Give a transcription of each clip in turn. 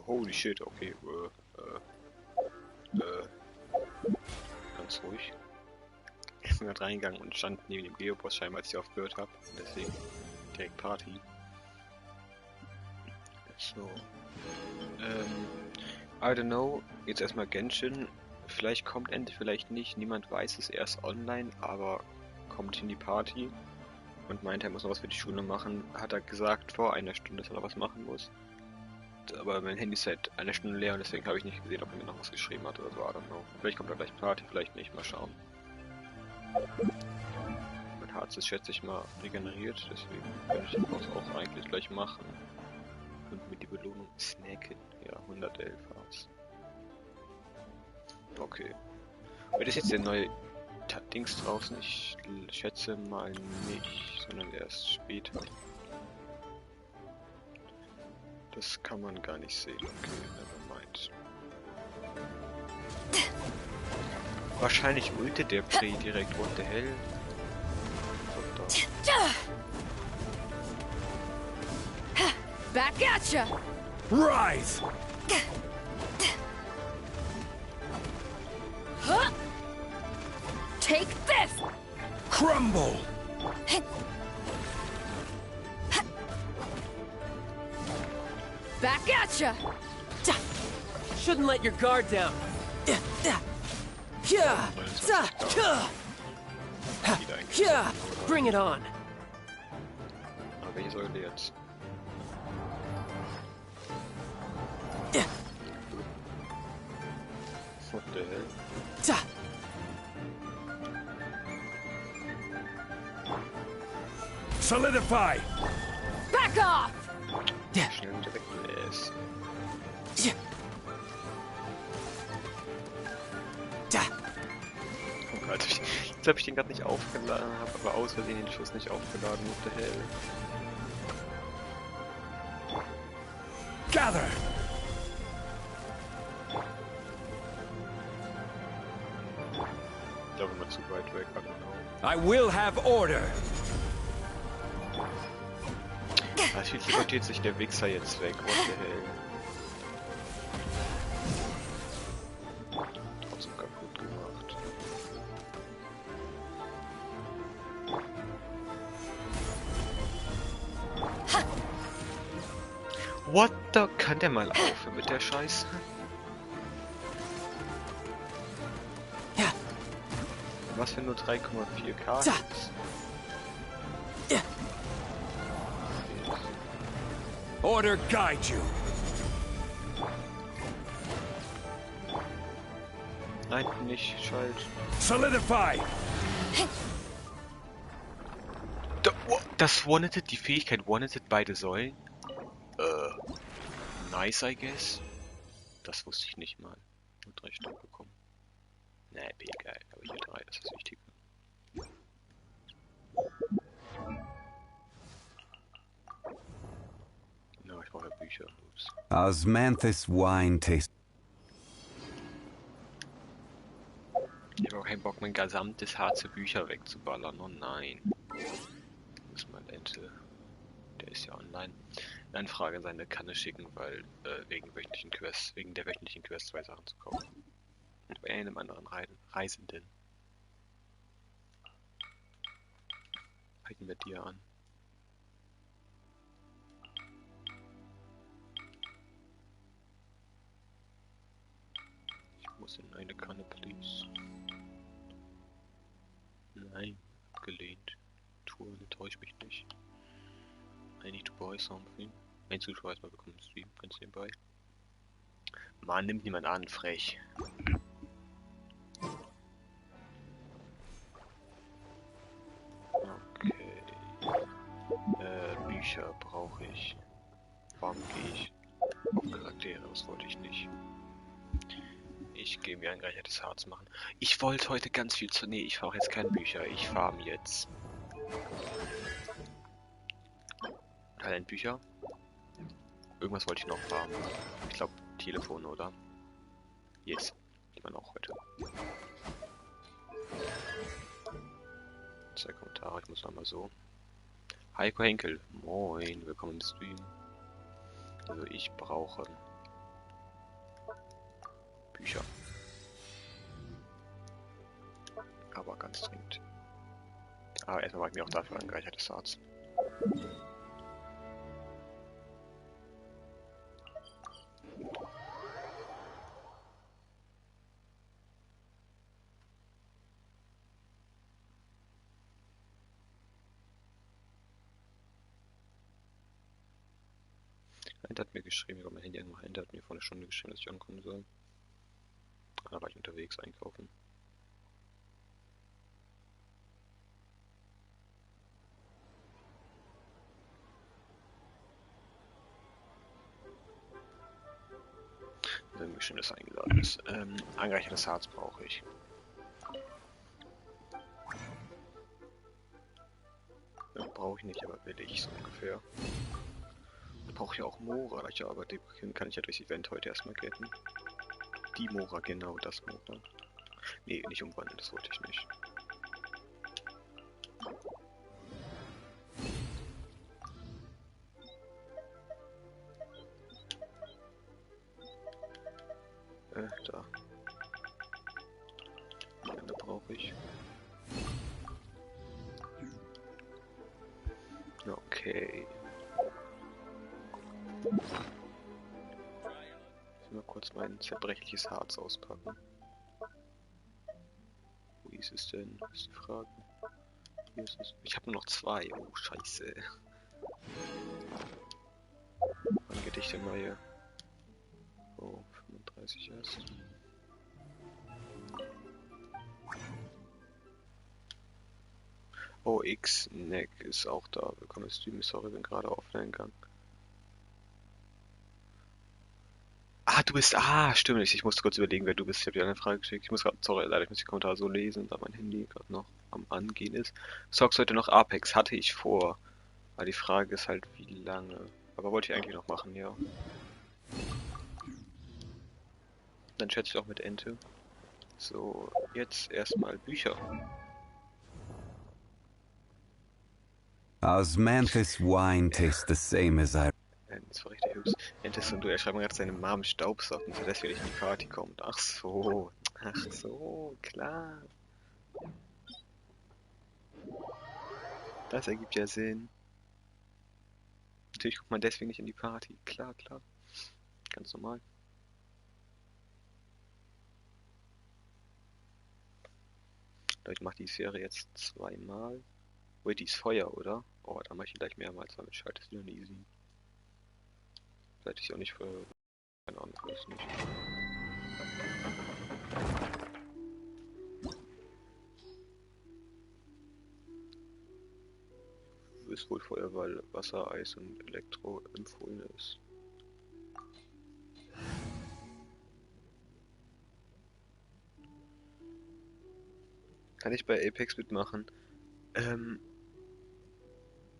holy shit, okay, ganz ruhig. Ich bin gerade reingegangen und stand neben dem Geoboss scheinbar, als ich aufgehört habe. Deswegen direkt Party. So. I don't know. Jetzt erstmal Genshin. Vielleicht kommt endlich, vielleicht nicht. Niemand weiß es. Er ist online, aber kommt in die Party. Und meint, er muss noch was für die Schule machen. Hat er gesagt vor einer Stunde, dass er noch was machen muss. Aber mein Handy ist seit einer Stunde leer und deswegen habe ich nicht gesehen, ob er mir noch was geschrieben hat oder so. I don't know. Vielleicht kommt er gleich Party, vielleicht nicht. Mal schauen. Mein Harz ist, schätze ich mal, regeneriert. Deswegen werde ich das auch eigentlich gleich machen. Und mit die Belohnung snacken. Ja, 111 Harz. Okay. Wird es jetzt der neue Dings draußen? Ich schätze mal nicht, sondern erst später. Das kann man gar nicht sehen. Okay, nevermind. Wahrscheinlich ultet der Pre direkt. What the hell? Back at ya! Rise! Huh? Take this! Crumble! Back at ya! Shouldn't let your guard down. Bring it on. Aber welche Säule jetzt? What the hell? Solidify! Back off! Schnell direkt S. Oh Gott, jetzt habe ich den gerade nicht aufgeladen, habe aber aus Versehen den Schuss nicht aufgeladen. What the hell? Gather! Ich glaube immer zu weit weg, I don't know. I will have order! Wie teleportiert sich der Wichser jetzt weg? What the hell? Trotzdem kaputt gemacht. What the? Kann der mal aufhören mit der Scheiße? Ja. Was für nur 3,4K ist? Order guide you! Nein, nicht schalt. Solidify! Das One-Hitted, die Fähigkeit One-Hitted beide Säulen? Nice, I guess. Das wusste ich nicht mal. Nur 3 Stück bekommen. Na, egal, aber hier 3, das ist wichtig. Na, ich brauche ja Bücher. Ups. Osmanthus wine taste. Ich habe auch keinen Bock, mein gesamtes Haar zu Bücher wegzuballern. Oh nein. Muss mal Ente. Der ist ja online. Eine Anfrage in seine Kanne schicken, weil wegen der wöchentlichen Quest 2 Sachen zu kaufen. Und bei einem anderen Reisenden. Halten wir dir an. Ich muss in eine Kanne, please. Nein, abgelehnt. Tour, enttäusch mich nicht. I need to buy something. Ein Zuschauer erstmal bekommen im Stream, ganz nebenbei. Man nimmt niemand an, frech. Okay. Bücher brauche ich. Warum gehe ich auf Charaktere? Das wollte ich nicht. Ich gehe mir ein gereichertes Harz machen. Ich wollte heute ganz viel zu... Nee, ich brauche jetzt keine Bücher. Ich farm jetzt. Talentbücher. Irgendwas wollte ich noch farmen. Ich glaube Telefon, oder? Yes. Die man auch heute. 2 Kommentare, ich muss noch mal so. Heiko Henkel. Moin, willkommen im Stream. Also ich brauche Bücher. Aber ganz dringend. Aber erstmal mag ich mir auch dafür angereichertes Harz. Ente hat mir geschrieben, ich habe mein Handy angemacht. Ente hat mir vor einer Stunde geschrieben, dass ich ankommen soll. Da war ich unterwegs einkaufen. Wenn mir schon das eingeladen ist. Angereichertes Harz brauche ich. Ja, brauche ich nicht, aber will ich so ungefähr. Ich brauche ja auch Mora, aber die kann ich ja durchs Event heute erstmal getten. Die Mora, genau das Mora. Nee, nicht umwandeln, das wollte ich nicht. Da. Eine brauche ich. Okay. Ich will mal kurz mein zerbrechliches Harz auspacken. Wo ist es denn? Ist die Frage. Hier ist es. Ich habe nur noch 2. Oh, scheiße. Wann Gedichte neue? Oh, 35 erst. Oh, X-Neck ist auch da. Willkommen im Stream. Sorry, bin gerade offline gegangen. Ah, du bist. Ah, stimmt. Ich musste kurz überlegen, wer du bist. Ich habe dir eine Frage geschickt. Ich muss gerade. Sorry, leider, ich muss die Kommentare so lesen, da mein Handy gerade noch am Angehen ist. Zockst heute noch Apex? Hatte ich vor. Aber die Frage ist halt, wie lange. Aber wollte ich eigentlich noch machen, ja. Dann schätze ich auch mit Ente. So, jetzt erstmal Bücher. Osmanthus wine tastes the same as I... Das war richtig hübsch. Entes und du, er schreibt mir gerade, seine Mom staubsaugt und so, dass wir nicht in die Party kommt. Ach so, klar. Das ergibt ja Sinn. Natürlich kommt man deswegen nicht in die Party. Klar. Ganz normal. Ich mache die Serie jetzt 2-mal. Wait, die ist Feuer, oder? Oh, dann mache ich gleich mehrmals, damit schaltest du dann easy. Vielleicht ich auch nicht für... Keine Ahnung, weiß nicht. Ist wohl Feuer, weil Wasser, Eis und Elektro empfohlen ist. Kann ich bei Apex mitmachen?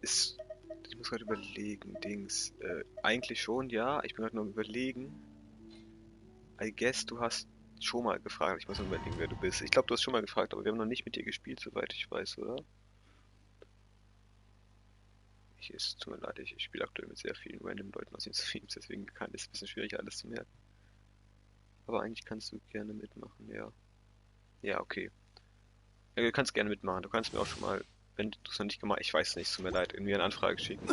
Ich muss gerade überlegen, eigentlich schon, ja. Ich bin gerade nur überlegen. I guess, du hast schon mal gefragt. Ich muss nur überlegen, wer du bist. Ich glaube, du hast schon mal gefragt, aber wir haben noch nicht mit dir gespielt, soweit ich weiß, oder? Es tut mir leid, ich spiele aktuell mit sehr vielen random Leuten aus den Streams, deswegen ist es ein bisschen schwierig, alles zu merken. Aber eigentlich kannst du gerne mitmachen, ja. Ja, okay. Ja, du kannst gerne mitmachen. Du kannst mir auch schon mal, wenn du es noch nicht gemacht hast, ich weiß nicht, es tut mir leid, irgendwie eine Anfrage schicken.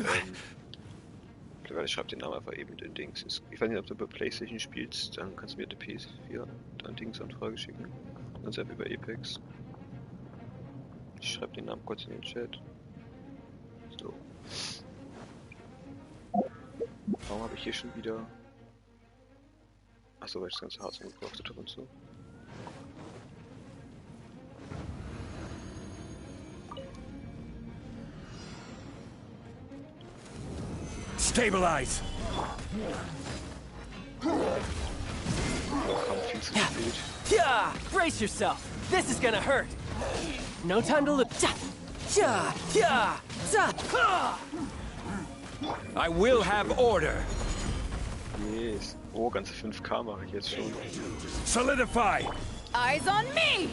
Ich schreibe den Namen einfach eben den Dings. Ich weiß nicht, ob du bei PlayStation spielst, dann kannst du mir eine PS4 dann Dings-Anfrage schicken. Ganz einfach über Apex. Ich schreibe den Namen kurz in den Chat. So. Warum habe ich hier schon wieder... Achso, weil ich das ganze Harz umgekraftet habe und so. Stabilize! Kam viel zu spät. Yeah! Brace yourself! This is gonna hurt! No time to look. Yeah! Yeah! I will have order! Yes. Oh, ganze 5K mache ich jetzt schon. Solidify! Eyes on me!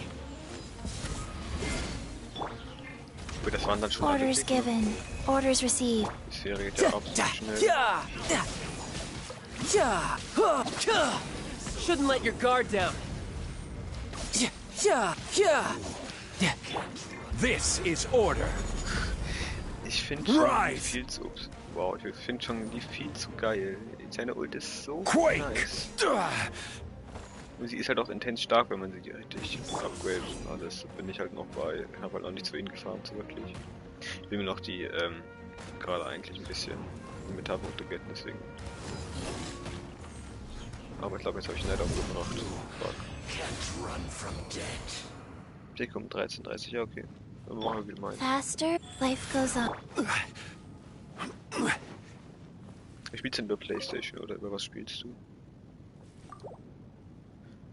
Gut, das waren dann schon Orders alle Gegner. given. Orders received. Die Serie geht ja absolut schnell. Yeah! Yeah! Shouldn't let your guard down. This is order. Ich finde schon die viel zu... Ups, wow, ich finde schon die viel zu geil. Seine Ult ist so nice. Und sie ist halt auch intens stark, wenn man sie richtig upgradet und alles. Bin ich halt noch bei. Ich habe halt noch nichts für ihn gefarmt, so wirklich. Ich will mir noch die, gerade eigentlich ein bisschen Inventarpunkte getten, deswegen. Aber ich glaube, jetzt habe ich ihn leider umgebracht. Fuck. Hier kommt 13:30, ja okay. Dann machen wir wieder mal. Faster, life goes on. Spielst du denn über PlayStation oder über was spielst du?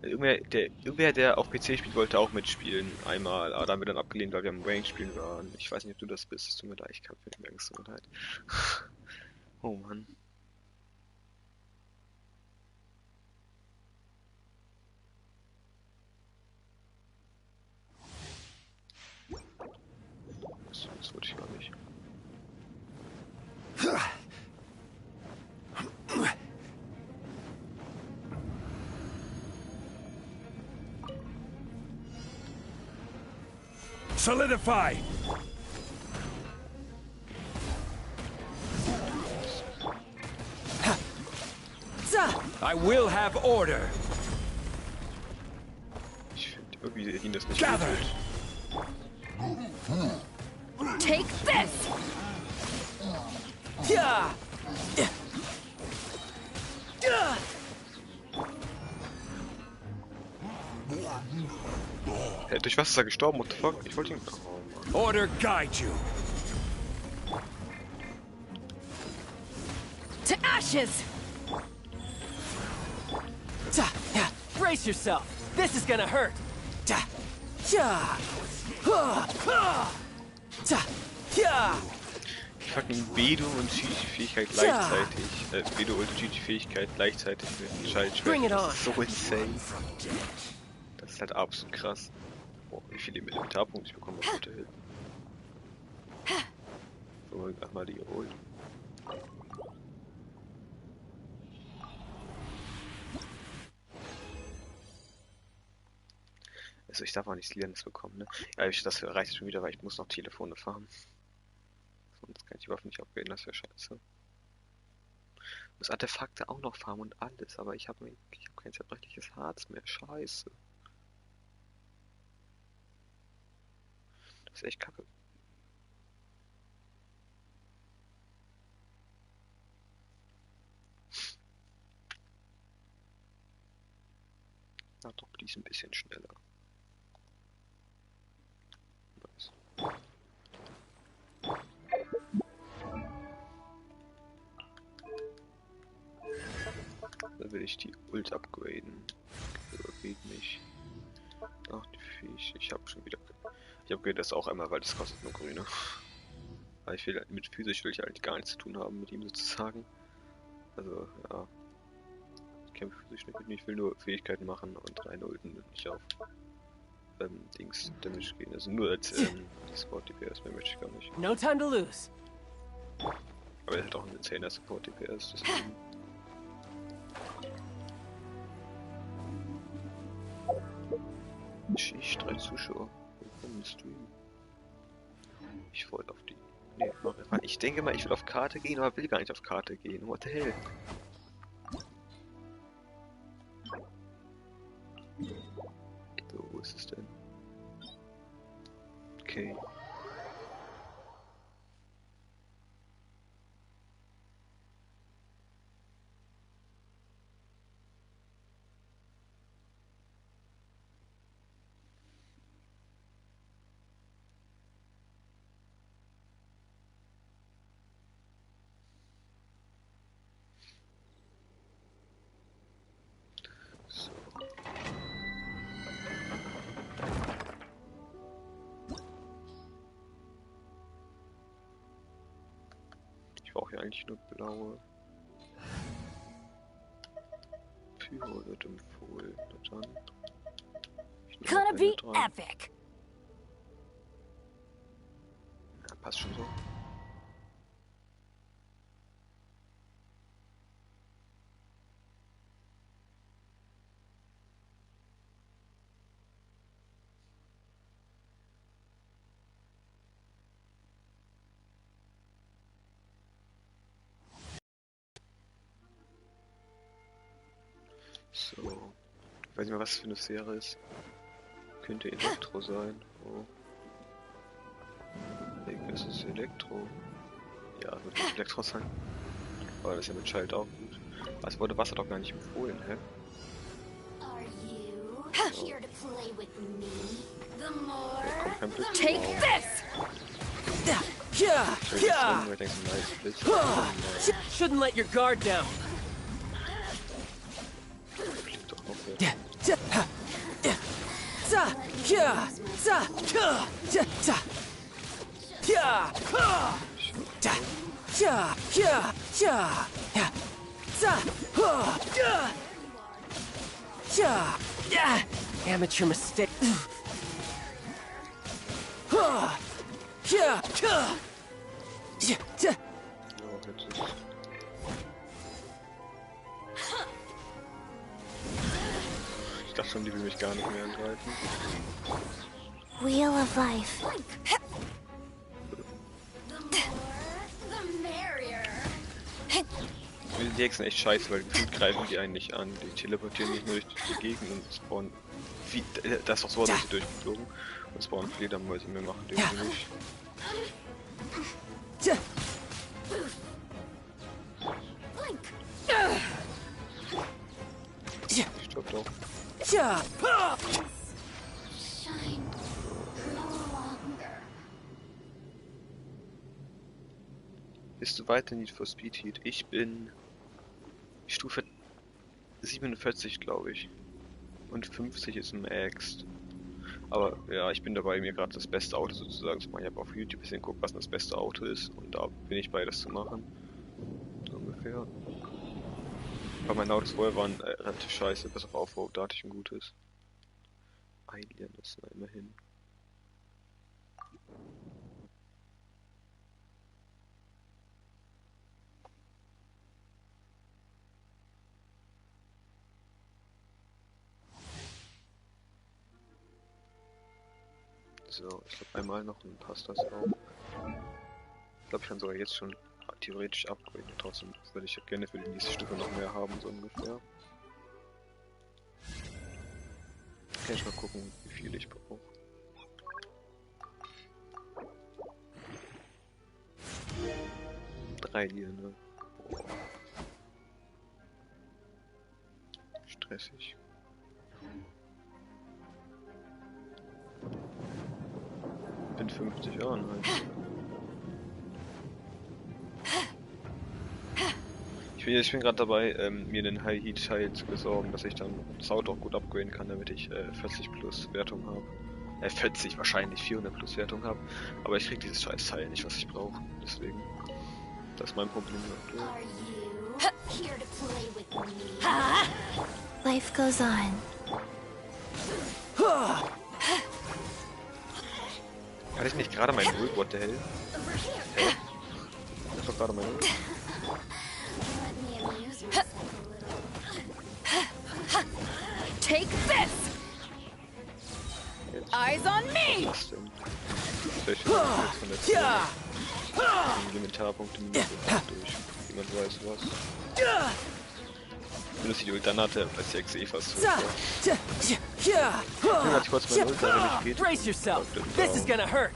Irgendwer, der auf PC spielt, wollte auch mitspielen. Einmal, aber da haben wir dann abgelehnt, weil wir am Rank-Spielen waren. Ich weiß nicht, ob du das bist. Es tut mir leid, ich kann nicht mehr, es tut mir leid. Oh Mann. Das wollte ich gar nicht. Solidify! I will have order! Ich finde irgendwie ihn das nicht Gather! Take this! Yeah! Hey, durch was ist er gestorben? What the fuck? Ich wollte ihn... Oh Mann. Order guide you! To ashes! Brace yourself. This is gonna hurt. Fucking Bedo und Chi-Fähigkeit gleichzeitig. Bedo und Chi-Fähigkeit gleichzeitig mit Schaltschwert. Das ist so insane. Das ist halt absolut krass. Boah, wie viele Inventarpunkte ich bekomme auf gute Hilfe. So, einmal die geholt. Also ich darf auch nichts Lernendes bekommen, ne? Ja, das reicht schon wieder, weil ich muss noch Telefone farmen. Sonst kann ich die Waffen nicht upgraden, das wäre scheiße. Ich muss Artefakte auch noch farmen und alles, aber ich hab kein zerbrechliches Harz mehr, scheiße. Das ist echt kacke. Na doch, die ist ein bisschen schneller. Nice. Da will ich die Ult upgraden. Übergeht mich. Ach, die Viech. Ich habe schon wieder... Ich upgrade das auch einmal, weil das kostet nur grüne. Weil ich will, mit physisch will ich eigentlich gar nichts zu tun haben mit ihm sozusagen. Also, ja. Ich kämpfe physisch nicht, ich will nur Fähigkeiten machen und rein ulten und nicht auf Dings Damage gehen. Also nur als Support DPS, mehr möchte ich gar nicht. No time to lose. Aber er hat auch einen 10er Support DPS, deswegen. Ich 3 Zuschauer. Willkommen im Stream. Ich wollte auf die... Nee, ich denke mal, ich will auf Karte gehen, aber will gar nicht auf Karte gehen. What the hell? So, wo ist es denn? Okay. So. Ich brauche ja eigentlich nur blaue. Pyro wird empfohlen. Na dann. Gonna be epic! Ja, passt schon so. So. Ich weiß nicht mehr, was das für eine Sphäre ist. Könnte Elektro sein. Oh. Ist es Elektro? Ja, wird Elektro sein. Aber das ist ja mit Child auch gut. Also wurde Wasser doch gar nicht empfohlen, hä? Are you here to play with me? The more, Kommt kein Blitz. Take Wow. this! Ich denke so, nice Blitz. Nice. Shouldn't let your guard down. Klingt doch noch wieder. Amateur mistake. Ja, jetzt ist... Ich dachte schon, die will mich gar nicht mehr angreifen. Wheel of Life. The merrier. Die Hexen echt scheiße, weil gefühlt greifen die einen nicht an. Die teleportieren nicht nur durch die Gegend und spawnen... Wie, das ist doch so, dass sie durchgeflogen. Und spawnen Fledermäuse, wir machen die nicht. Ich glaub doch. Bist du weiter Need for Speed Heat? Ich bin Stufe 47, glaube ich. Und 50 ist ein Max. Aber ja, ich bin dabei, mir gerade das beste Auto sozusagen zu machen. Ich habe auf YouTube ein bisschen geguckt, was das beste Auto ist. Und da bin ich bei, das zu machen. So ungefähr. Aber meine Autos vorher waren relativ scheiße. Bis auf Aufbau, da hatte ich ein gutes. Alien ist na immerhin. So, ich glaube einmal noch und passt das auch. Ich glaube, ich kann sogar jetzt schon theoretisch upgraden. Trotzdem würde ich gerne für die nächste Stufe noch mehr haben, so ungefähr. Kann ich mal gucken, wie viel ich brauche. Drei hier, ne? Boah. Stressig. Bin 50 Jahren halt. Ich bin gerade dabei, mir einen High Heat Teil zu besorgen, dass ich dann das Auto auch gut upgraden kann, damit ich 40 plus Wertung habe. 40, wahrscheinlich 400 plus Wertung habe. Aber ich krieg dieses scheiß Teil nicht, was ich brauche. Deswegen, das ist mein Problem. Are you here to play with me? Life goes on. Hatte ich nicht gerade mein Ult? What the hell? Hä? Das ist doch gerade mein Ult. Take this! Jetzt. Eyes on me! Was denn? Vielleicht jetzt von der Zone. Die Elementarpunkte minus durch. Niemand weiß was. Wenn es die Ult dann hatte, als die Exe fast so. Dann hatte ich kurz mein Ult, aber nicht geht. Brace yourself. This is gonna hurt.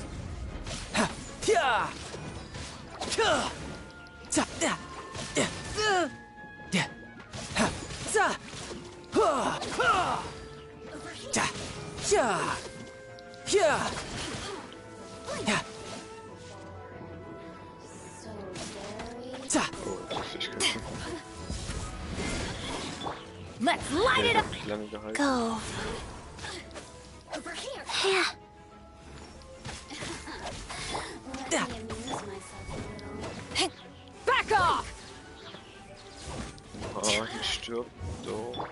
Oh, das ist nicht gut. Let's light it Der up! hat mich lange gehalten. Go. Yeah. Back off! Ah, hier stirbt doch.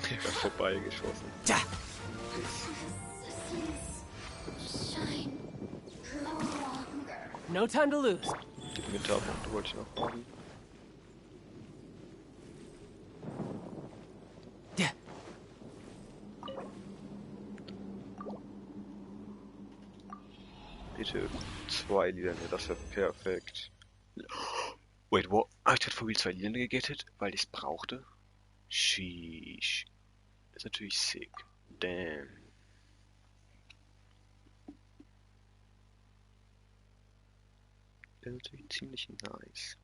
Ich war vorbeigeschossen. No time to lose. Die Elementarpunkte wollte ich noch haben. Bitte 2 Lieder, das wäre perfekt. Wait, what? Ich hatte vor mir 2 Lieder gegettet, weil ich es brauchte. Sheesh. Das ist natürlich sick. Damn. Das ist natürlich ziemlich nice.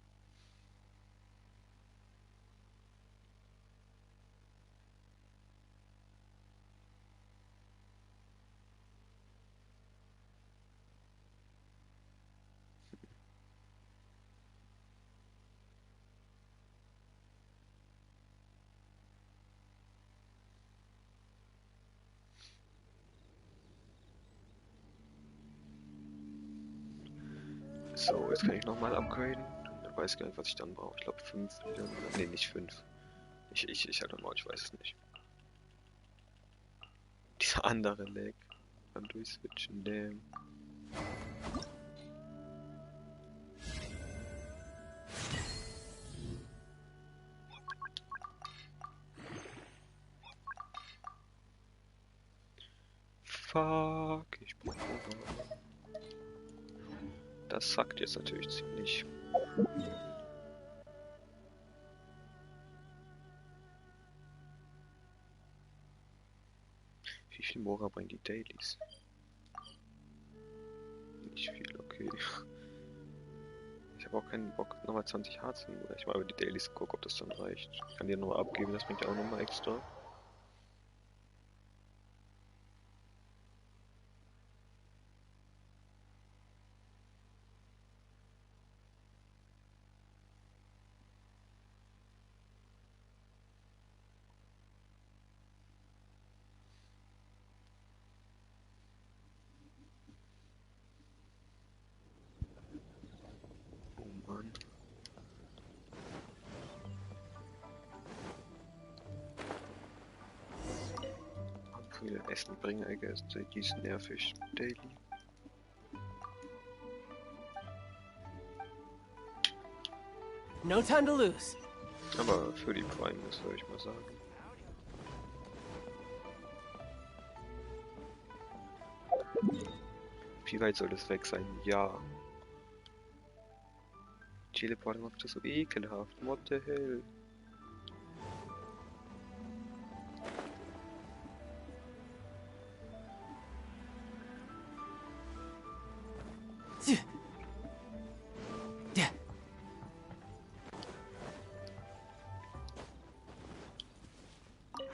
So, jetzt kann ich nochmal upgraden. Ich weiß gar nicht, was ich dann brauche. Ich glaube 5 Lieder. Ne, nicht 5. Ich sag nochmal, ich weiß es nicht. Dieser andere Lag beim Durchswitchen, damn. Fuck, ich bin over. Das sackt jetzt natürlich ziemlich. Wie viel Mora bringen die Dailies? Nicht viel, okay. Ich habe auch keinen Bock, nochmal 20 H zu nehmen. Oder ich mal über die Dailies gucke, ob das dann reicht. Ich kann die nochmal abgeben, das bringt ja auch nochmal extra. Oh Mann. Viel Essen bringen, I guess. Die ist nervig. Daily. No time to lose. Aber für die Prime ist, würde ich mal sagen. Wie weit soll das weg sein? Ja. Teleport macht das so ekelhaft. What the hell?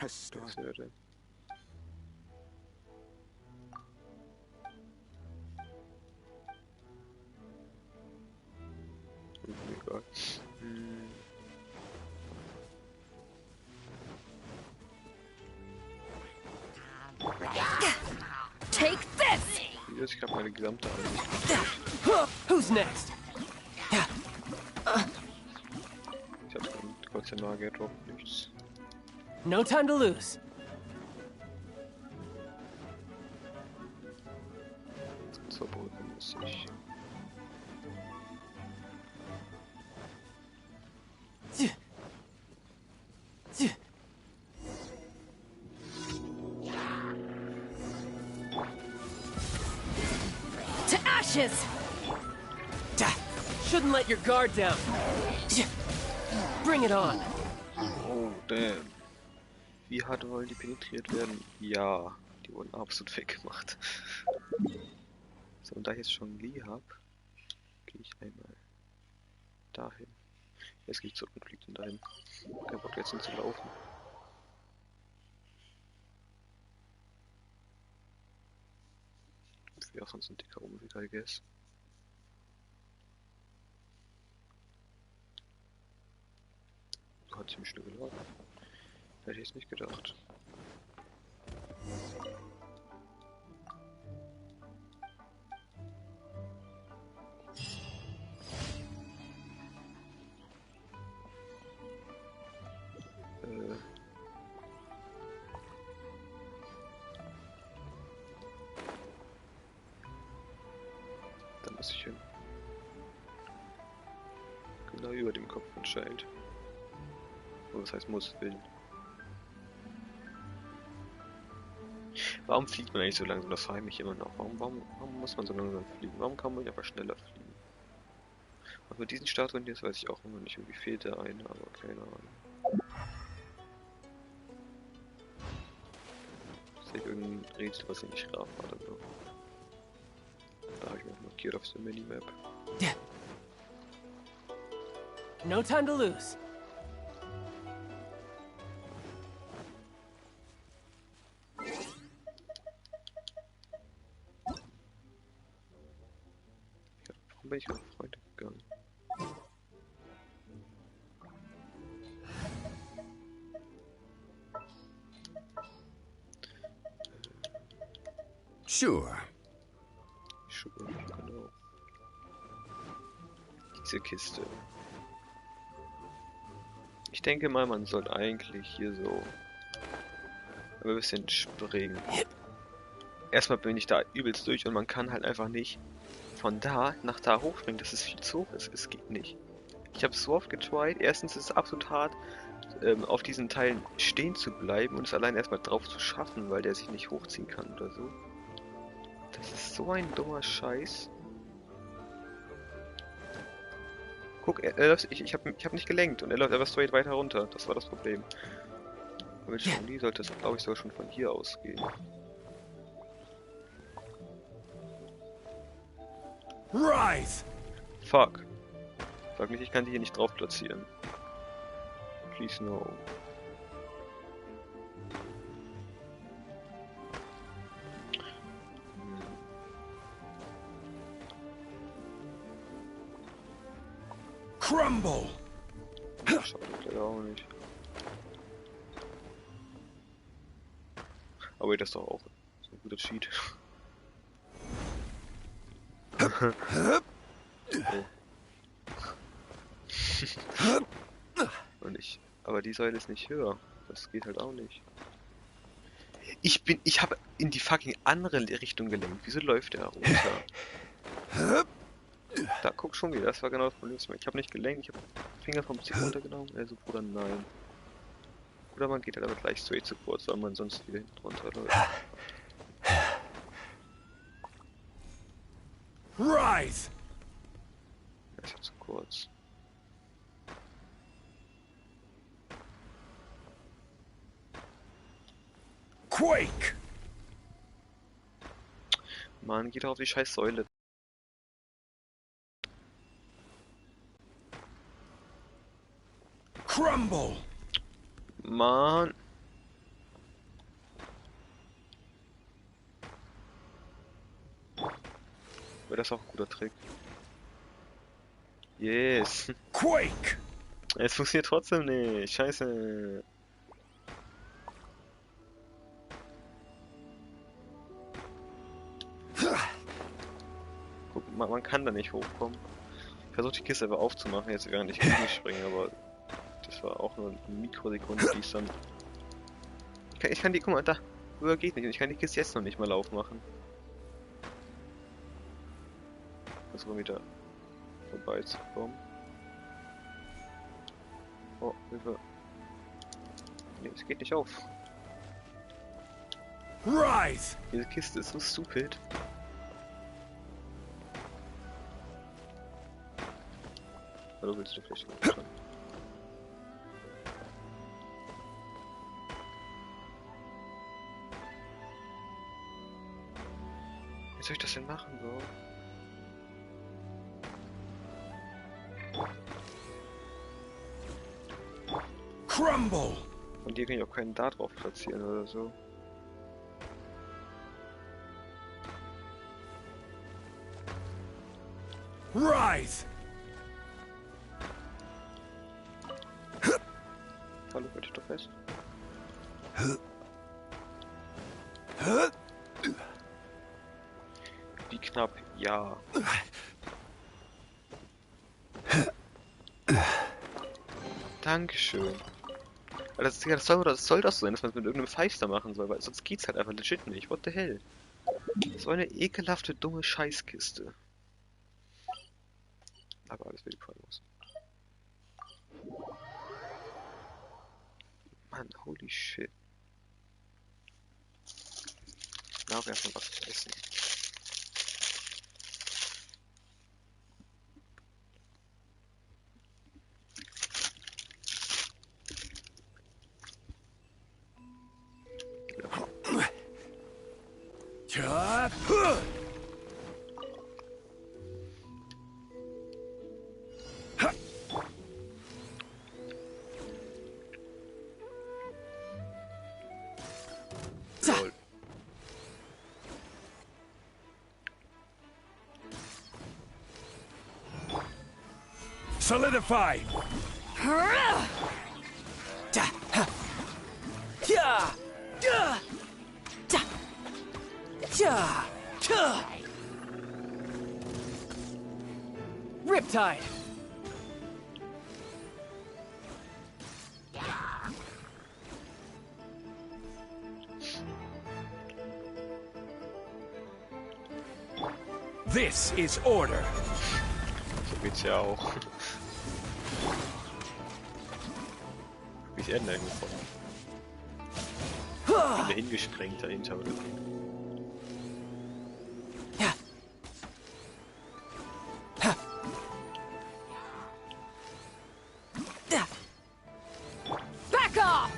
Was wäre denn? Egal. Take this! Ich habe meine gesamte Ansicht. Who's next? Ich hab's kurz in Nage gedroppt, nichts. No time to lose. Zur Brücke muss ich. To ashes! Shouldn't let your guard down. Bring it on. Oh, damn. Wie hart wollen die penetriert werden? Ja, die wurden absolut weggemacht. So, und da ich jetzt schon Lee hab, gehe ich einmal dahin. Jetzt gehe ich zurück und fliege dann dahin. Kein Bock jetzt zu laufen. Wäre auch sonst ein dicker Umweg, I guess. Hat ziemlich schnell geladen. Hätte ich jetzt nicht gedacht. Da muss ich hin. Genau über dem Kopf von Child. Oder was heißt muss, will. Warum fliegt man eigentlich so langsam? Das frage ich mich immer noch. Warum muss man so langsam fliegen? Warum kann man nicht einfach schneller fliegen? Und mit diesen Statuen hier, das weiß ich auch immer nicht. Irgendwie fehlt der eine, aber keine Ahnung. Ist hier irgendein Rätsel, was ich nicht raff oder so. Da habe ich mir markiert auf der Minimap. No time to lose. Warum bin ich auf Freunde gegangen? Sure. Genau. Diese Kiste. Ich denke mal, man sollte eigentlich hier so ein bisschen springen. Erstmal bin ich da übelst durch und man kann halt einfach nicht von da nach da hochspringen. Das ist viel zu hoch. Es geht nicht. Ich habe es so oft getried. Erstens ist es absolut hart, auf diesen Teilen stehen zu bleiben und es allein erstmal drauf zu schaffen, weil der sich nicht hochziehen kann oder so. Das ist so ein dummer Scheiß. Guck, ich hab nicht gelenkt und er läuft einfach straight weiter runter. Das war das Problem. Und mit Jolie sollte es, glaube ich, sogar schon von hier aus gehen. Rise! Fuck. Sag nicht, ich kann die hier nicht drauf platzieren. Please no. Crumble! Schade, leider auch nicht. Aber das ist doch auch so ein guter Cheat. Oh. Und aber die Säule ist nicht höher. Das geht halt auch nicht. Ich habe in die fucking andere Richtung gelenkt. Wieso läuft der runter? Da, guck schon wieder, das war genau das Problem. Ich habe nicht gelenkt, ich habe Finger vom Stick runtergenommen. Also, Bruder, nein. Oder man geht halt aber gleich straight zu kurz, weil man sonst wieder hinten runterläuft. Rise! Das ist ja zu kurz. Quake! Mann, geht doch auf die scheiß Säule. Crumble! Mann. Aber das ist auch ein guter Trick. Yes. Quake! Es funktioniert trotzdem nicht. Scheiße. Guck, man kann da nicht hochkommen. Ich versuche die Kiste aber aufzumachen, jetzt während ich gegen springe, aber das war auch nur eine Mikrosekunde, die ich dann... Ich kann die, guck mal, da, höher geht nicht und ich kann die Kiste jetzt noch nicht mal aufmachen. Versuchen wieder vorbeizukommen. Oh, Hilfe. Nee, es geht nicht auf. Rise! Diese Kiste ist so stupid. Oder willst du vielleicht noch? Wie soll ich das denn machen, so? Crumble! Und hier kann ich auch keinen da drauf platzieren oder so. Rise! Hallo, halt dich doch fest. Wie knapp? Ja. Dankeschön. Aber das soll das so sein, dass man es mit irgendeinem Feister machen soll, weil sonst geht's halt einfach legit nicht. What the hell? So eine ekelhafte, dumme Scheißkiste. Aber alles für die Promos. Mann, holy shit. Na, erstmal was zu essen. Chop. Lol. Solidify. Da, ha. Ja, ja, da, ja, ja. Riptide. This is order. So geht's ja auch. Wie ist er denn gefunden? Wieder hingesprengt dahinter, oder? Ja. Ha. Da. Back off!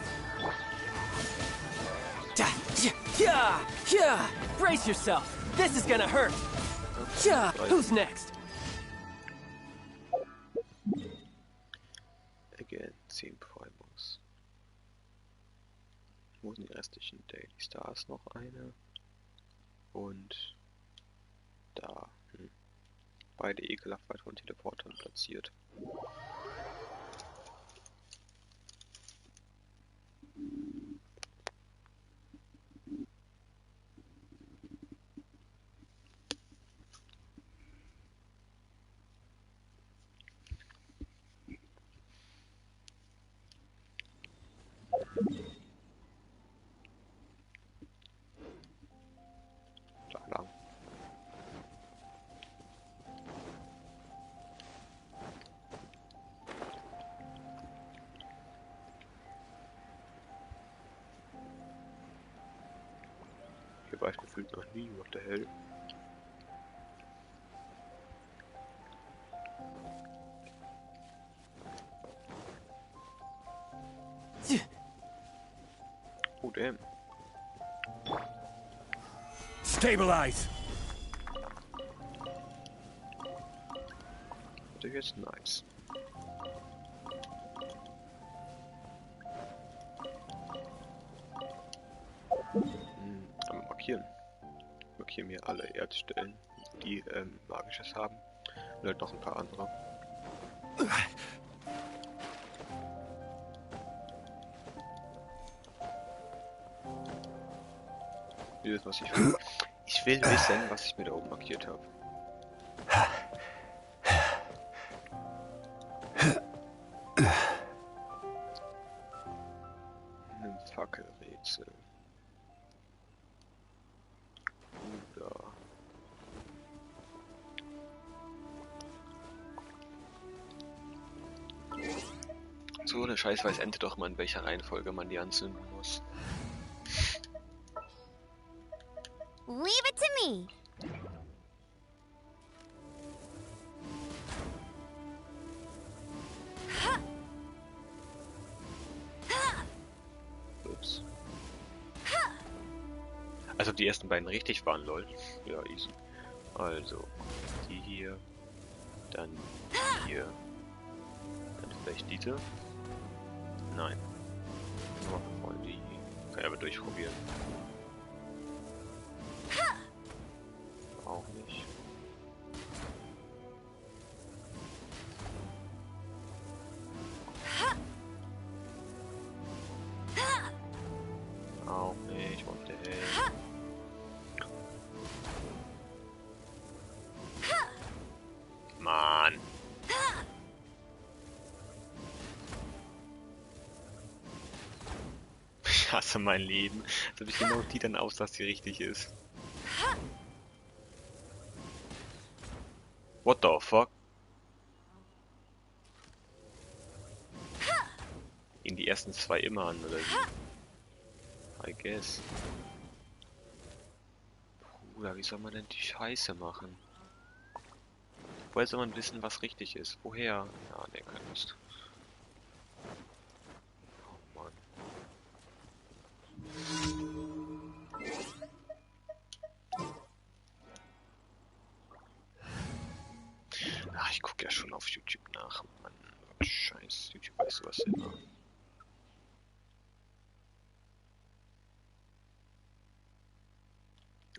Da, ja, ja, ja. Brace yourself. This is gonna hurt. Yeah, who's next? Again, 10 Primos. Wo sind die restlichen Dailies? Da ist noch eine. Und da. Beide ekelhaft weit von Teleportern platziert. Da lang. Hier war ich gefühlt noch nie, what the hell. Oh damn. Stabilize. Das ist jetzt nice. Aber markieren. Markieren mir alle Erdstellen, die Magisches haben. Und halt noch ein paar andere. Wie das, was ich will. Ich will wissen, was ich mir da oben markiert habe. Ein Fackelrätsel. Oder so eine Scheiß weiß Ente doch mal, in welcher Reihenfolge man die anzünden muss. Leave it to me. Ups. Also die ersten beiden richtig waren, lol. Ja, easy. Also, die hier, dann hier, dann vielleicht diese. Nein. Nur wollen die. Kann ich aber durchprobieren. Auch nicht. Auch nicht. What the hell? Mann. Ich hasse mein Leben. Als ob ich genau die dann aus, dass die richtig ist. What the fuck? In die ersten zwei immer an, oder wie? I guess. Bruder, wie soll man denn die Scheiße machen? Woher soll man wissen, was richtig ist? Woher? Ja, ne, keine Lust. Oh Mann. Ach, ich gucke ja schon auf YouTube nach. Mann, scheiß YouTube, weißt du was immer.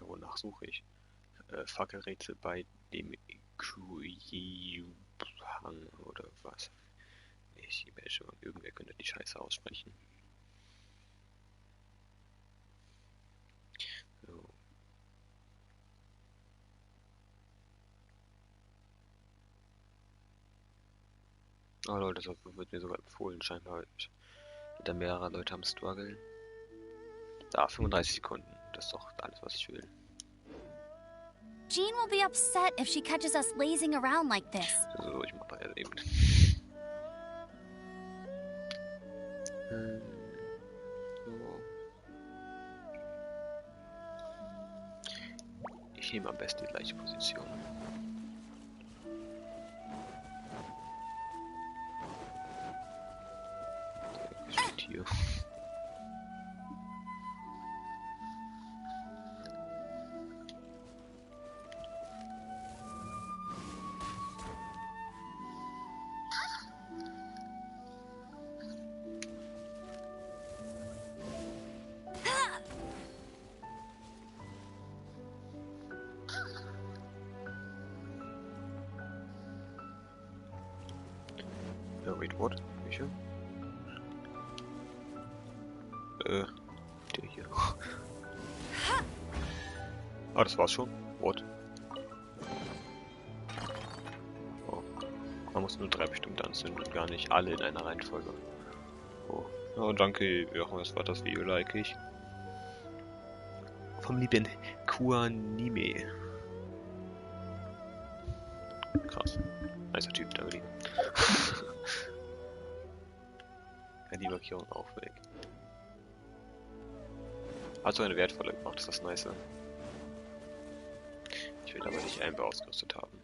Wonach suche ich? Fackelrätsel bei dem Hang oder was? Ich werde schon, irgendwer könnte die Scheiße aussprechen. So. Oh Leute, das wird mir sogar empfohlen, scheinbar. Da mehrere Leute am Struggeln. Da, 35 Sekunden. Das ist doch alles, was ich will. Jean will be upset if she catches us lazing around like this. So, ich mach da jetzt eben. So. Ich nehme am besten die gleiche Position. Hier. Wait, what? Welche? Der hier. Ah, das war's schon. What? Oh. Man muss nur 3 bestimmt anzünden und gar nicht alle in einer Reihenfolge. Oh. Ja, danke. Ja, das war das Video, like ich. Vom lieben Kuanime. Krass. Nicer Typ, danke dir. Ja, die Markierung auch weg. Hat so eine wertvolle gemacht, ist das nice. Ich will aber nicht Amber ausgerüstet haben.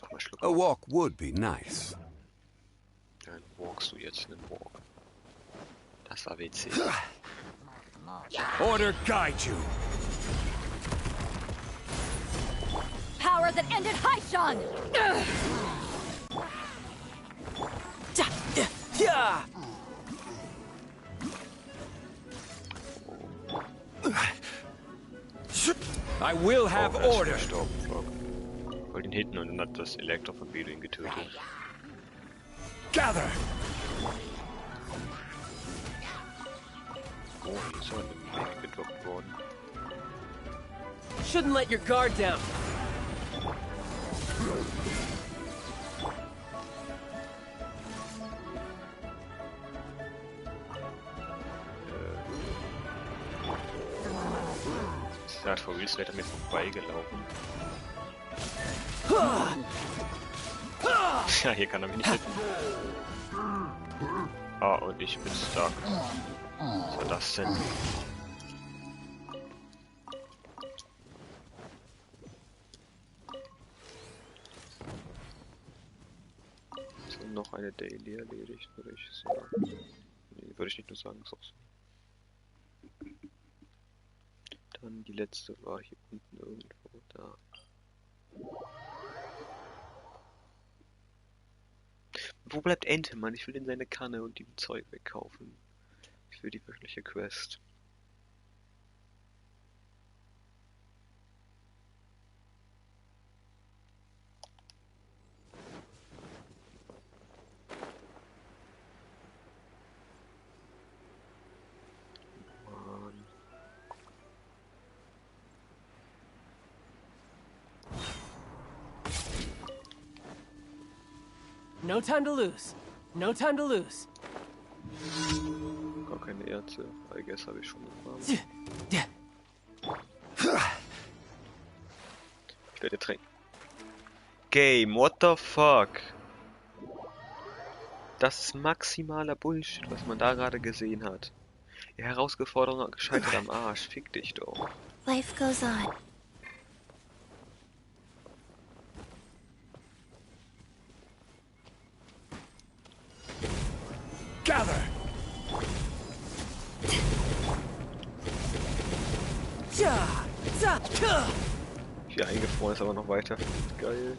Mach mal Schluck. A walk would be nice. Dann walkst du jetzt einen Walk. Das war witzig. Order guide you. Power that ended Haishan! Yeah! I will have Er ist order. gestorben, fuck. Ich wollte ihn hitten und dann hat das Elektro von Bedo ihn getötet. Gather. Oh, hier ist aber eine Menge gedroppt worden. Shouldn't let your guard down. Er hat vor Reels an mir vorbeigelaufen. Ja, hier kann er mich nicht hitten. Ah, und ich bin stark. Was war das denn? So, noch eine Daily erledigt, würde ich sagen. Nee, würde ich nicht nur sagen, ist auch so. Dann die letzte war hier unten irgendwo da. Wo bleibt Ente, Mann? Ich will in seine Kanne und die Zeug wegkaufen. Ich will die wirkliche Quest. Mann. No time to lose. No time to lose. Gar keine Erze. I guess habe ich schon gefahren. Ich werde tränken. Game, what the fuck? Das ist maximaler Bullshit, was man da gerade gesehen hat. Die Herausforderung gescheitert am Arsch. Fick dich doch. Life goes on. Gather! Hier eingefroren ist aber noch weiter. Geil.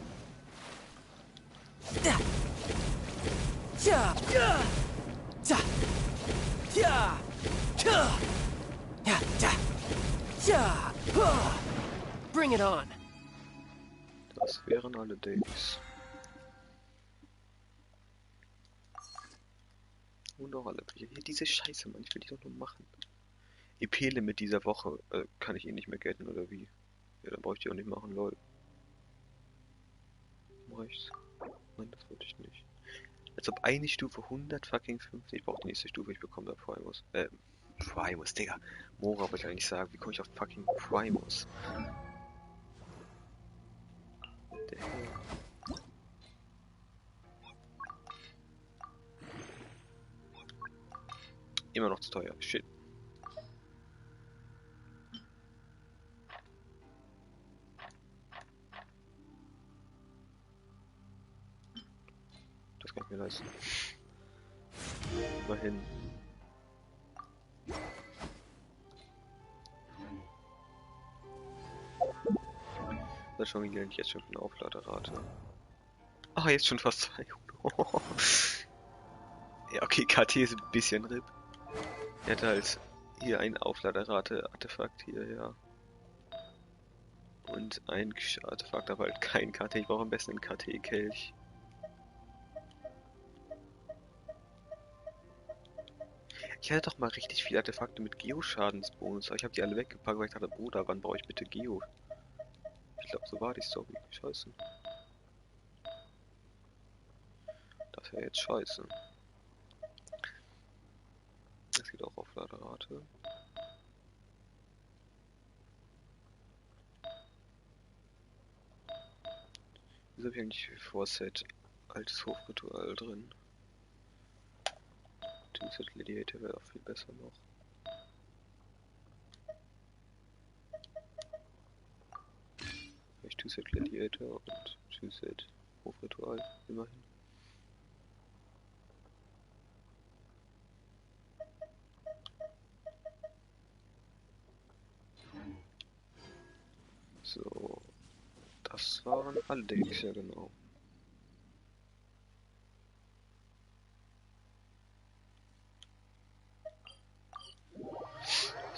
Bring it on. Das wären alle Days. Und auch alle Bücher. Hier, diese Scheiße, Mann. Ich will die doch nur machen. EP-Limit dieser Woche. Kann ich eh nicht mehr gelten, oder wie? Ja, dann brauche ich die auch nicht machen, lol. Mach ich's? Nein, das wollte ich nicht. Als ob eine Stufe 150. Ich brauche die nächste Stufe, ich bekomme da Primus. Primus, Digga. Mora wollte ich eigentlich sagen. Wie komme ich auf fucking Primus? Der Hell. Immer noch zu teuer. Shit. Das kann ich mir leisten. Immerhin. Das ist schon wieder jetzt schon eine Aufladerate. Ah, jetzt schon fast 200. Ja, okay, KT ist ein bisschen RIP. Er hat halt hier ein Aufladerate-Artefakt hier, ja. Und ein Artefakt, aber halt kein KT. Ich brauche am besten einen KT-Kelch. Ich hatte doch mal richtig viele Artefakte mit Geo-Schadensbonus, aber ich habe die alle weggepackt, weil ich dachte, Bruder, wann brauche ich bitte Geo? Ich glaube, so war die Story. Scheiße. Das wäre jetzt scheiße. Das geht auch auf Laderate. Wieso habe ich eigentlich für Vorset altes Hofritual drin? Dienstag Gladiator wäre auch viel besser noch. Ich Two-Set Gladiator und Two-Set Hofritual, immerhin. So, das waren alle Decks, ja genau.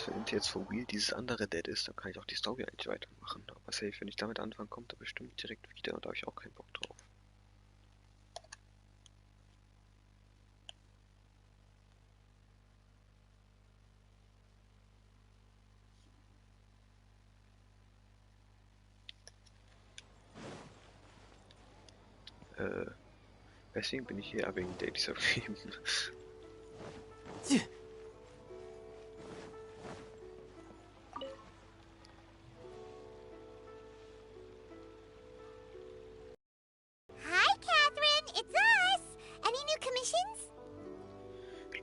Wenn jetzt for real dieses andere Dead ist, dann kann ich auch die Story eigentlich weitermachen. Aber safe, wenn ich damit anfange, kommt er bestimmt direkt wieder und da habe ich auch keinen Bock drauf. Deswegen bin ich hier wegen Dailies aufgeben.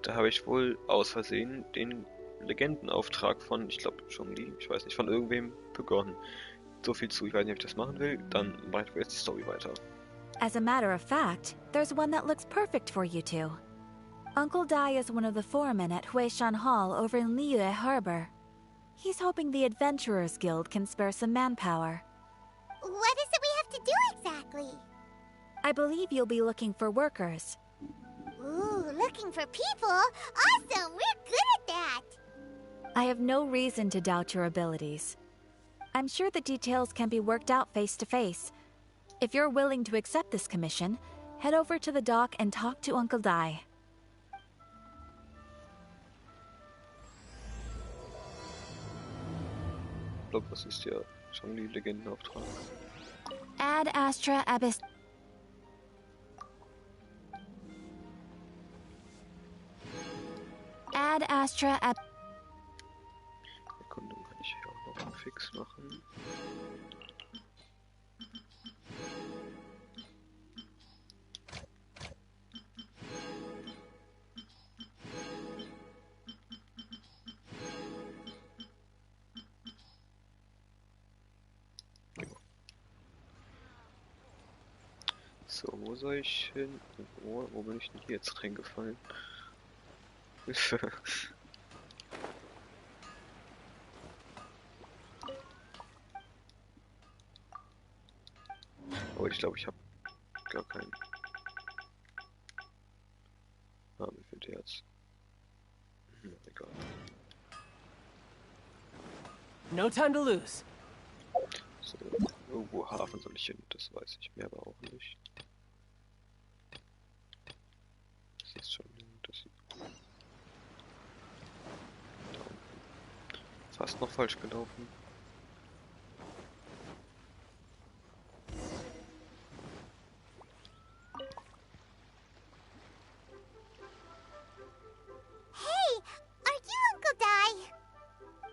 Da habe ich wohl aus Versehen den Legendenauftrag von, ich glaube, Chong-Li, ich weiß nicht, von irgendwem begonnen. So viel zu, ich weiß nicht, ob ich das machen will, dann mache ich jetzt die Story weiter. As a matter of fact, there's one that looks perfect for you two. Uncle Dai is one of the foremen at Huishan Hall over in Liyue Harbor. He's hoping the Adventurers Guild can spare some manpower. What is it we have to do exactly? I believe you'll be looking for workers. Ooh, looking for people? Awesome! We're good at that! I have no reason to doubt your abilities. I'm sure the details can be worked out face to face. If you're willing to accept this commission, head over to the dock and talk to Uncle Dai. Ich glaube, das ist ja Chong-Li Legendenauftrag. Ad Astra Abyss. Ad Astra Ab. Erkundung kann ich hier auch noch einen Fix machen. So, wo soll ich hin? Wo bin ich denn hier jetzt reingefallen? Hilfe. Oh, ich glaube, ich habe gar keinen. Ah, mir fehlt jetzt. Egal. No time to lose. So, wo Hafen soll ich hin? Das weiß ich mir aber auch nicht. Das ist schon das da unten. Fast noch falsch gelaufen. Hey, are you Uncle Di?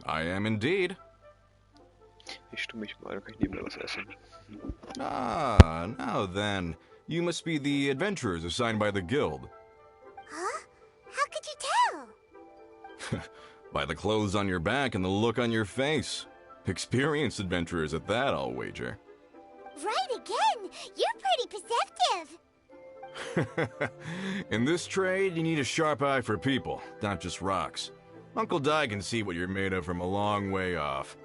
I am indeed. Ich stumm mich mal, dann kann ich nebenbei was essen. Ah, now then. You must be the adventurers assigned by the guild. Huh? How could you tell? By the clothes on your back and the look on your face. Experienced adventurers at that, I'll wager. Right again! You're pretty perceptive! In this trade, you need a sharp eye for people, not just rocks. Uncle Di can see what you're made of from a long way off.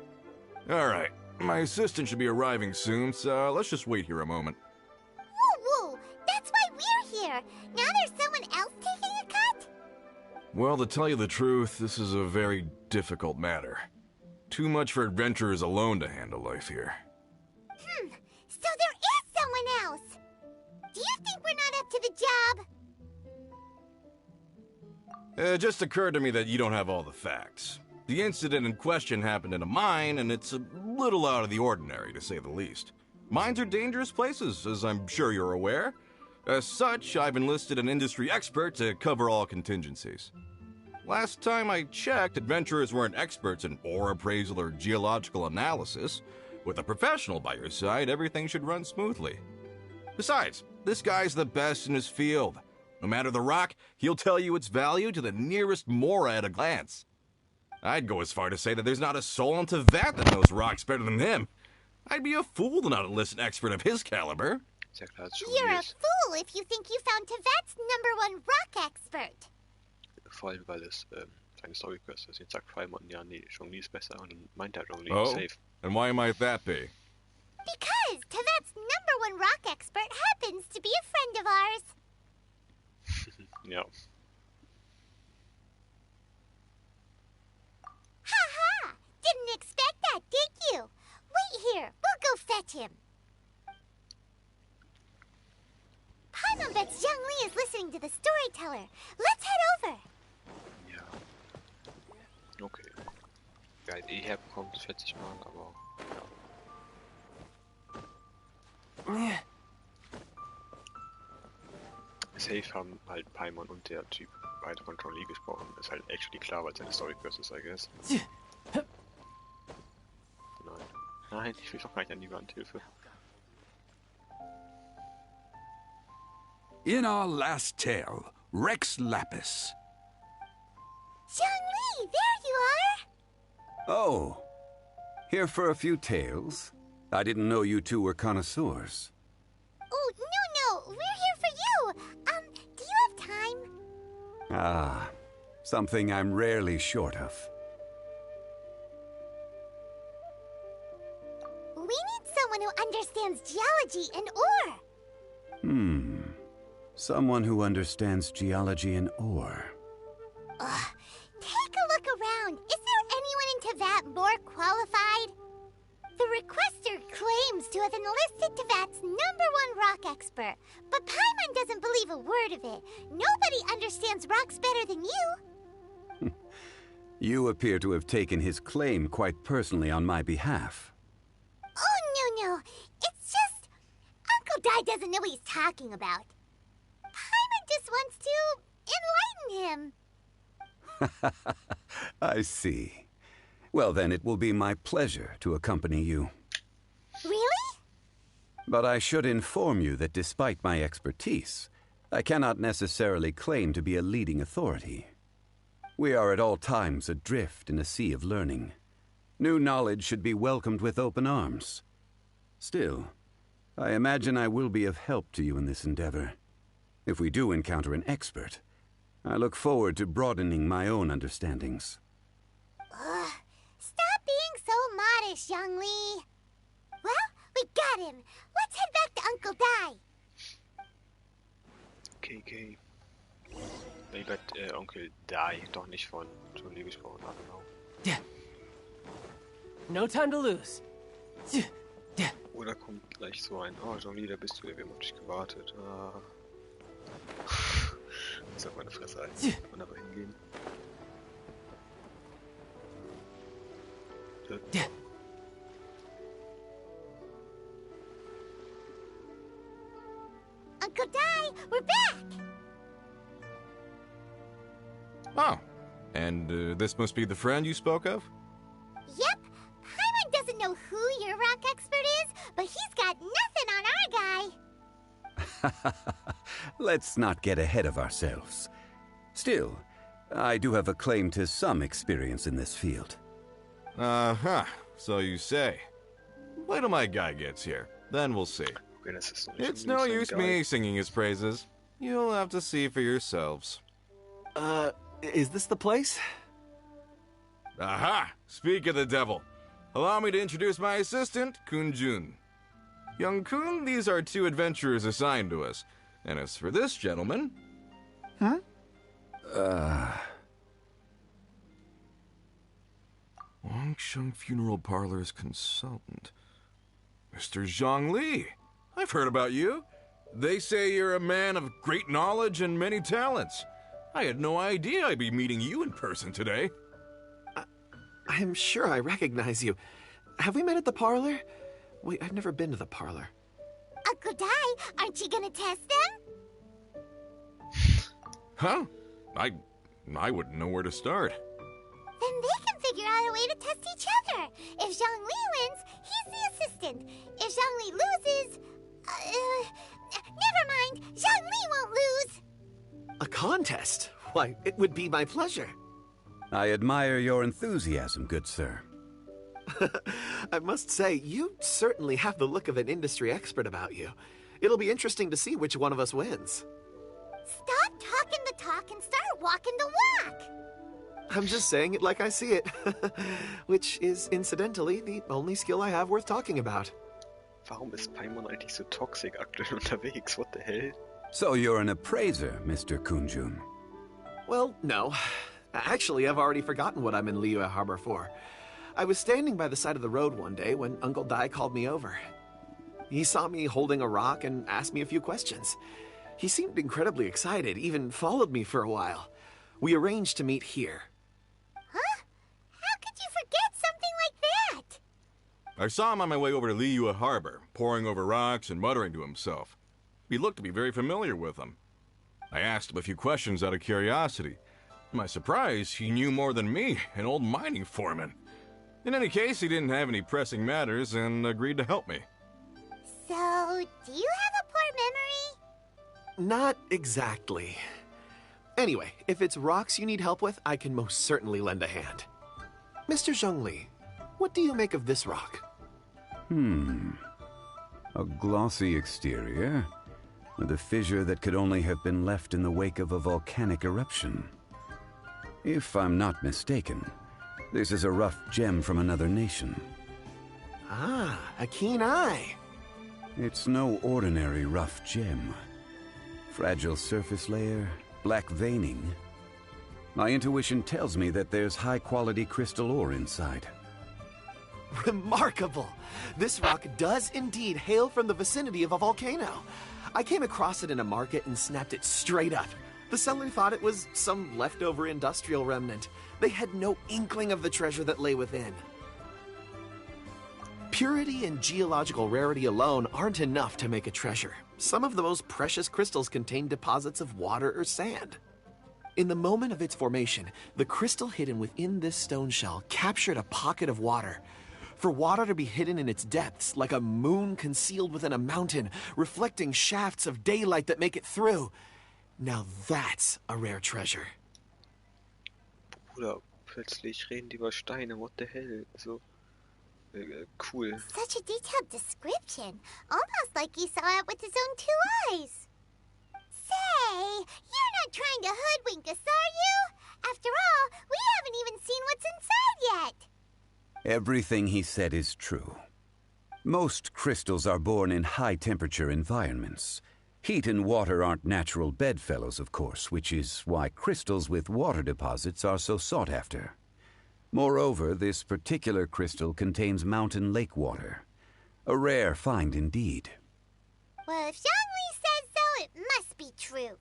Alright, my assistant should be arriving soon, so let's just wait here a moment. Woo-woo! That's why we're here! Now there's someone else taking a cut? Well, to tell you the truth, this is a very difficult matter. Too much for adventurers alone to handle life here. So there is someone else! Do you think we're not up to the job? It just occurred to me that you don't have all the facts. The incident in question happened in a mine, and it's a little out of the ordinary, to say the least. Mines are dangerous places, as I'm sure you're aware. As such, I've enlisted an industry expert to cover all contingencies. Last time I checked, adventurers weren't experts in ore appraisal or geological analysis. With a professional by your side, everything should run smoothly. Besides, this guy's the best in his field. No matter the rock, he'll tell you its value to the nearest mora at a glance. I'd go as far to say that there's not a soul on Tevat that knows rocks better than him. I'd be a fool to not enlist an expert of his caliber. You're a fool if you think you found Tevat's #1 rock expert. Vor allem, weil es eine Story-Quest ist. Jetzt sagt Primer, ja, nee, Zhongli ist besser. Und dann meint er Zhongli, Oh, safe. and why might that be? Because Tevat's #1 rock expert happens to be a friend of ours. Ja. Ha-ha! Didn't expect that, did you? Wait here. We'll go fetch him. Paimon bets Zhang Li is listening to the storyteller. Let's head over. Ja. Okay. Ja, herbekommt, schätze ich mal, aber ja. Safe haben halt Paimon und der Typ beide von Zhongli gesprochen. Ist halt actually klar, weil es eine Story-Quest ist, I guess. Nein. Nein, ich will doch gar nicht an die Wand, Hilfe. In our last tale, Rex Lapis. Zhang Li, there you are. Oh, here for a few tales? I didn't know you two were connoisseurs. Oh, no, we're here for you. Do you have time? Ah, something I'm rarely short of. We need someone who understands geology and ore. Someone who understands geology and ore. Take a look around. Is there anyone in Tevat more qualified? The requester claims to have enlisted Tevat's #1 rock expert, but Paimon doesn't believe a word of it. Nobody understands rocks better than you. You appear to have taken his claim quite personally on my behalf. Oh, no. It's just... Uncle Di doesn't know what he's talking about. Paimon just wants to enlighten him. I see. Well, then it will be my pleasure to accompany you. Really? But I should inform you that despite my expertise, I cannot necessarily claim to be a leading authority. We are at all times adrift in a sea of learning. New knowledge should be welcomed with open arms. Still, I imagine I will be of help to you in this endeavor. If we do encounter an expert, I look forward to broadening my own understandings. Ugh, stop being so modest, Young Lee. Well, we got him. Let's head back to Uncle Dai. Okay. Ich werde Onkel Dai, doch nicht von Jolie gesprochen, genau. No time to lose. Oder kommt gleich so ein, oh Jolie, da bist du, wir haben auf dich gewartet. Muss auf meine Fresse halten, kann aber hingehen. Uncle Dai, we're back! Oh, and this must be the friend you spoke of? Yep. Paimon doesn't know who your rock expert is, but he's got nothing on our guy. Let's not get ahead of ourselves. Still, I do have a claim to some experience in this field. Uh-huh, so you say. Wait till my guy gets here, then we'll see. It's no use me singing his praises. You'll have to see for yourselves. Is this the place? Aha! Speak of the devil. Allow me to introduce my assistant, Kun-jun. Young Kun, these are 2 adventurers assigned to us. And as for this gentleman... Wangsheng Funeral Parlor's consultant. Mr. Zhang Li. I've heard about you. They say you're a man of great knowledge and many talents. I had no idea I'd be meeting you in person today. I'm sure I recognize you. Have we met at the parlor? Wait, I've never been to the parlor. Uncle Dai, aren't you gonna test them? Huh? I wouldn't know where to start. Then they can figure out a way to test each other. If Zhang Li wins, he's the assistant. If Zhang Li loses... never mind. Zhang Li won't lose. A contest? Why, it would be my pleasure. I admire your enthusiasm, good sir. I must say, you certainly have the look of an industry expert about you. It'll be interesting to see which one of us wins. Stop talking the talk and start walking the walk. I'm just saying it like I see it. Which is, incidentally, the only skill I have worth talking about. Warum ist Paimon eigentlich so toxic aktuell unterwegs? What the hell? So you're an appraiser, Mr. Kun-jun. Well, no. Actually, I've already forgotten what I'm in Liyue Harbor for. I was standing by the side of the road one day when Uncle Dai called me over. He saw me holding a rock and asked me a few questions. He seemed incredibly excited, even followed me for a while. We arranged to meet here. Huh? How could you forget something like that? I saw him on my way over to Liyue Harbor, poring over rocks and muttering to himself. He looked to be very familiar with them. I asked him a few questions out of curiosity. To my surprise, he knew more than me, an old mining foreman. In any case, he didn't have any pressing matters and agreed to help me. So, do you have a poor memory? Not exactly. Anyway, if it's rocks you need help with, I can most certainly lend a hand. Mr. Zhongli, what do you make of this rock? A glossy exterior, with a fissure that could only have been left in the wake of a volcanic eruption. If I'm not mistaken, this is a rough gem from another nation. Ah, a keen eye. It's no ordinary rough gem. Fragile surface layer, black veining. My intuition tells me that there's high-quality crystal ore inside. Remarkable! This rock does indeed hail from the vicinity of a volcano. I came across it in a market and snapped it straight up. The seller thought it was some leftover industrial remnant. They had no inkling of the treasure that lay within. Purity and geological rarity alone aren't enough to make a treasure. Some of the most precious crystals contain deposits of water or sand. In the moment of its formation, the crystal hidden within this stone shell captured a pocket of water. For water to be hidden in its depths, like a moon concealed within a mountain, reflecting shafts of daylight that make it through. Now that's a rare treasure. Bruder, plötzlich reden die über Steine, what the hell? Also, cool. Such a detailed description. Almost like he saw it with his own 2 eyes. Say, you're not trying to hoodwink us, are you? After all, we haven't even seen what's inside yet. Everything he said is true. Most crystals are born in high-temperature environments. Heat and water aren't natural bedfellows, of course, which is why crystals with water deposits are so sought after. Moreover, this particular crystal contains mountain lake water. A rare find indeed. Well, if Zhongli says so, it must be true.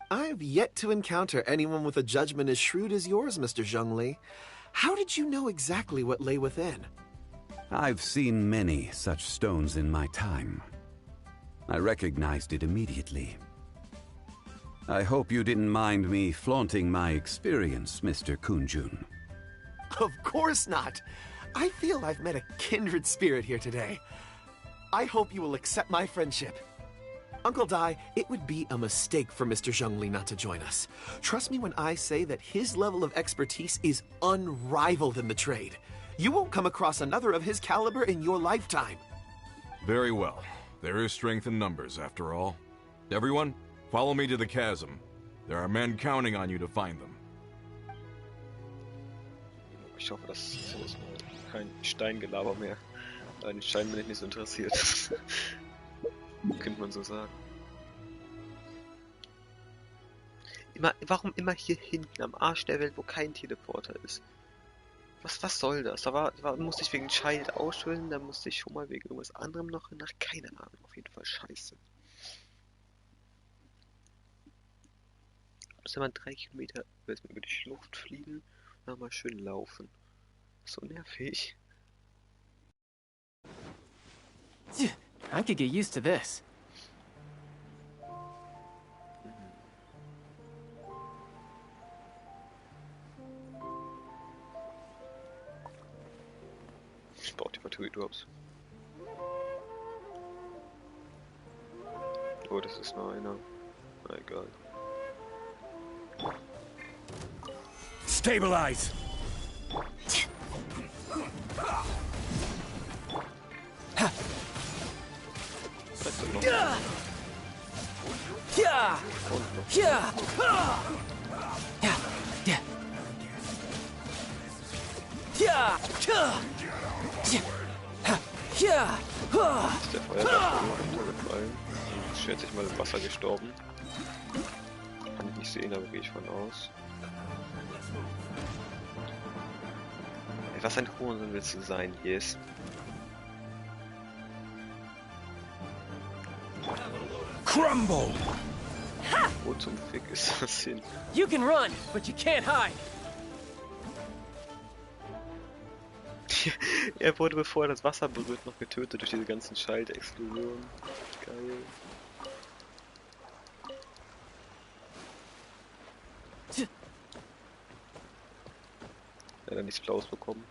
I've yet to encounter anyone with a judgment as shrewd as yours, Mr. Zhongli. How did you know exactly what lay within? I've seen many such stones in my time. I recognized it immediately. I hope you didn't mind me flaunting my experience, Mr. Kunjun. Of course not. I feel I've met a kindred spirit here today. I hope you will accept my friendship. Uncle Dai, it would be a mistake for Mr. Zhongli not to join us. Trust me when I say that his level of expertise is unrivaled in the trade. You won't come across another of his caliber in your lifetime. Very well. There is strength in numbers, after all. Everyone, follow me to the chasm. There are men counting on you to find them. Ich hoffe, das ist sowas kein Steingelaber mehr. An den Stein bin ich nicht so interessiert. Könnte man so sagen. Warum immer hier hinten am Arsch der Welt, wo kein Teleporter ist? Was soll das? Da musste ich wegen Child ausschwimmen, da musste ich schon mal wegen irgendwas anderem noch nach. Keine Ahnung, auf jeden Fall scheiße. Muss man 3 Kilometer über die Schlucht fliegen und dann mal schön laufen. So nervig. I could get used to this. Ich brauche die Battery Drops. Oh, das ist nur einer. Na egal. Stabilize! Ist der Feuerwehr runtergefallen und ist schätze ich mal im Wasser gestorben. Kann ich nicht sehen, aber gehe ich von aus. Ey, was ein Hurensohn willst du sein, yes. Crumble! Wo zum Fick ist das hin? You can run, but you can't hide. Er wurde, bevor er das Wasser berührt, noch getötet durch diese ganzen Schaltexplosionen. Geil. Er hat dann nichts Blaues bekommen.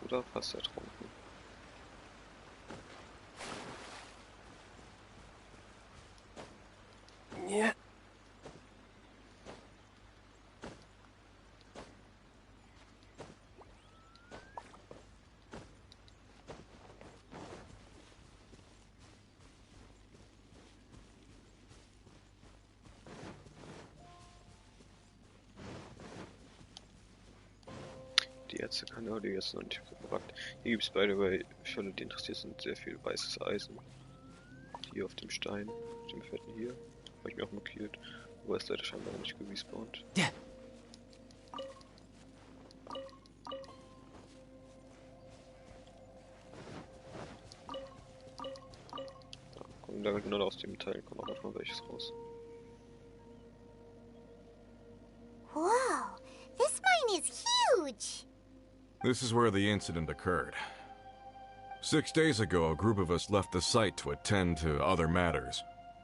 Oder fast ertrunken. Yeah. Die Ärzte kann er die jetzt noch nicht gebracht. Hier gibt es by the way, für alle die interessiert sind, sehr viel weißes Eisen. Hier auf dem Stein, auf dem fetten hier. Habe ich mir auch markiert. Aber ist leider scheinbar nicht gerespawnt. Ja. Kommen da genau aus dem Teil, kommt auch noch mal welches raus. Whoa, this mine is huge! This is where the incident occurred. 6 days ago, a group of us left the site to attend to other matters.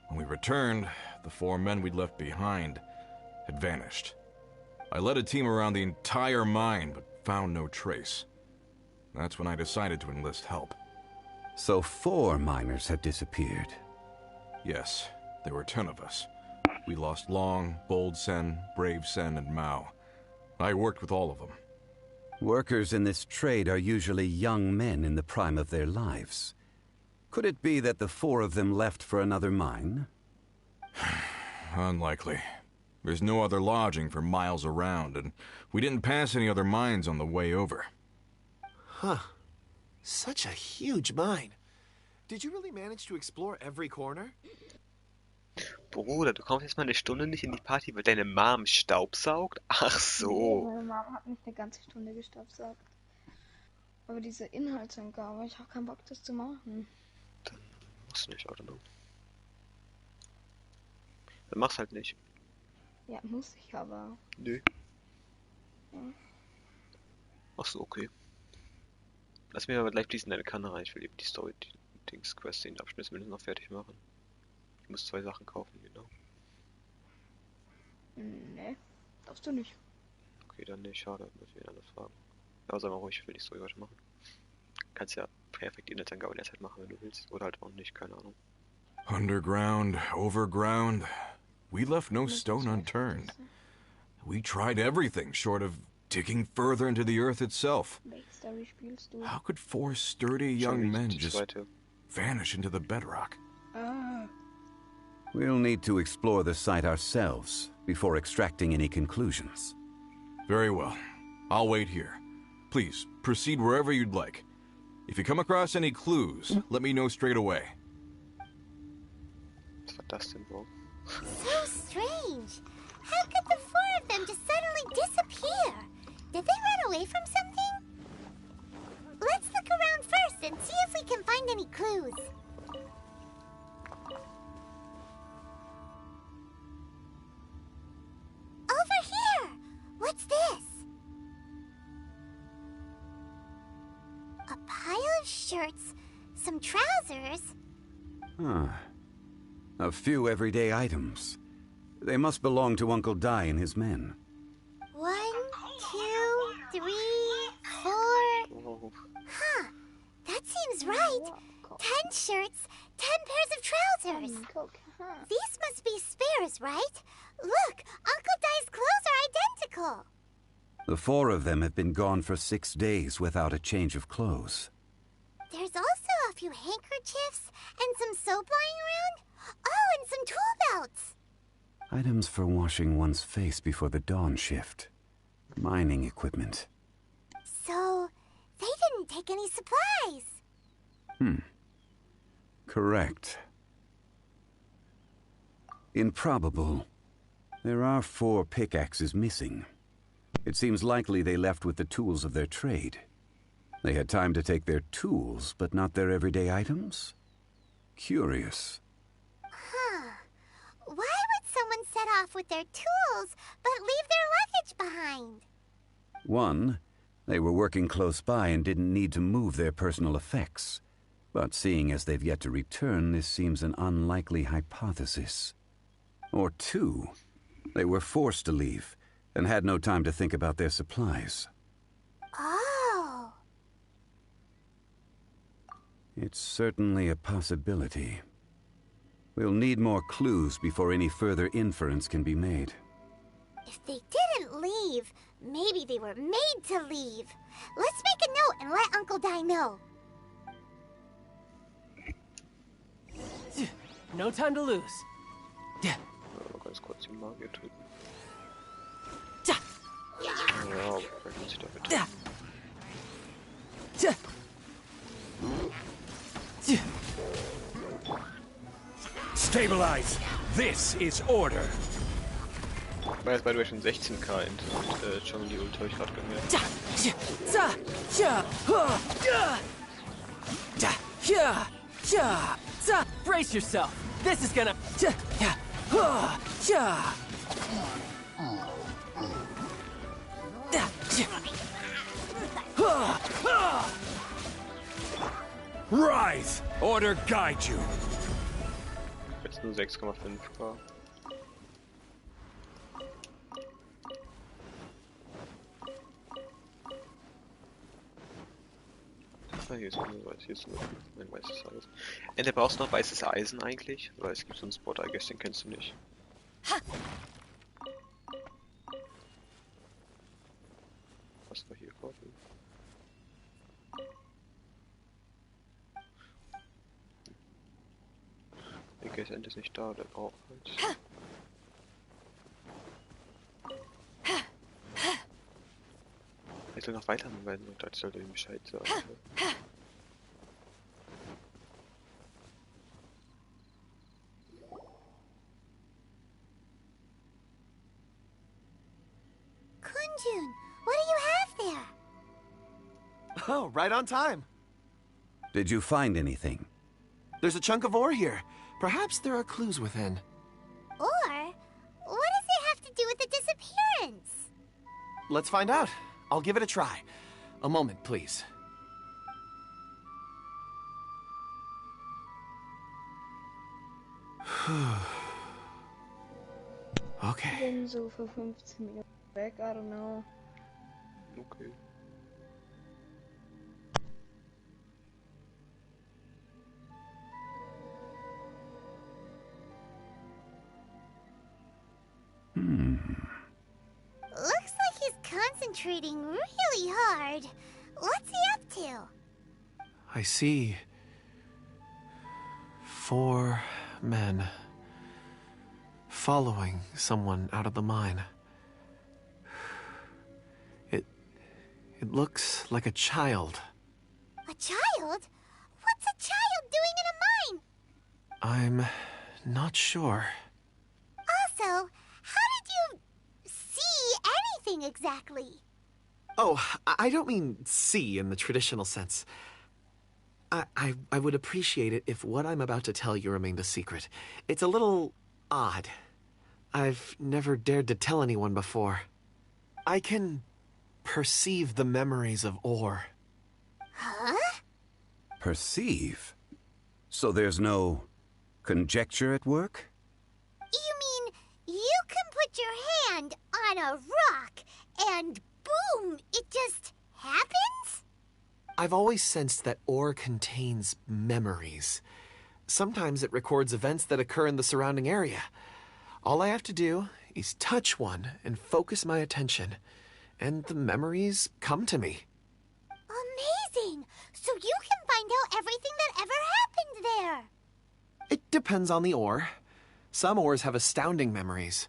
When we returned, the 4 men we'd left behind had vanished. I led a team around the entire mine, but found no trace. That's when I decided to enlist help. So 4 miners have disappeared. Yes, there were 10 of us. We lost Long, Bold Sen, Brave Sen, and Mao. I worked with all of them. Workers in this trade are usually young men in the prime of their lives. Could it be that the 4 of them left for another mine? Unlikely. There's no other lodging for miles around, and we didn't pass any other mines on the way over. Huh. Such a huge mine. Did you really manage to explore every corner? Bruder, du kommst jetzt mal eine Stunde nicht in die Party, weil deine Mom staubsaugt? Ach so. Meine Mama hat nicht eine ganze Stunde gestaubsaugt. Aber diese Inhaltsangabe, ich habe keinen Bock, das zu machen. Dann machst du nicht, oder? Dann mach's halt nicht. Ja, muss ich aber. Nö. Ja. Ach so, okay. Lass mir aber gleich fließen in deine Kanne rein. Ich will eben die Story, die Dings-Quest, den Abschnitt zumindest noch fertig machen. Ich muss 2 Sachen kaufen, genau. Nee, darfst du nicht. Okay, dann nicht. Schade, muss ich wieder anders fragen. Ja, sag mal ruhig, ich will die Story heute machen. Kannst ja perfekt die Netzangabe derzeit machen, wenn du willst. Oder halt auch nicht, keine Ahnung. Underground, overground. We left no stone unturned. We tried everything short of digging further into the earth itself. Welche Story spielst du? How could 4 sturdy young men just vanish into the bedrock? Ah, We'll need to explore the site ourselves before extracting any conclusions. Very well. I'll wait here. Please, proceed wherever you'd like. If you come across any clues, let me know straight away. Was war das denn wohl? So strange. How could the 4 of them just suddenly disappear? Did they run away from something? Let's look around first and see if we can find any clues. Over here! What's this? A pile of shirts, some trousers. Huh. A few everyday items. They must belong to Uncle Dai and his men. 1, 2, 3, 4. Oh, Huh. That seems right. 10 shirts, 10 pairs of trousers. These must be spares, right? Look, Uncle Dai's clothes are identical. The 4 of them have been gone for 6 days without a change of clothes. There's also a few handkerchiefs and some soap lying around. Oh, and some tool belts. Items for washing one's face before the dawn shift. Mining equipment. So, they didn't take any supplies. Correct. Improbable. There are 4 pickaxes missing. It seems likely they left with the tools of their trade. They had time to take their tools, but not their everyday items? Curious. Huh. Why would someone set off with their tools, but leave their luggage behind? 1, they were working close by and didn't need to move their personal effects. But seeing as they've yet to return, this seems an unlikely hypothesis. Or 2, they were forced to leave and had no time to think about their supplies. Oh. It's certainly a possibility. We'll need more clues before any further inference can be made. If they didn't leave, maybe they were made to leave. Let's make a note and let Uncle Dai know. No time to lose. mal ganz kurz den Magier töten. Ja. Ja, vielleicht muss ich damit. Ja. Ja. Ja. Stabilize. This is order. War jetzt bei dir schon 16k und schon die Ult habe ich gerade gemerkt. Ja. Ja. Ja. Ja. Ja. Ja. Ja. Ja. Ja. Brace yourself. This is gonna. Ja. Ja. Ja. Ja. Ja. Rise. Order guide you. Jetzt nur 6,5k. Ah, hier ist nur weiß, hier ist nur mein weißes Eisen. Der brauchst du noch weißes Eisen eigentlich? Weil es gibt so einen Spot, I guess, den kennst du nicht. Was war hier vor? Der Geist ist nicht da, der braucht halt. Ich soll noch weiterarbeiten und das sollte ihm Bescheid sagen. Kunjun, what do you have there? Oh, right on time. Did you find anything? There's a chunk of ore here. Perhaps there are clues within. Or, what does it have to do with the disappearance? Let's find out. I'll give it a try. A moment, please. Okay. Bin so für 15 Minuten weg, I don't know. Okay. Looks like he's concentrating really hard. What's he up to? I see 4 men following someone out of the mine. It looks like a child. A child? What's a child doing in a mine? I'm not sure. Also, how did you see anything exactly? Oh, I don't mean see in the traditional sense. I would appreciate it if what I'm about to tell you remained a secret. It's a little odd. I've never dared to tell anyone before. I can perceive the memories of ore. Huh? Perceive? So there's no conjecture at work? You mean you can put your hand on a rock and boom, it just happens? I've always sensed that ore contains memories. Sometimes it records events that occur in the surrounding area. All I have to do is touch one and focus my attention, and the memories come to me. Amazing! So you can find out everything that ever happened there. It depends on the ore. Some ores have astounding memories.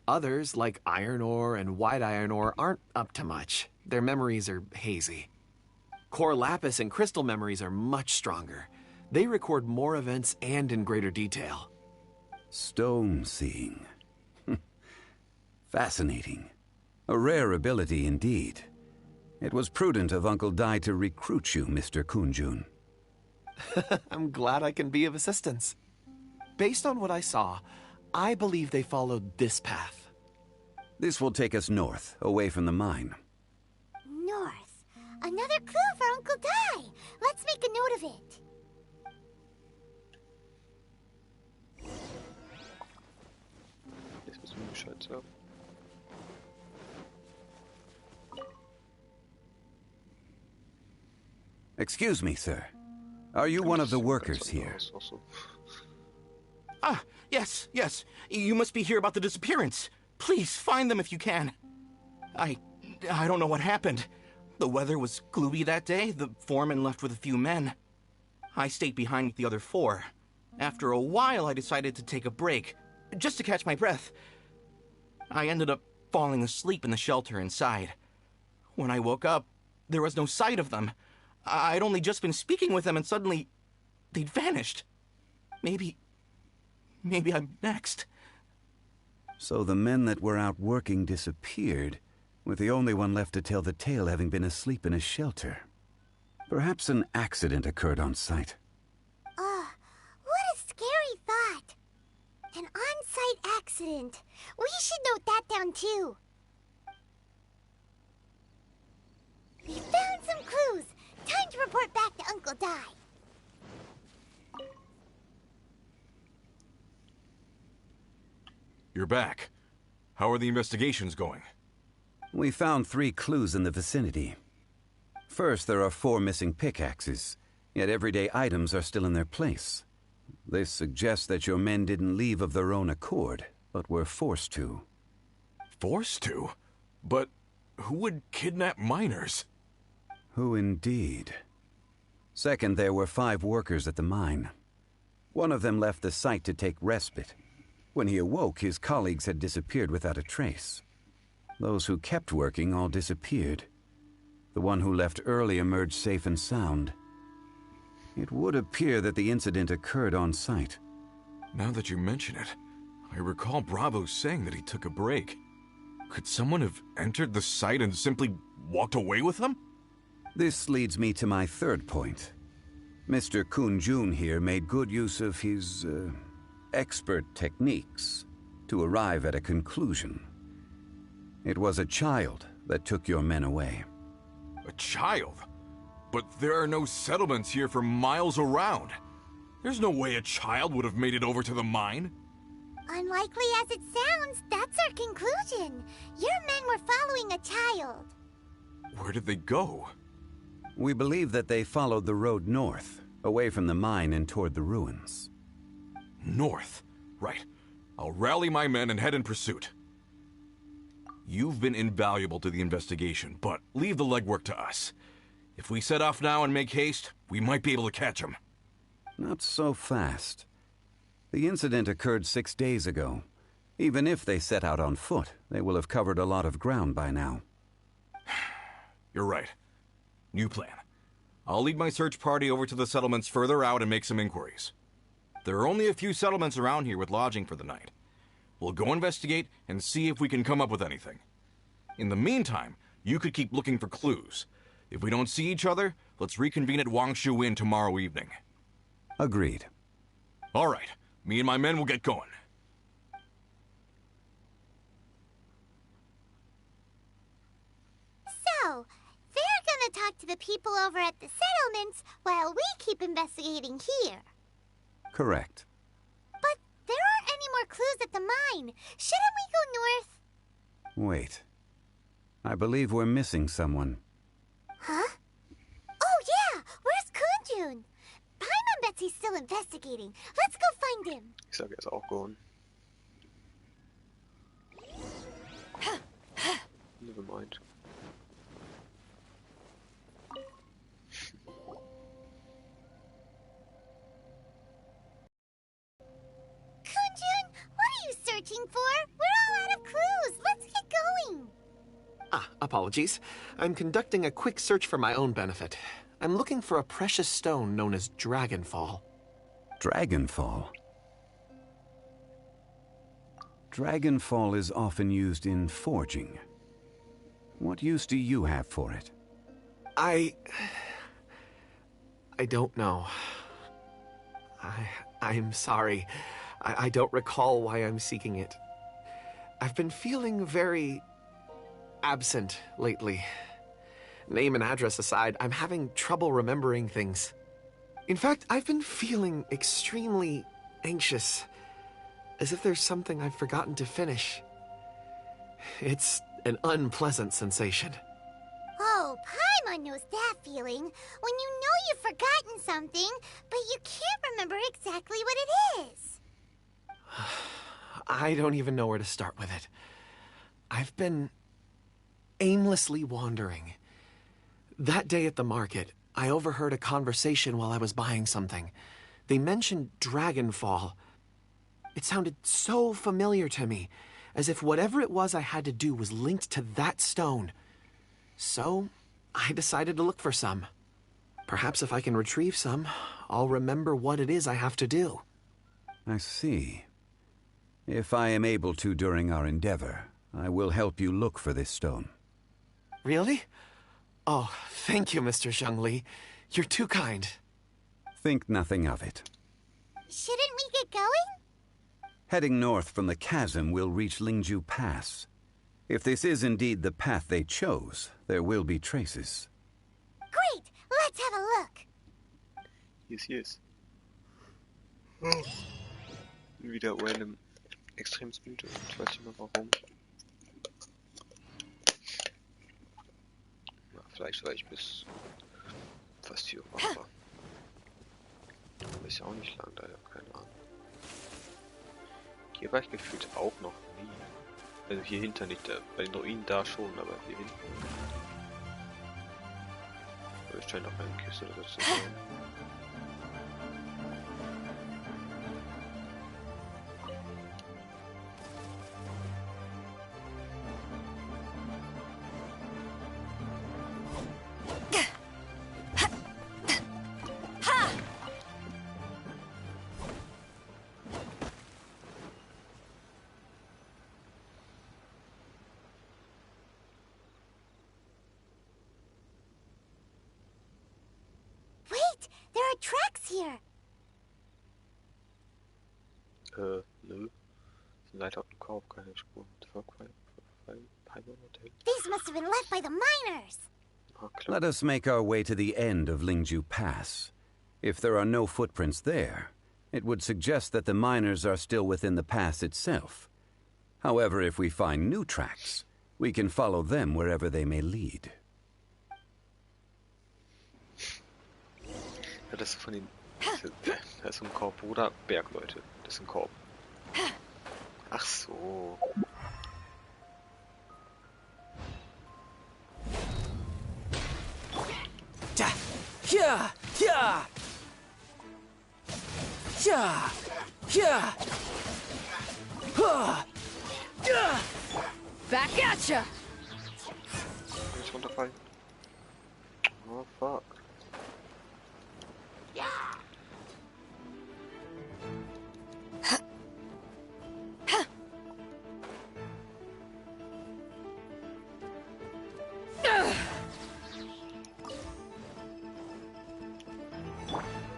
Others, like iron ore and white iron ore, aren't up to much. Their memories are hazy. Core lapis and crystal memories are much stronger. They record more events and in greater detail. Stone seeing. Fascinating. A rare ability indeed. It was prudent of Uncle Dai to recruit you, Mr. Kunjun. I'm glad I can be of assistance. Based on what I saw, I believe they followed this path. This will take us north, away from the mine. North. Another clue for Uncle Dai. Let's make a note of it. Jetzt müssen wir Bescheid sagen. Excuse me, sir. Are you one of the workers here? Ah, yes. You must be here about the disappearance. Please, find them if you can. I don't know what happened. The weather was gloomy that day. The foreman left with a few men. I stayed behind with the other 4. After a while, I decided to take a break, just to catch my breath. I ended up falling asleep in the shelter inside. When I woke up, there was no sight of them. I'd only just been speaking with them and suddenly they'd vanished. Maybe I'm next. So the men that were out working disappeared, with the only one left to tell the tale having been asleep in a shelter. Perhaps an accident occurred on site. What a scary thought. An on-site accident. We should note that down too. We found some clues. Time to report back to Uncle Dai. You're back. How are the investigations going? We found 3 clues in the vicinity. First, there are 4 missing pickaxes, yet everyday items are still in their place. This suggests that your men didn't leave of their own accord, but were forced to. Forced to? But who would kidnap miners? Who indeed? Second, there were 5 workers at the mine. One of them left the site to take respite. When he awoke, his colleagues had disappeared without a trace. Those who kept working all disappeared. The one who left early emerged safe and sound. It would appear that the incident occurred on site. Now that you mention it, I recall Bravo saying that he took a break. Could someone have entered the site and simply walked away with him? This leads me to my third point. Mr. Kun-jun here made good use of his, expert techniques to arrive at a conclusion. It was a child that took your men away. A child? But there are no settlements here for miles around. There's no way a child would have made it over to the mine. Unlikely as it sounds, that's our conclusion. Your men were following a child. Where did they go? We believe that they followed the road north, away from the mine and toward the ruins. North? Right. I'll rally my men and head in pursuit. You've been invaluable to the investigation, but leave the legwork to us. If we set off now and make haste, we might be able to catch them. Not so fast. The incident occurred 6 days ago. Even if they set out on foot, they will have covered a lot of ground by now. You're right. New plan. I'll lead my search party over to the settlements further out and make some inquiries. There are only a few settlements around here with lodging for the night. We'll go investigate and see if we can come up with anything. In the meantime, you could keep looking for clues. If we don't see each other, let's reconvene at Wangshu Inn tomorrow evening. Agreed. All right. Me and my men will get going. So, they're gonna talk to the people over at the settlements while we keep investigating here. Correct. But there aren't any more clues at the mine. Shouldn't we go north? Wait. I believe we're missing someone. Huh? Oh yeah! Where's Kunjun? Paimon bets he's still investigating. Let's go find him. Ich sag, er ist auch gone. Never mind. Kunjun, what are you searching for? We're all out of clues. Let's get going. Apologies. I'm conducting a quick search for my own benefit. I'm looking for a precious stone known as Dragonfall. Dragonfall? Dragonfall is often used in forging. What use do you have for it? I don't know. I'm sorry. I don't recall why I'm seeking it. I've been feeling very absent lately. Name and address aside, I'm having trouble remembering things. In fact, I've been feeling extremely anxious, as if there's something I've forgotten to finish. It's an unpleasant sensation. Oh, Paimon knows that feeling. When you know you've forgotten something, but you can't remember exactly what it is. I don't even know where to start with it. I've been aimlessly wandering. That day at the market, I overheard a conversation while I was buying something. They mentioned Dragonfall. It sounded so familiar to me, as if whatever it was I had to do was linked to that stone. So, I decided to look for some. Perhaps if I can retrieve some, I'll remember what it is I have to do. I see. If I am able to during our endeavor, I will help you look for this stone. Really? Oh, thank you, Mr. Zhengli. You're too kind. Think nothing of it. Shouldn't we get going? Heading north from the chasm, we'll reach Lingju Pass. If this is indeed the path they chose, there will be traces. Great! Let's have a look. Yes. Wieder random. Extremst müde. Ich weiß nicht mehr warum. Vielleicht war ich bis fast 4 Uhr wach war. Ist ja auch nicht lang, daher keine Ahnung. Hier war ich gefühlt auch noch nie. Also hier hinter nicht, bei den Ruinen da schon, aber hier hinten. Aber es scheint auch eine Kiste oder so zu sein. There are tracks here. Nö. Sind leider auf dem Korb keine Spuren. These must have been left by the miners. Let us make our way to the end of Lingju Pass. If there are no footprints there, it would suggest that the miners are still within the pass itself. However, if we find new tracks, we can follow them wherever they may lead. Ja, das ist von den... Das ist ein Korb, Bruder. Bergleute. Das ist ein Korb. Ach so. Ja, ja. Ja, ja. Ja. Back at ya. Kann ich runterfallen? Oh fuck.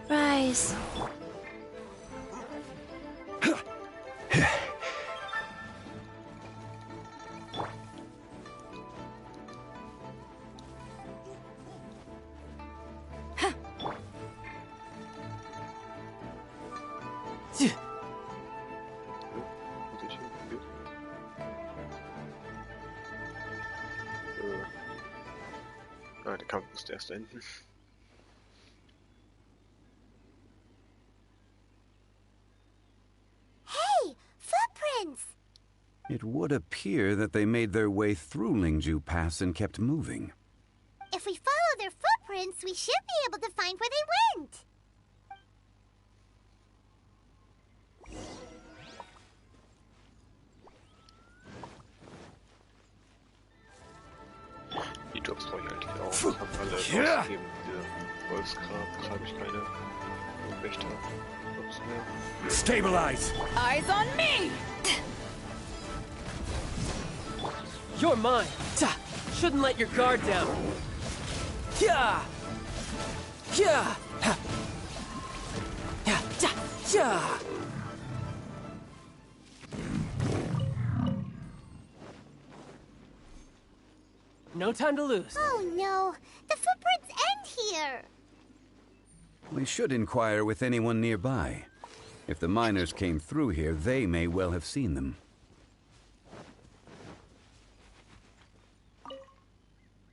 Rise. Der Kampf musste erst enden. Hey, footprints! It would appear that they made their way through Lingju Pass and kept moving. If we follow their footprints, we should be able to find where they went. Die Jobs brauche ich eigentlich auch. Ich habe alle ausgegeben. Diese Wolfsgrab, habe ich keine Wächter-Jobs mehr. Stabilize! Eyes on me! You're mine. Shouldn't let your guard down. Yeah. Yeah. Yeah. Yeah. No time to lose. Oh no, the footprints end here. We should inquire with anyone nearby. If the miners came through here, they may well have seen them.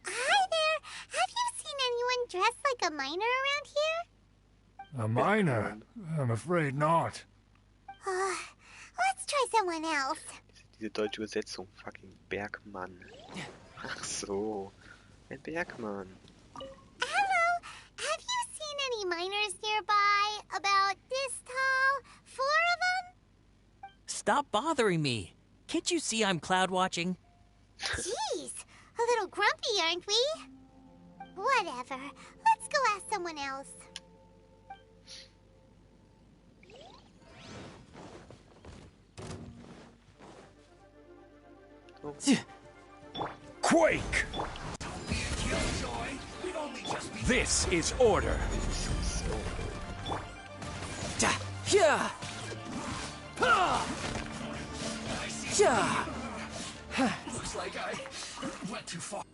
Hi there. Have you seen anyone dressed like a miner around here? A miner? I'm afraid not. Let's try someone else. Diese deutsche Übersetzung, fucking Bergmann. Ach so, ein Bergmann. Hello, have you seen any miners nearby? About this tall? 4 of them? Stop bothering me. Can't you see I'm cloud watching? Jeez, a little grumpy, aren't we? Whatever, let's go ask someone else. Quake! This is order. Yeah. Yeah. Looks like I went too far.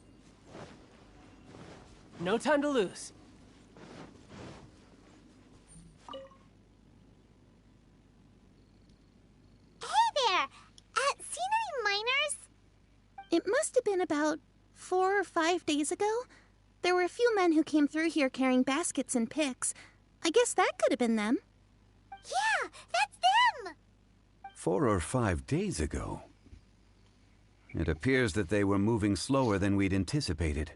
No time to lose. Hey there, seen any miners? It must have been about 4 or 5 days ago. There were a few men who came through here carrying baskets and picks. I guess that could have been them. Yeah, that's them! 4 or 5 days ago. It appears that they were moving slower than we'd anticipated.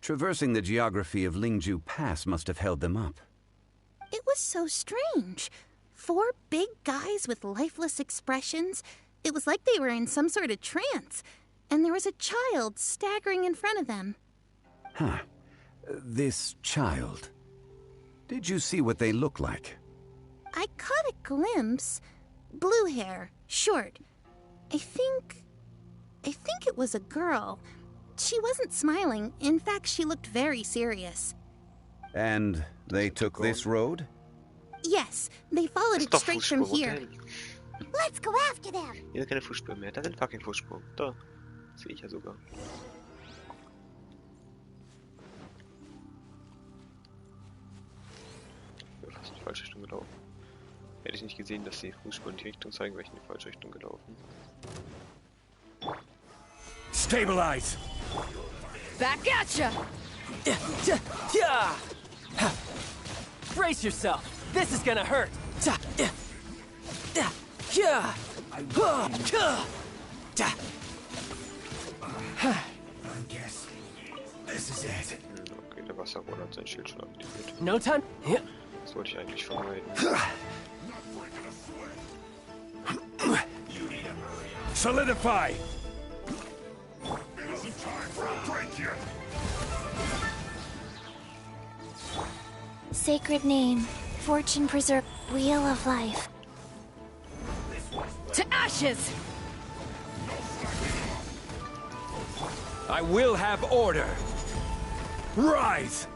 Traversing the geography of Lingju Pass must have held them up. It was so strange. 4 big guys with lifeless expressions. It was like they were in some sort of trance. And there was a child staggering in front of them. Huh. This child. Did you see what they look like? I caught a glimpse. Blue hair, short. I think it was a girl. She wasn't smiling. In fact, she looked very serious. And they took this road? Yes, they followed it straight from here. Let's go after them. Hier sind keine Fußspuren mehr. Da sind fucking Fußspuren. Da. Sehe ich ja sogar. Ich bin fast in die falsche Richtung gelaufen. Hätte ich nicht gesehen, dass die Fußspuren in die Richtung zeigen, wäre ich in die falsche Richtung gelaufen. Stabilize! Back at ya! Brace yourself. This is gonna hurt. I guess this is it. Okay, der Wasserrohr hat sein Schild schon aktiviert. No time. Das wollte ich eigentlich vermeiden. Solidify! Sacred name, fortune preserve, wheel of life. To ashes! I will have order. Rise!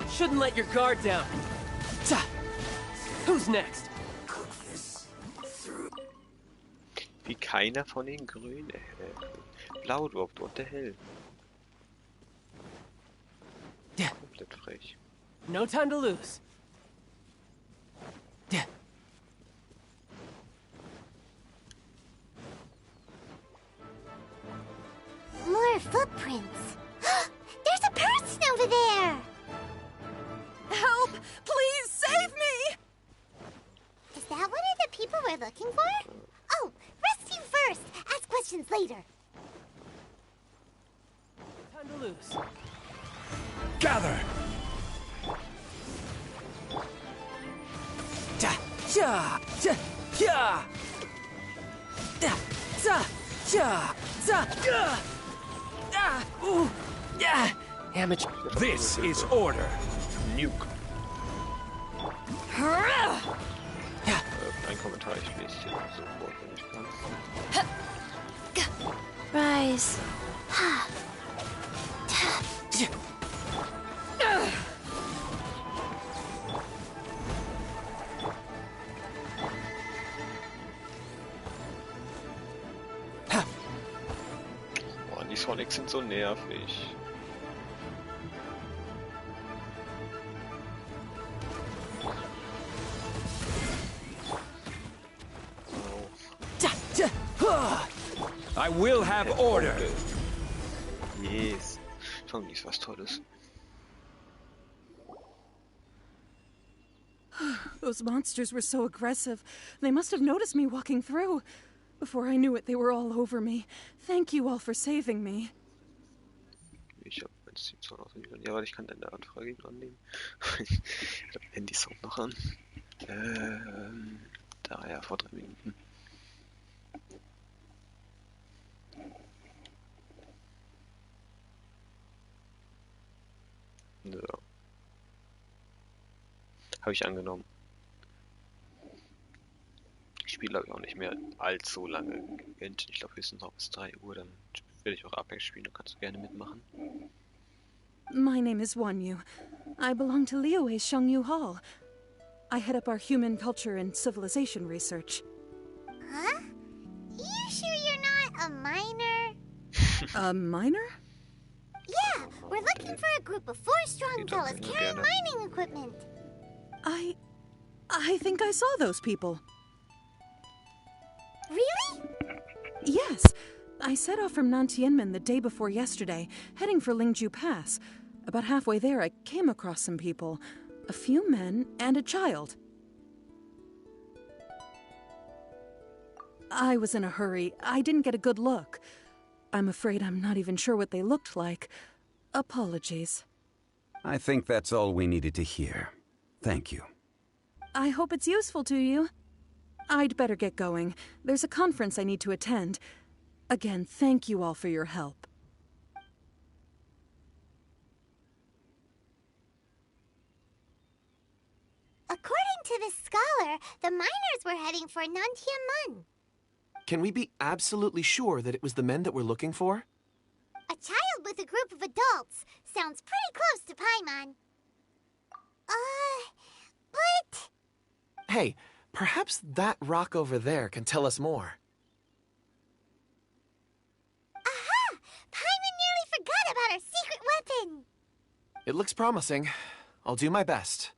Shouldn't let your guard down. Who's next? Wie keiner von den Grünen. Blau droppt und der Hell. Komplett frech. No time to lose. More footprints. There's a person over there! Help! Please save me! Is that one of the people we're looking for? Oh, rescue first. Ask questions later. Time to lose. Gather! Amateur. This is order. Nuke. Ein Kommentar, ich lese hier sofort, wenn ich kann. Rise. Boah, die Sonics sind so nervig. I will have order. Yes. Schon ist was Tolles. Those monsters were so aggressive. They must have noticed me walking through. Before I knew it, they were all over me. Thank you all for saving me. Ich hab mein Steam Sound ausgewählt. Ja, warte, ich kann deine Anfrage annehmen. Ich hab Handy Sound noch an. Da ja, vor 3 Minuten. So. Habe ich angenommen. Ich spiele glaube ich auch nicht mehr allzu lange Genshin. Ich glaube höchstens noch bis 3 Uhr, dann werde ich auch abhängig spielen. Du kannst gerne mitmachen. My name is Wanyu. I belong to Liyue's Shangyu Hall. I head up our human culture and civilization research. Huh? You sure you're not a minor? A minor? Yeah, We're looking for a group of 4 strong fellas carrying mining equipment. I think I saw those people. Really? Yes. I set off from Nantianmen the day before yesterday, heading for Lingju Pass. About halfway there, I came across some people. A few men and a child. I was in a hurry. I didn't get a good look. I'm afraid I'm not even sure what they looked like. Apologies. I think that's all we needed to hear. Thank you. I hope it's useful to you. I'd better get going. There's a conference I need to attend. Again, thank you all for your help. According to this scholar, the miners were heading for Nantianmen. Can we be absolutely sure that it was the men that we're looking for? A child with a group of adults sounds pretty close to Paimon. But... Hey, perhaps that rock over there can tell us more. Aha! Paimon nearly forgot about our secret weapon! It looks promising. I'll do my best.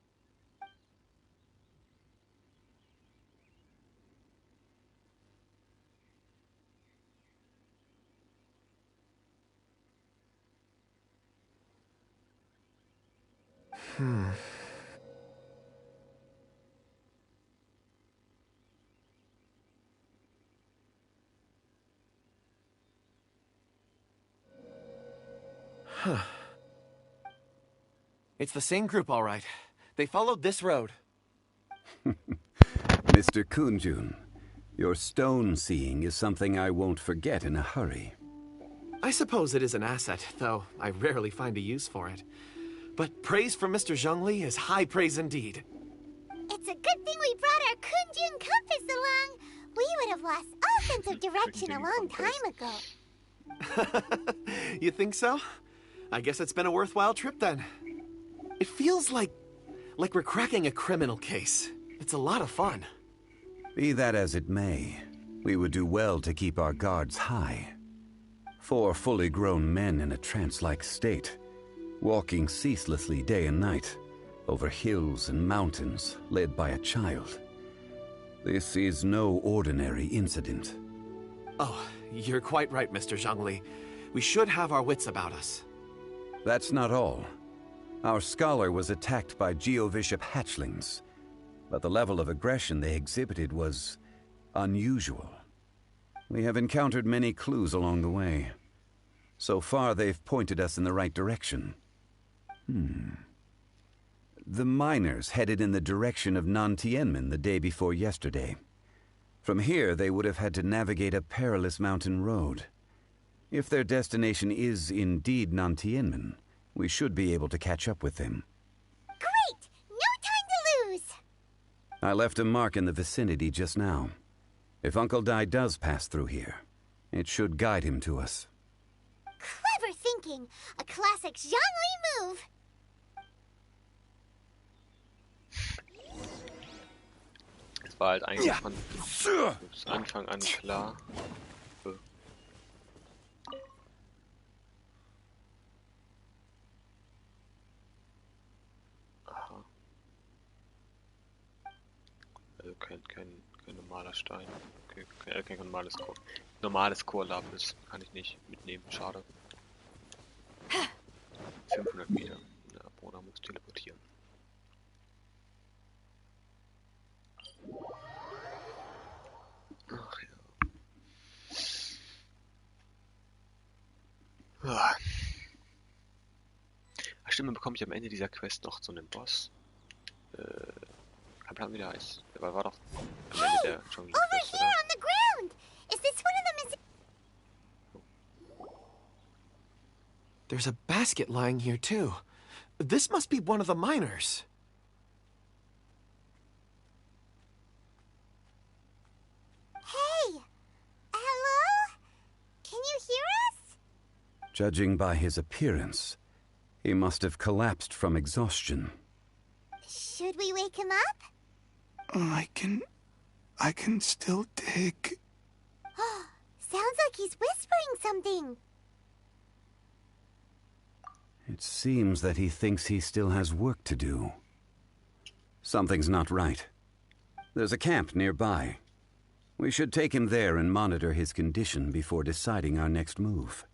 It's the same group, all right. They followed this road. Mr. Kunjun, your stone seeing is something I won't forget in a hurry. I suppose it is an asset, though I rarely find a use for it. But praise from Mr. Zhongli is high praise indeed. It's a good thing we brought our Kunjun compass along. We would have lost all sense of direction a long time ago. You think so? I guess it's been a worthwhile trip then. It feels like we're cracking a criminal case. It's a lot of fun. Be that as it may, we would do well to keep our guards high. 4 fully grown men in a trance-like state, walking ceaselessly day and night, over hills and mountains, led by a child. This is no ordinary incident. Oh, you're quite right, Mr. Zhongli. We should have our wits about us. That's not all. Our scholar was attacked by Geovishap hatchlings, but the level of aggression they exhibited was unusual. We have encountered many clues along the way. So far, they've pointed us in the right direction. The miners headed in the direction of Nantianmen the day before yesterday. From here, they would have had to navigate a perilous mountain road. If their destination is indeed Nantianmen, we should be able to catch up with them. Great! No time to lose! I left a mark in the vicinity just now. If Uncle Dai does pass through here, it should guide him to us. Clever thinking! A classic Zhongli move! Es war halt eigentlich von Anfang an klar. Aha. Also kein normaler Stein. Okay, kein normales Chorlapis kann ich nicht mitnehmen, schade. 500 Meter. Der Bruder muss teleportieren. Ach ja. Ach, stimmt, dann bekomme ich am Ende dieser Quest noch so einen Boss. Kein Plan, wie der heißt. Der war doch am Ende der Jungle Quest, oder? On the ground! Is this one of them? There's a basket lying here, too. This must be one of the miners. Hey! Hello? Can you hear us? Judging by his appearance, he must have collapsed from exhaustion. Should we wake him up? I can still dig. Sounds like he's whispering something. It seems that he thinks he still has work to do. Something's not right. There's a camp nearby. We should take him there and monitor his condition before deciding our next move.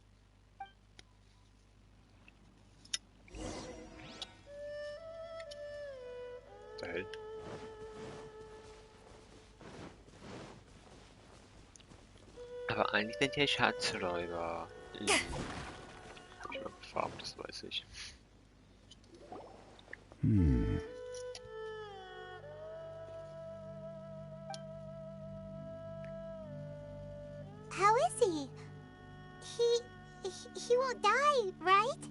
Aber eigentlich sind hier Schatzräuber. Hab ich mal gefarmt, das weiß ich. How is he? He won't die, right?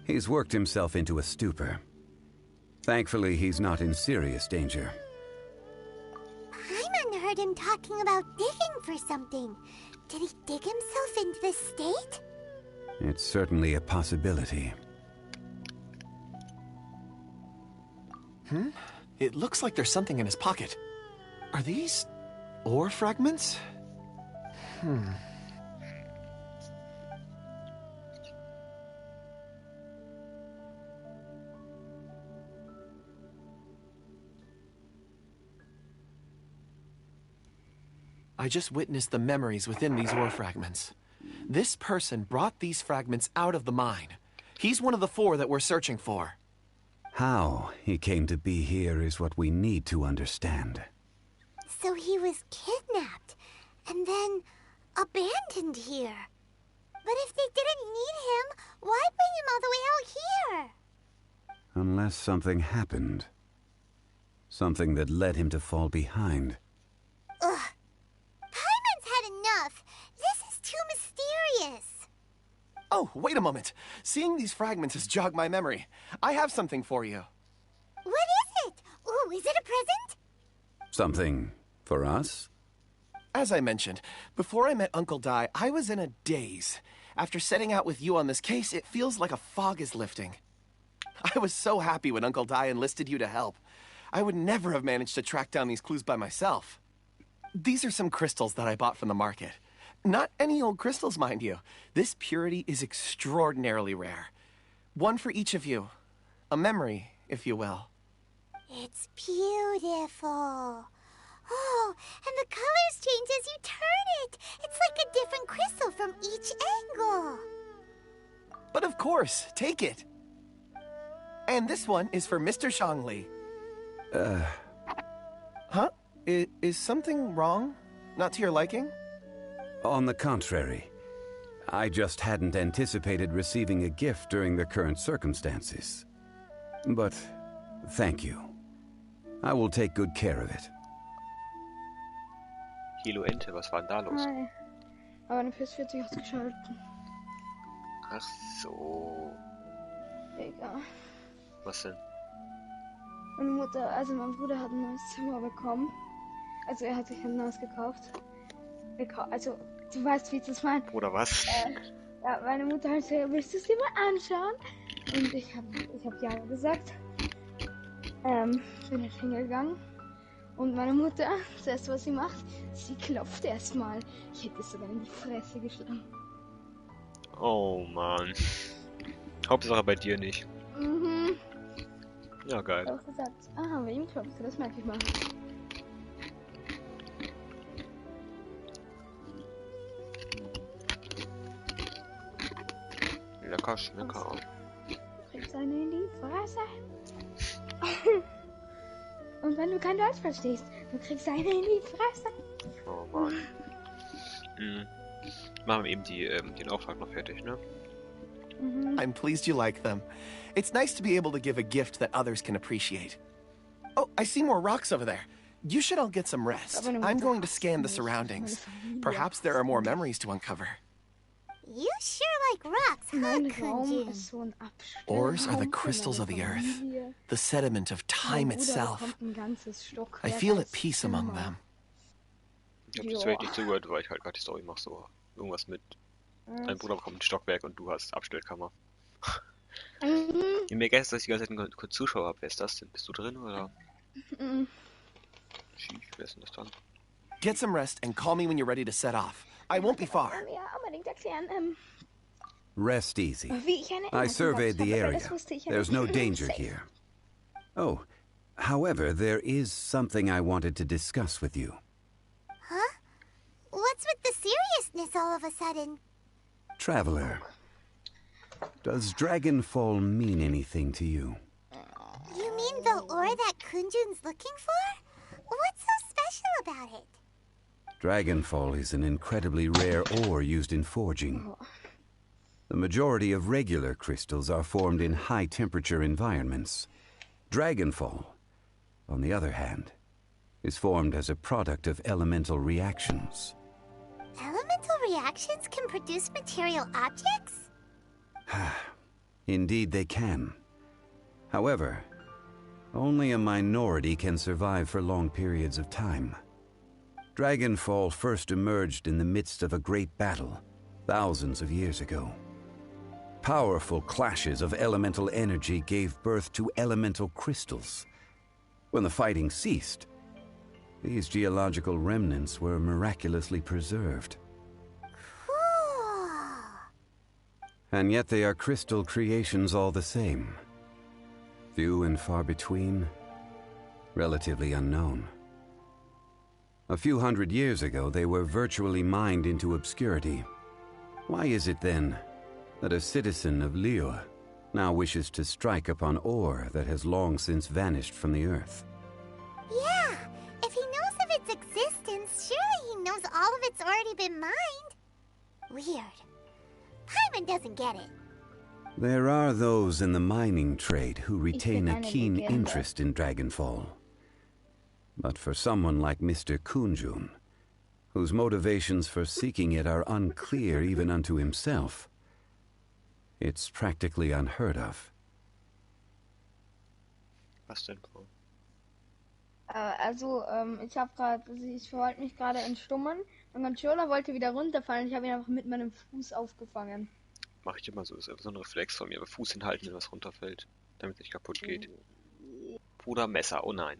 He's worked himself into a stupor. Thankfully, he's not in serious danger. Paimon heard him talking about digging for something. Did he dig himself into the state? It's certainly a possibility. It looks like there's something in his pocket. Are these ore fragments? I just witnessed the memories within these ore fragments. This person brought these fragments out of the mine. He's one of the 4 that we're searching for. How he came to be here is what we need to understand. So he was kidnapped and then abandoned here. But if they didn't need him, why bring him all the way out here? Unless something happened. Something that led him to fall behind. Ugh. Paimon's had enough. This is too mysterious. Oh, wait a moment. Seeing these fragments has jogged my memory. I have something for you. What is it? Ooh, is it a present? Something for us? As I mentioned, before I met Uncle Di, I was in a daze. After setting out with you on this case, it feels like a fog is lifting. I was so happy when Uncle Di enlisted you to help. I would never have managed to track down these clues by myself. These are some crystals that I bought from the market. Not any old crystals, mind you. This purity is extraordinarily rare. One for each of you. A memory, if you will. It's beautiful. Oh, and the colors change as you turn it. It's like a different crystal from each angle. But of course, take it. And this one is for Mr. Shangli. Huh? Is something wrong? Not to your liking? On the contrary. I just hadn't anticipated receiving a gift during the current circumstances. But thank you. I will take good care of it. Kilo Ente, was war denn da los? Hi. Aber eine PS40 ausgeschalten. Ach so. Egal. Was denn? Meine Mutter, also mein Bruder hat ein neues Zimmer bekommen. Also er hat sich ein neues gekauft. Also, du weißt, wie ich das meine. Oder was? Ja, meine Mutter hat gesagt, willst du es dir mal anschauen? Und ich hab ja gesagt. Bin jetzt hingegangen. Und meine Mutter, das erste, was sie macht, sie klopft erstmal. Ich hätte es sogar in die Fresse geschlagen. Oh Mann. Hauptsache bei dir nicht. Mhm. Ja, geil. Ich hab auch gesagt, bei ihm klopft, das merke ich mal. Lecker, schmecker. Kriegst eine in die Fresse. Und wenn du kein Deutsch verstehst, du kriegst eine in die Fresse. Oh Mann. Machen wir eben den Auftrag noch fertig, ne? I'm pleased you like them. It's nice to be able to give a gift that others can appreciate. Oh, I see more rocks over there. You should all get some rest. I'm going to scan the surroundings. Perhaps there are more memories to uncover. You sure like rocks, huh, Kunji? Ores are the crystals of the earth, the sediment of time itself. I feel at peace among them. Ich hab jetzt wirklich zugehört, weil ich halt gerade die Story mache, so irgendwas mit dein Bruder bekommt ein Stockwerk und du hast Abstellkammer. Mir geil ist, dass ich die ganze Zeit kurz Zuschauer habe. Wer ist das denn? Bist du drin oder? Schief, wer ist denn das dann? Get some rest and call me when you're ready to set off. I won't be far. Ja, unbedingt erklären. rest easy. Wie ich eine I Erinnerung surveyed the gehabt habe, weil area. das wusste ich ja There's nicht. no danger Safe. here. Oh, however, there is something I wanted to discuss with you. Huh? What's with the seriousness all of a sudden? Traveler, does Dragonfall mean anything to you? You mean the ore that Kunjun's looking for? What's so special about it? Dragonfall is an incredibly rare ore used in forging. The majority of regular crystals are formed in high-temperature environments. Dragonfall, on the other hand, is formed as a product of elemental reactions. Elemental reactions can produce material objects? Indeed they can. However, only a minority can survive for long periods of time. Dragonfall first emerged in the midst of a great battle, thousands of years ago. Powerful clashes of elemental energy gave birth to elemental crystals. When the fighting ceased, these geological remnants were miraculously preserved. Cool. And yet they are crystal creations all the same. Few and far between, relatively unknown. A few hundred years ago, they were virtually mined into obscurity. Why is it then that a citizen of Liyue now wishes to strike upon ore that has long since vanished from the earth? Yeah, if he knows of its existence, surely he knows all of it's already been mined. Weird. Paimon doesn't get it. There are those in the mining trade who retain a eine keen Legende. interest in Dragonfall. But for someone like Mr. Kunjun, whose motivations for seeking it are unclear even unto himself, it's practically unheard of. Was denn, Bro? Also, ich wollte mich gerade entstummen. Mein Controller wollte wieder runterfallen. Ich habe ihn einfach mit meinem Fuß aufgefangen. Mach ich immer so, ist einfach so ein Reflex von mir, aber Fuß hinhalten, wenn was runterfällt, damit es nicht kaputt geht. Bruder, Messer, oh nein.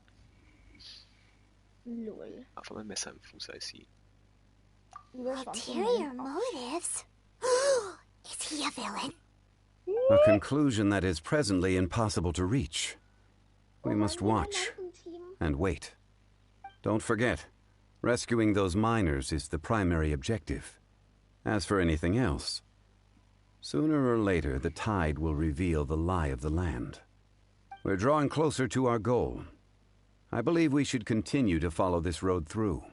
Lol. Auf einmal Messer im Fuß, I see. Ulterior motives? Is he a villain? A conclusion that is presently impossible to reach. We must watch and wait. Don't forget, rescuing those miners is the primary objective. As for anything else, sooner or later the tide will reveal the lie of the land. We're drawing closer to our goal. I believe we should continue to follow this road through.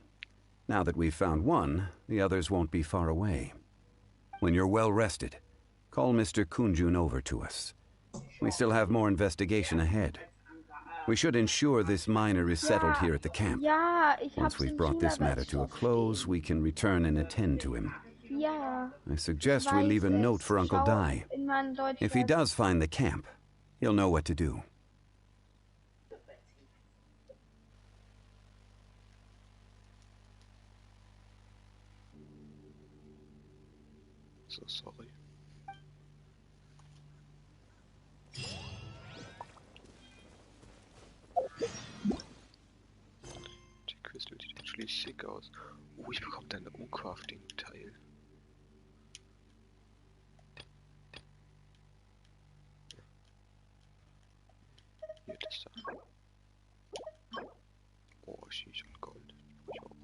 Now that we've found one, the others won't be far away. When you're well rested, call Mr. Kunjun over to us. We still have more investigation ahead. We should ensure this miner is settled here at the camp. Ja, ich Once hab's we've im brought this matter to a close, we can return and attend to him. Ja. I suggest we leave a note for Uncle Dai. In meinen Deutsch. If he does find the camp, he'll know what to do. So sorry. Die Crystal sieht actually sick aus. Oh, ich bekomme dann ein U-Crafting-Teil. Hier, das da. Oh, ich sehe schon Gold. Ich auch.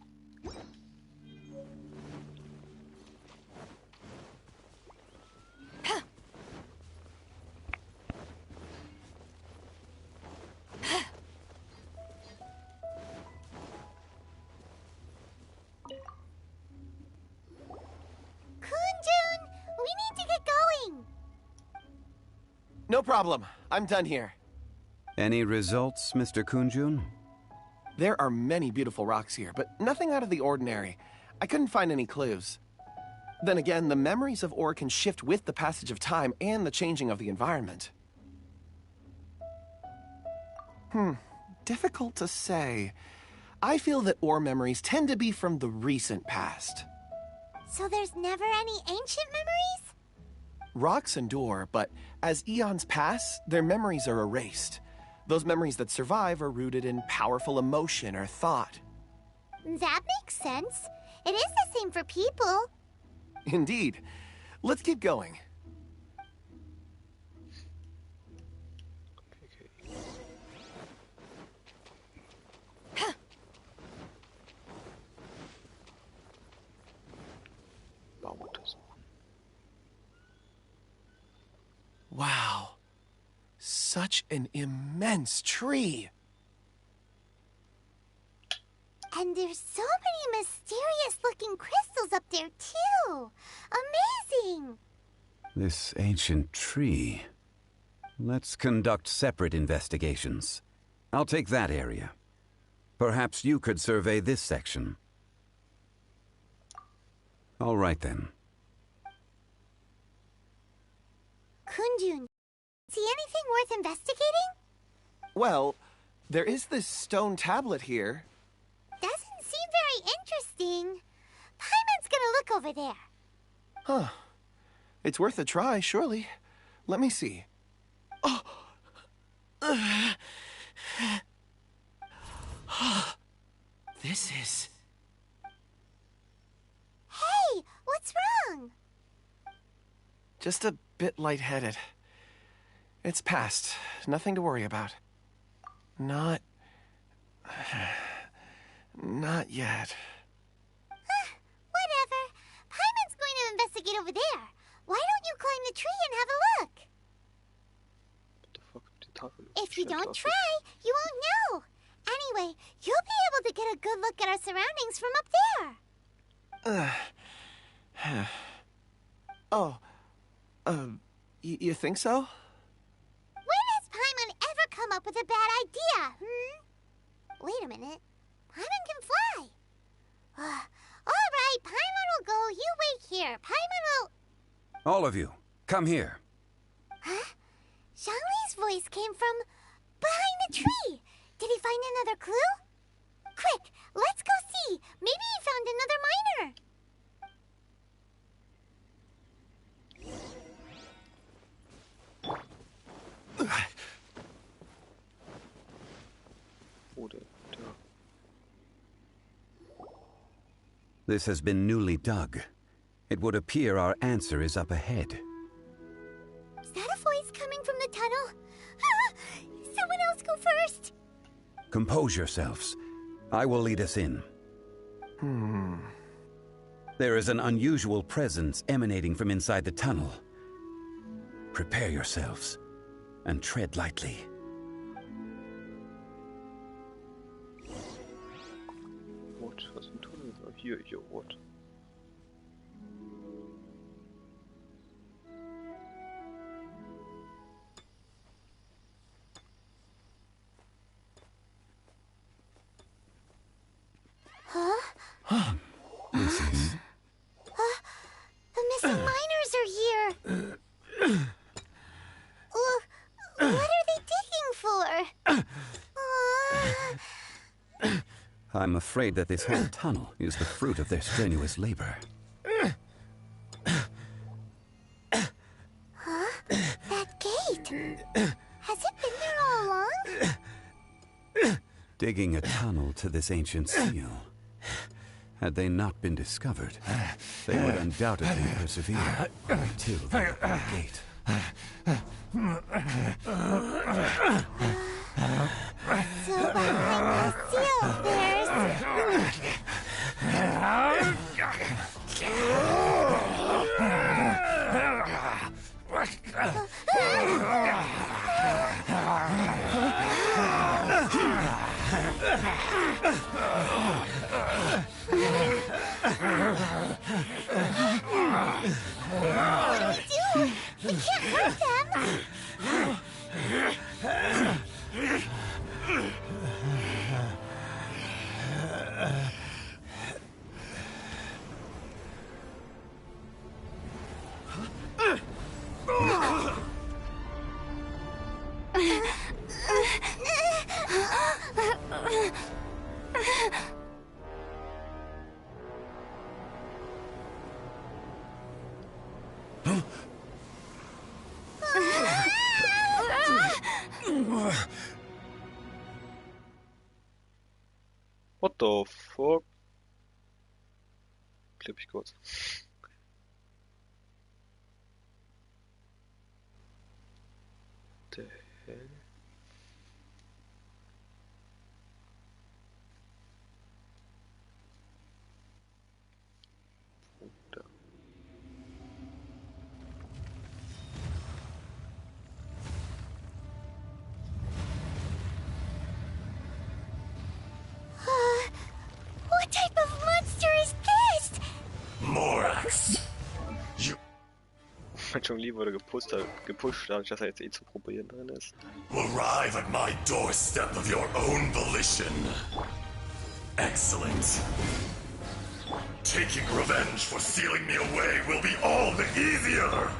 Kunjun, we need to get going. No problem. I'm done here. Any results, Mr. Kunjun? There are many beautiful rocks here, but nothing out of the ordinary. I couldn't find any clues. Then again, the memories of ore can shift with the passage of time and the changing of the environment. Difficult to say. I feel that ore memories tend to be from the recent past. So there's never any ancient memories? Rocks endure, but as eons pass, their memories are erased. Those memories that survive are rooted in powerful emotion or thought. That makes sense. It is the same for people. Indeed. Let's keep going. Wow. Such an immense tree. And there's so many mysterious-looking crystals up there, too. Amazing! This ancient tree. Let's conduct separate investigations. I'll take that area. Perhaps you could survey this section. All right, then. Kunjun, see anything worth investigating? Well, there is this stone tablet here. Doesn't seem very interesting. Paimon's gonna look over there. Huh. It's worth a try, surely. Let me see. Oh! This is... Hey, what's wrong? just a bit lightheaded. It's past. Nothing to worry about. Not yet. Whatever. Paimon's going to investigate over there. Why don't you climb the tree and have a look? If you don't try, you won't know. Anyway, you'll be able to get a good look at our surroundings from up there. You think so? When has Paimon ever come up with a bad idea, Wait a minute. Paimon can fly. All right, Paimon will go. You wait here. Paimon will... All of you, come here. Huh? Zhongli's voice came from behind the tree. Did he find another clue? Quick, let's go see. Maybe he found another miner. This has been newly dug. It would appear our answer is up ahead. Is that a voice coming from the tunnel? Someone else go first. Compose yourselves. I will lead us in. There is an unusual presence emanating from inside the tunnel. Prepare yourselves and tread lightly. What? Was ein Tunnel? Hier, what? Huh? This is... The missing miners are here. What are they digging for? I'm afraid that this whole tunnel is the fruit of their strenuous labor. Huh? That gate. Has it been there all along? Digging a tunnel to this ancient seal. Had they not been discovered, they would undoubtedly persevere until they opened the gate. So behind the seal, there's... What are you doing? We can't hurt them. What the fuck? Klipp ich kurz. The hell? Chun-Li wurde gepusht, dadurch, dass er jetzt eh zu probieren drin ist. Arrive at my doorstep of your own volition. Excellent. Taking revenge for sealing me away will be all the easier.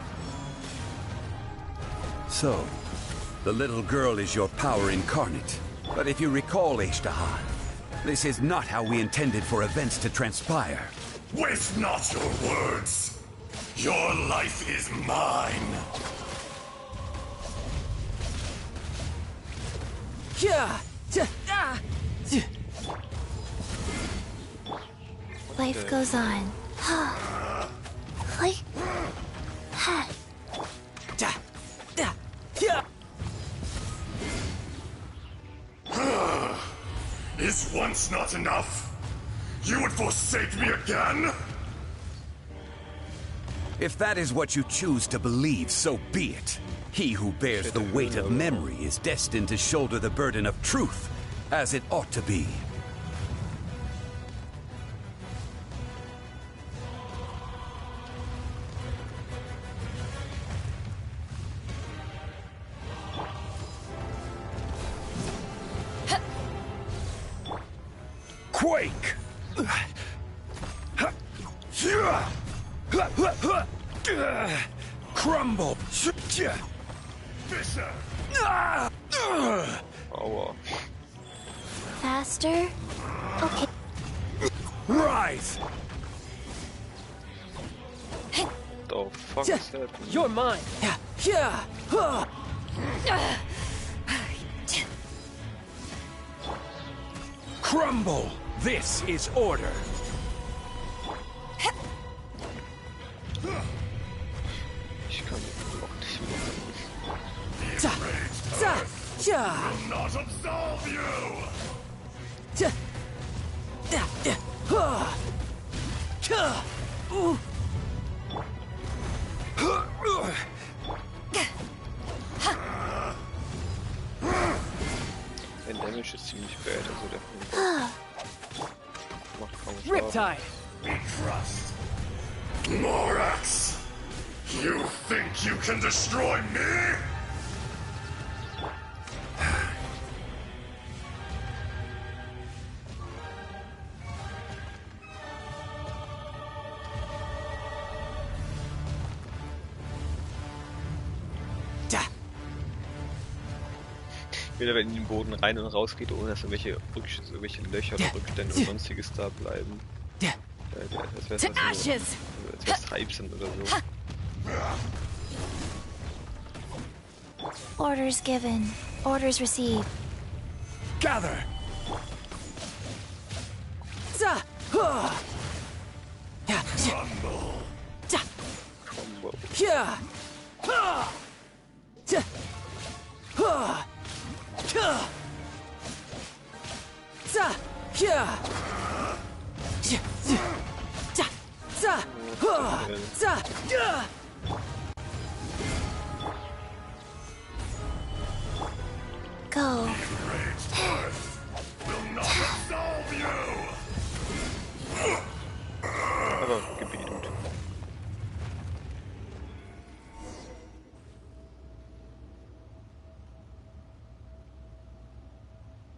So, the little girl is your power incarnate. But if you recall, Ishtaha, this is not how we intended for events to transpire. Waste not your words. Your life is mine. Life goes on. Like... Is once not enough? You would forsake me again? If that is what you choose to believe, so be it. He who bears the weight of memory is destined to shoulder the burden of truth, as it ought to be. Quake! Crumble! Fisher! Aua. Faster? Okay. Rise! The fuck is that? You're mine. Crumble! This is order. Ich kann den Block nicht machen. Will not absolve you! Der Damage ist ziemlich bad, also der macht kaum Schaden. Riptide. Be crushed. Morax! You think you can destroy me? Wieder wenn in den Boden rein und raus geht, ohne dass irgendwelche Löcher oder Rückstände und sonstiges da bleiben. Als wär's Hype sind oder so. Orders given. Orders received. Gather! Go. Aber gebietend.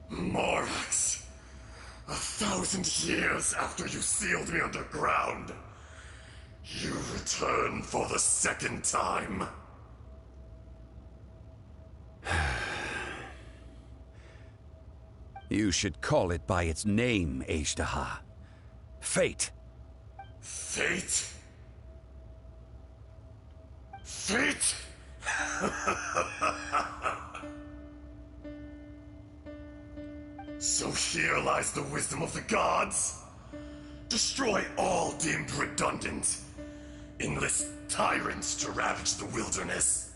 Morax! 1,000 years after you sealed me underground, you return for the second time. You should call it by its name, Ishtaha. Fate. Fate? Fate? So here lies the wisdom of the gods. Destroy all deemed redundant. Enlist tyrants to ravage the wilderness.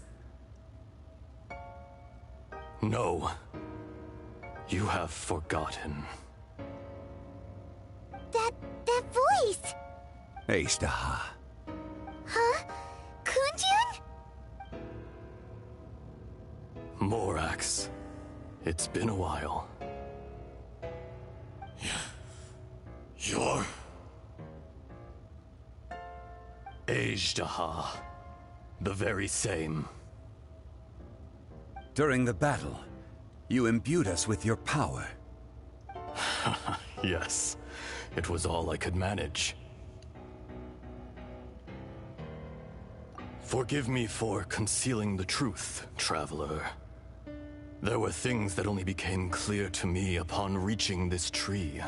No. You have forgotten. That voice! Ishtaha. Huh? Kunjun? Morax. It's been a while. You're... Ajdaha. The very same. During the battle, you imbued us with your power. Yes, it was all I could manage. Forgive me for concealing the truth, traveler. There were things that only became clear to me upon reaching this tree.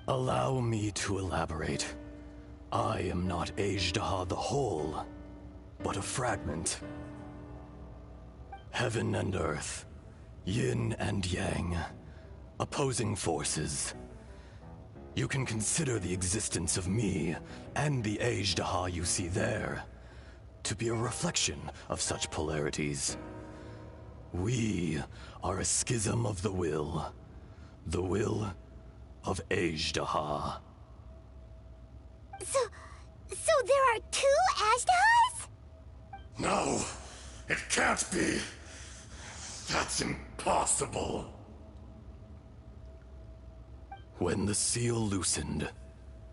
Allow me to elaborate. I am not Ajdaha the whole, but a fragment. Heaven and earth, yin and yang, opposing forces. You can consider the existence of me and the Ajdaha you see there to be a reflection of such polarities. We are a schism of the will of Ajdaha. So there are two Ajdahas? No, it can't be. That's impossible. When the seal loosened,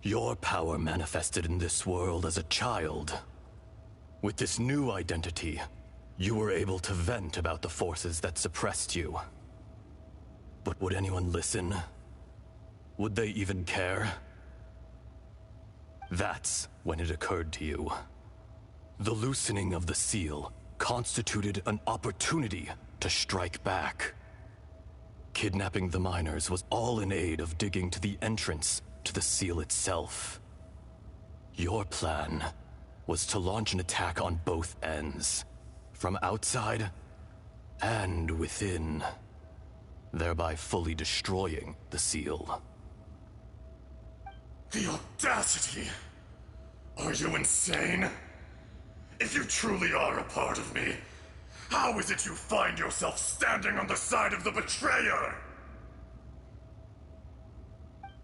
your power manifested in this world as a child. With this new identity, you were able to vent about the forces that suppressed you. But would anyone listen? Would they even care? That's when it occurred to you. The loosening of the seal constituted an opportunity to strike back. Kidnapping the miners was all in aid of digging to the entrance to the seal itself. Your plan was to launch an attack on both ends, from outside and within, thereby fully destroying the seal. The audacity! Are you insane? If you truly are a part of me, how is it you find yourself standing on the side of the betrayer?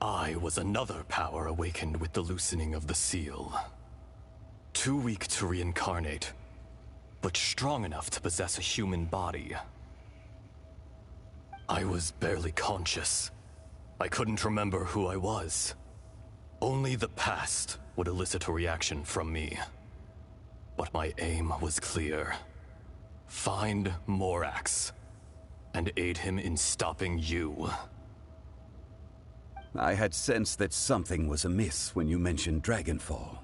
I was another power awakened with the loosening of the seal. Too weak to reincarnate, but strong enough to possess a human body. I was barely conscious. I couldn't remember who I was. Only the past would elicit a reaction from me. But my aim was clear. Find Morax, and aid him in stopping you. I had sensed that something was amiss when you mentioned Dragonfall.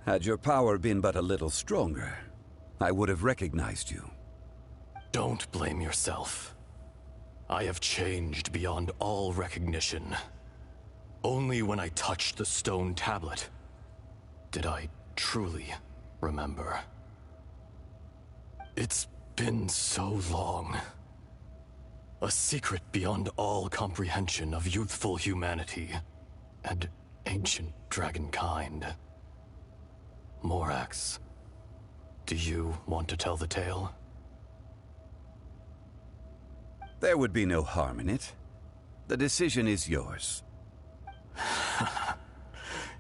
Had your power been but a little stronger, I would have recognized you. Don't blame yourself. I have changed beyond all recognition. Only when I touched the stone tablet did I truly remember. It's been so long. A secret beyond all comprehension of youthful humanity and ancient dragonkind. Morax, do you want to tell the tale? There would be no harm in it. The decision is yours.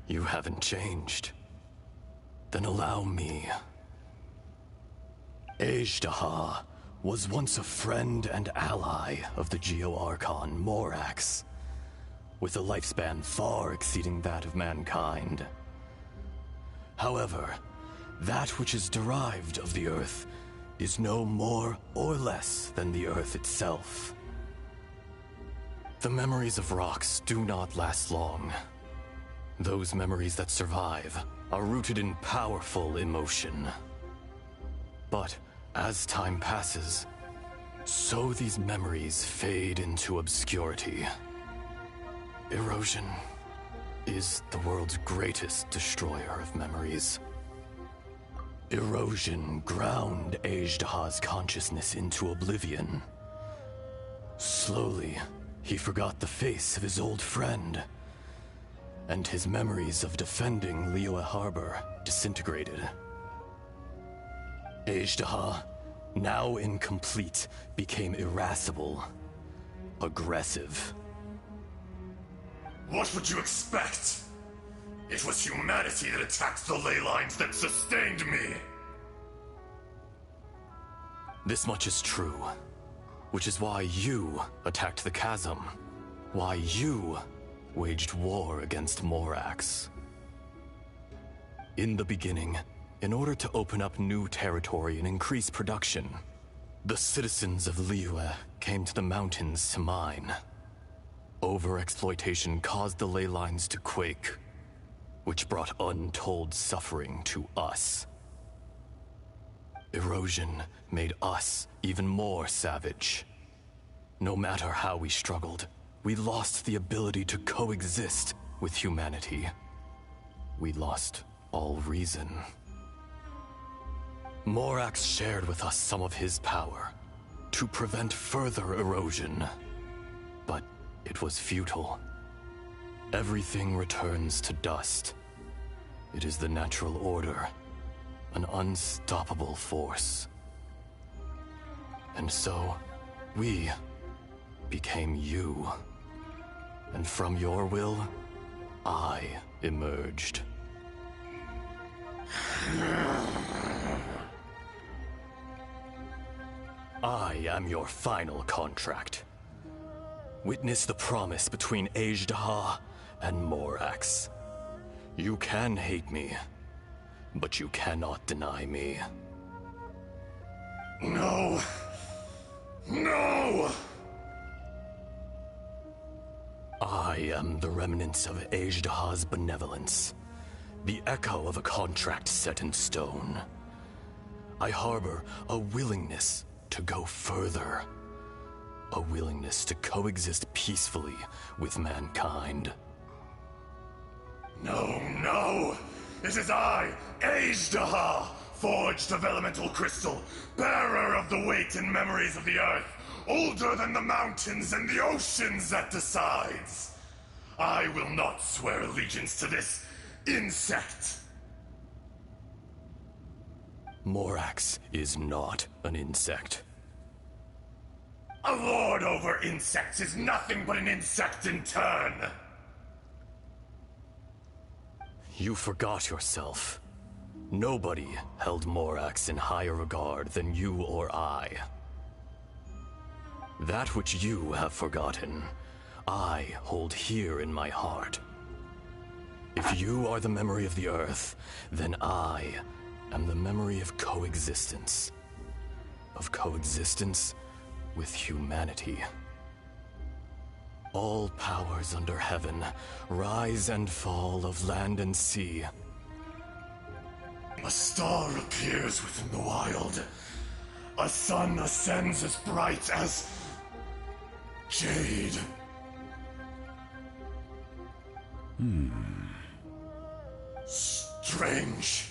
You haven't changed. Then allow me. Ajdaha was once a friend and ally of the Geo-Archon Morax, with a lifespan far exceeding that of mankind. However, that which is derived of the Earth is no more or less than the Earth itself. The memories of rocks do not last long. Those memories that survive are rooted in powerful emotion. But as time passes, so these memories fade into obscurity. Erosion is the world's greatest destroyer of memories. Erosion ground Ajdaha's consciousness into oblivion. Slowly, he forgot the face of his old friend, and his memories of defending Liyue Harbor disintegrated. Ajdaha, now incomplete, became irascible, aggressive. What would you expect? It was humanity that attacked the ley lines that sustained me. This much is true, which is why you attacked the chasm, why you waged war against Morax. In the beginning, In order to open up new territory and increase production, the citizens of Liyue came to the mountains to mine. Overexploitation caused the ley lines to quake, which brought untold suffering to us. Erosion made us even more savage. No matter how we struggled, we lost the ability to coexist with humanity. We lost all reason. Morax shared with us some of his power to prevent further erosion, but it was futile. Everything returns to dust. It is the natural order, an unstoppable force. And so, we became you. And from your will, I emerged. I am your final contract. Witness the promise between Ajdaha and Morax. You can hate me, but you cannot deny me. No! No! I am the remnants of Ajdaha's benevolence, the echo of a contract set in stone. I harbor a willingness to go further, a willingness to coexist peacefully with mankind. No, no! It is I, Ajdaha, forged of elemental crystal, bearer of the weight and memories of the earth, older than the mountains and the oceans that decides. I will not swear allegiance to this insect. Morax is not an insect. A lord over insects is nothing but an insect in turn. You forgot yourself. Nobody held Morax in higher regard than you or I. That which you have forgotten, I hold here in my heart. If you are the memory of the Earth, then I am the memory of coexistence. Of coexistence with humanity. All powers under heaven, rise and fall of land and sea. A star appears within the wild. A sun ascends as bright as jade. Strange.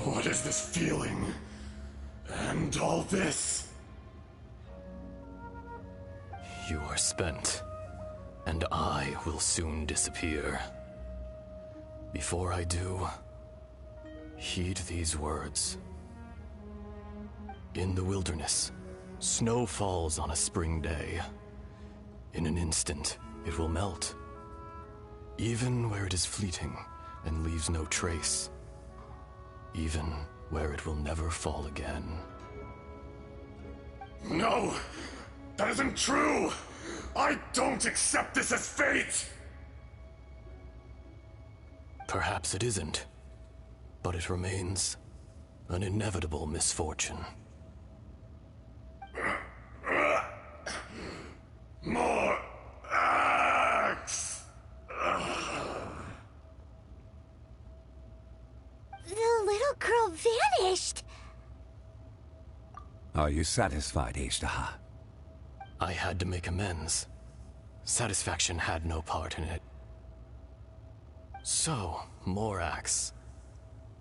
What is this feeling? And all this? You are spent, and I will soon disappear. Before I do, heed these words. In the wilderness, snow falls on a spring day. In an instant, it will melt. Even where it is fleeting and leaves no trace. Even where it will never fall again. No! That isn't true! I don't accept this as fate! Perhaps it isn't, but it remains an inevitable misfortune. More axe! The little girl vanished! Are you satisfied, Ajdaha? I had to make amends. Satisfaction had no part in it. So, Morax,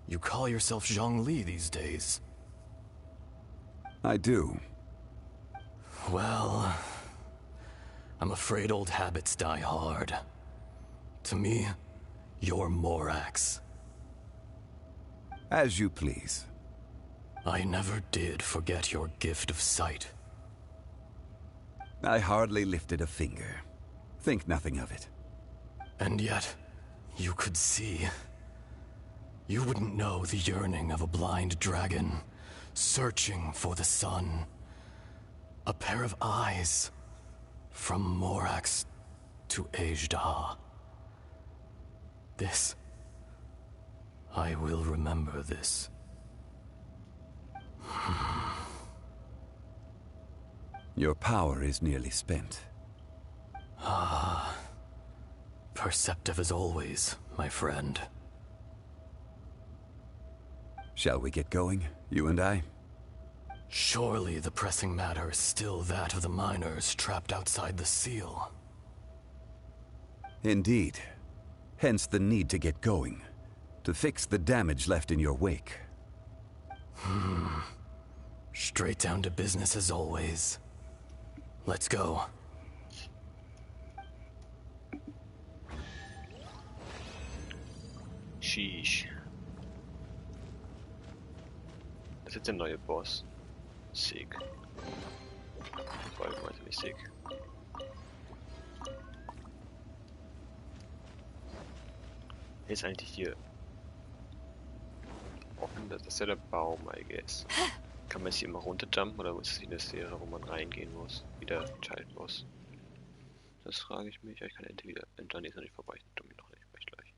you call yourself Zhongli these days? I do. Well, I'm afraid old habits die hard. To me, you're Morax. As you please. I never did forget your gift of sight. I hardly lifted a finger. Think nothing of it. And yet, you could see. You wouldn't know the yearning of a blind dragon, searching for the sun. A pair of eyes, from Morax to Ajdaha. This, I will remember this. Your power is nearly spent. Ah, perceptive as always, my friend. Shall we get going, you and I? Surely the pressing matter is still that of the miners trapped outside the seal. Indeed. Hence the need to get going, to fix the damage left in your wake. Straight down to business as always. Let's go. Sheesh. Das ist jetzt der neue Boss. Sick. Vor allem also nicht sick. Ist eigentlich hier offen, das ist ja der Baum, I guess. Kann man jetzt hier immer runterjumpen oder ist es wie eine Serie, wo man reingehen muss? Wie der Child Boss? Das frage ich mich. Ich kann entweder entweder ist noch nicht vorbei, ich dumm noch nicht, mach ich gleich.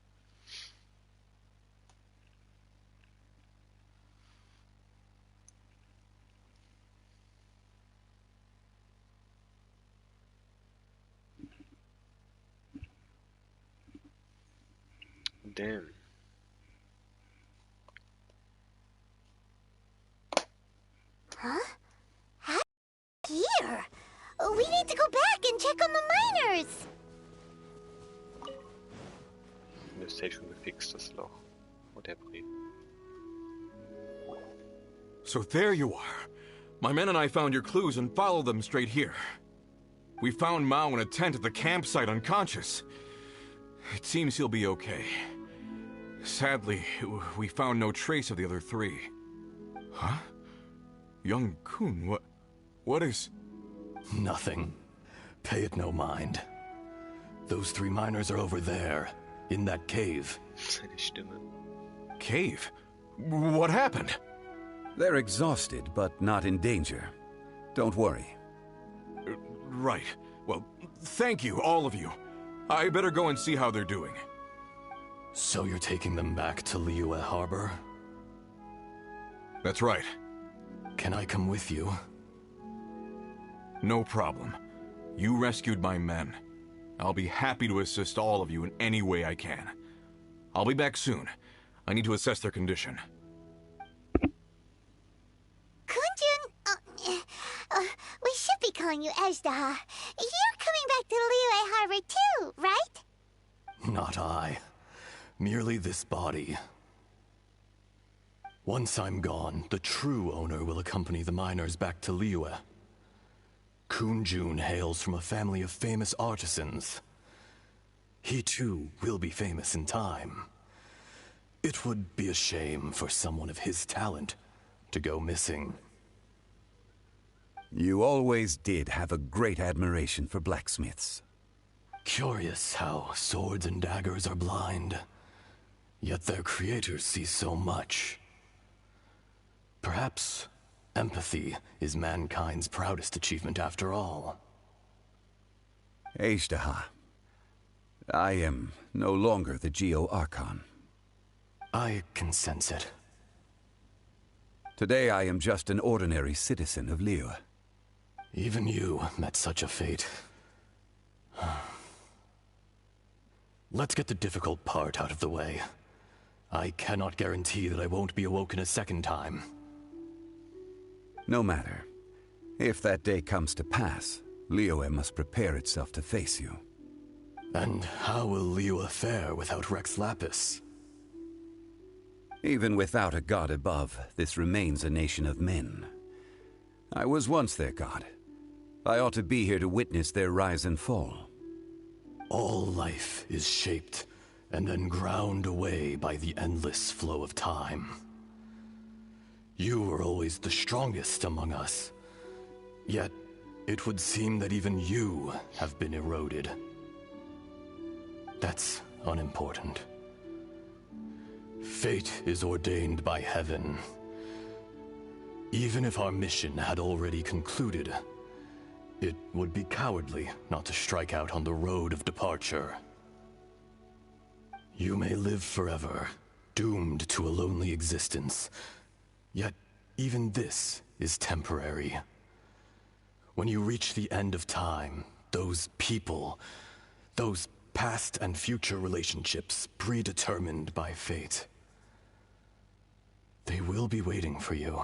Damn. Huh? How here? We need to go back and check on the miners. Das ist safe schon gefixt, das Loch. Und der Brief. So there you are. My men and I found your clues and followed them straight here. We found Mao in a tent at the campsite unconscious. It seems he'll be okay. Sadly, we found no trace of the other three. Huh? Young Kun, what is... Nothing. Pay it no mind. Those three miners are over there, in that cave. Seine Stimme. Cave? What happened? They're exhausted, but not in danger. Don't worry. Right. Well, thank you, all of you. I better go and see how they're doing. So you're taking them back to Liyue Harbor? That's right. Can I come with you? No problem. You rescued my men. I'll be happy to assist all of you in any way I can. I'll be back soon. I need to assess their condition. Kunjun, we should be calling you Ezdaha. You're coming back to Liyue Harbor too, right? Not I. Merely this body. Once I'm gone, the true owner will accompany the miners back to Liyue. Kunjun hails from a family of famous artisans. He too will be famous in time. It would be a shame for someone of his talent to go missing. You always did have a great admiration for blacksmiths. Curious how swords and daggers are blind, yet their creators see so much. Perhaps empathy is mankind's proudest achievement after all. Ezdaha, I am no longer the Geo-Archon. I can sense it. Today I am just an ordinary citizen of Liyue. Even you met such a fate. Let's get the difficult part out of the way. I cannot guarantee that I won't be awoken a second time. No matter. If that day comes to pass, Liyue must prepare itself to face you. And how will Liyue fare without Rex Lapis? Even without a god above, this remains a nation of men. I was once their god. I ought to be here to witness their rise and fall. All life is shaped and then ground away by the endless flow of time. You were always the strongest among us. Yet, it would seem that even you have been eroded. That's unimportant. Fate is ordained by heaven. Even if our mission had already concluded, it would be cowardly not to strike out on the road of departure. You may live forever, doomed to a lonely existence. Yet, even this is temporary. When you reach the end of time, those people, those past and future relationships predetermined by fate, they will be waiting for you.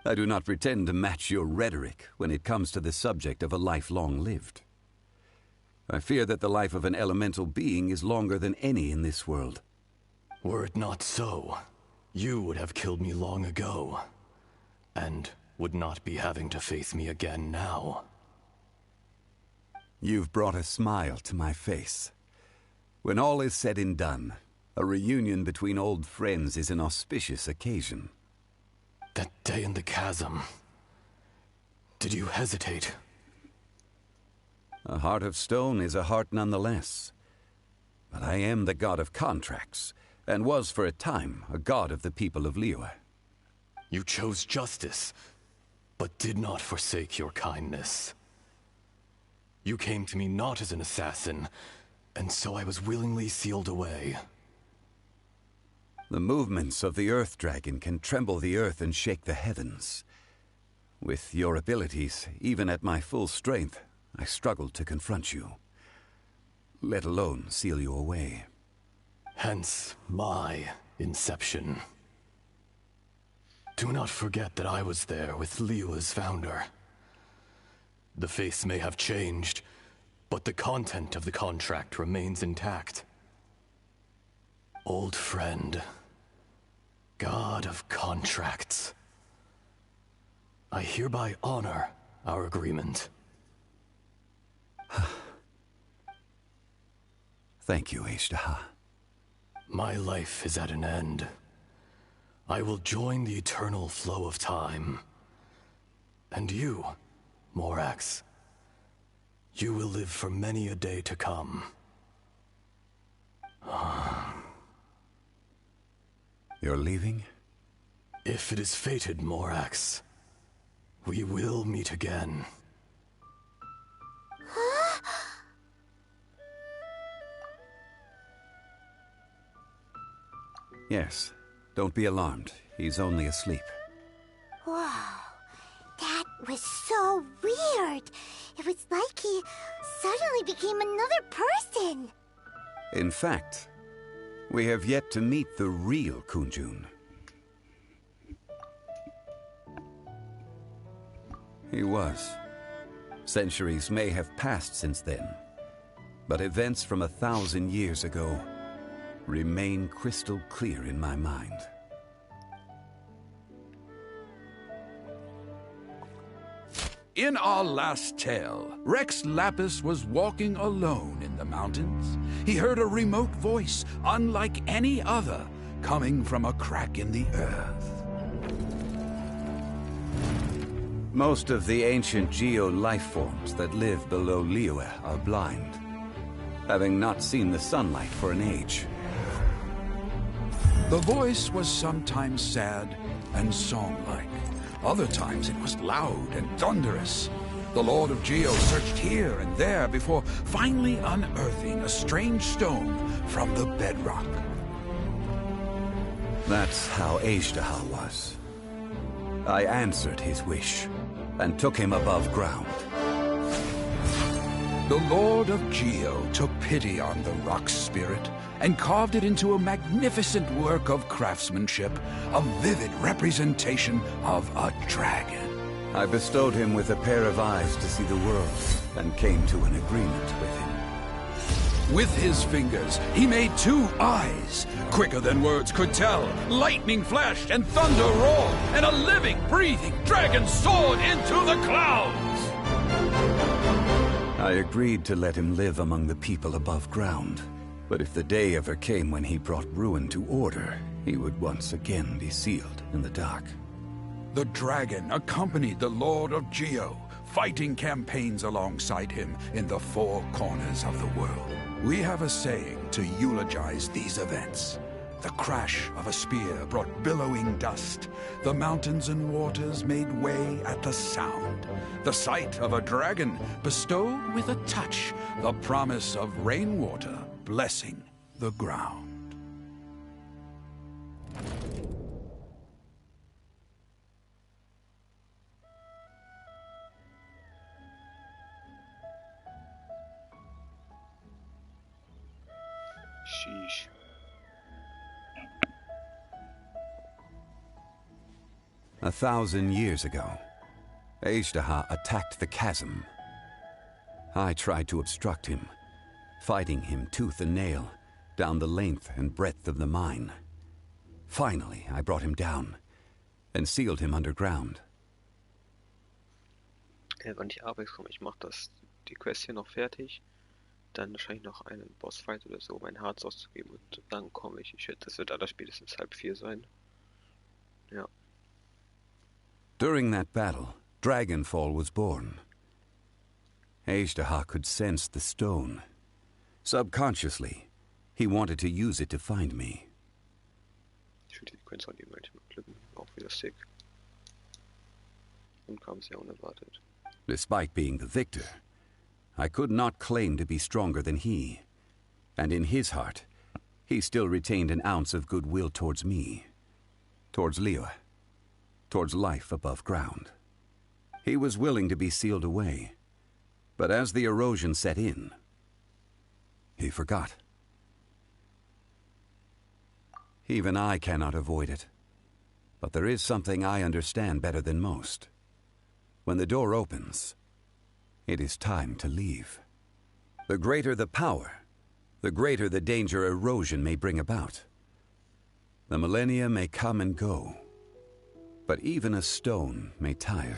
I do not pretend to match your rhetoric when it comes to the subject of a life long lived. I fear that the life of an elemental being is longer than any in this world. Were it not so, you would have killed me long ago, and would not be having to face me again now. You've brought a smile to my face. When all is said and done, a reunion between old friends is an auspicious occasion. That day in the chasm, did you hesitate? A heart of stone is a heart nonetheless. But I am the god of contracts, and was for a time a god of the people of Liyue. You chose justice, but did not forsake your kindness. You came to me not as an assassin, and so I was willingly sealed away. The movements of the Earth Dragon can tremble the earth and shake the heavens. With your abilities, even at my full strength, I struggled to confront you, let alone seal you away. Hence my inception. Do not forget that I was there with Liyue's founder. The face may have changed, but the content of the contract remains intact. Old friend, god of contracts, I hereby honor our agreement. Thank you, Ejderha. My life is at an end. I will join the eternal flow of time. And you, Morax, you will live for many a day to come. You're leaving? If it is fated, Morax, we will meet again. Yes. Don't be alarmed. He's only asleep. Wow. That was so weird. It was like he suddenly became another person. In fact, we have yet to meet the real Kunjun. He was. Centuries may have passed since then, but events from 1,000 years ago remain crystal clear in my mind. In our last tale, Rex Lapis was walking alone in the mountains. He heard a remote voice, unlike any other, coming from a crack in the earth. Most of the ancient geo-life forms that live below Liyue are blind, having not seen the sunlight for an age. The voice was sometimes sad and song-like. Other times it was loud and thunderous. The Lord of Geo searched here and there before finally unearthing a strange stone from the bedrock. That's how Ejderha was. I answered his wish and took him above ground. The Lord of Geo took pity on the rock spirit and carved it into a magnificent work of craftsmanship, a vivid representation of a dragon. I bestowed him with a pair of eyes to see the world and came to an agreement with him. With his fingers, he made 2 eyes, quicker than words could tell. Lightning flashed and thunder roared, and a living, breathing dragon soared into the clouds. I agreed to let him live among the people above ground. But if the day ever came when he brought ruin to order, he would once again be sealed in the dark. The dragon accompanied the Lord of Geo, fighting campaigns alongside him in the 4 corners of the world. We have a saying to eulogize these events. The crash of a spear brought billowing dust. The mountains and waters made way at the sound. The sight of a dragon bestowed with a touch the promise of rainwater blessing the ground. Sheesh. A 1,000 years ago, Ajdaha attacked the chasm. I tried to obstruct him, fighting him tooth and nail down the length and breadth of the mine. Finally, I brought him down and sealed him underground. Wann ich abends komme, ich mache die Quest hier noch fertig. Dann wahrscheinlich noch einen Bossfight oder so, mein Harz auszugeben und dann komme ich. Ich schätze, das wird aller spätestens 3:30 sein. Ja. During that battle, Dragonfall was born. Ajdaha could sense the stone. Subconsciously, he wanted to use it to find me. Ich würde die Sequenz an die manchmal klicken, auch wieder sick. Und kam sehr unerwartet. Despite being the victor, I could not claim to be stronger than he. And in his heart, he still retained an ounce of goodwill towards me, towards Liyue, towards life above ground. He was willing to be sealed away, but as the erosion set in, he forgot. Even I cannot avoid it, but there is something I understand better than most. When the door opens, it is time to leave. The greater the power, the greater the danger erosion may bring about. The millennia may come and go, but even a stone may tire.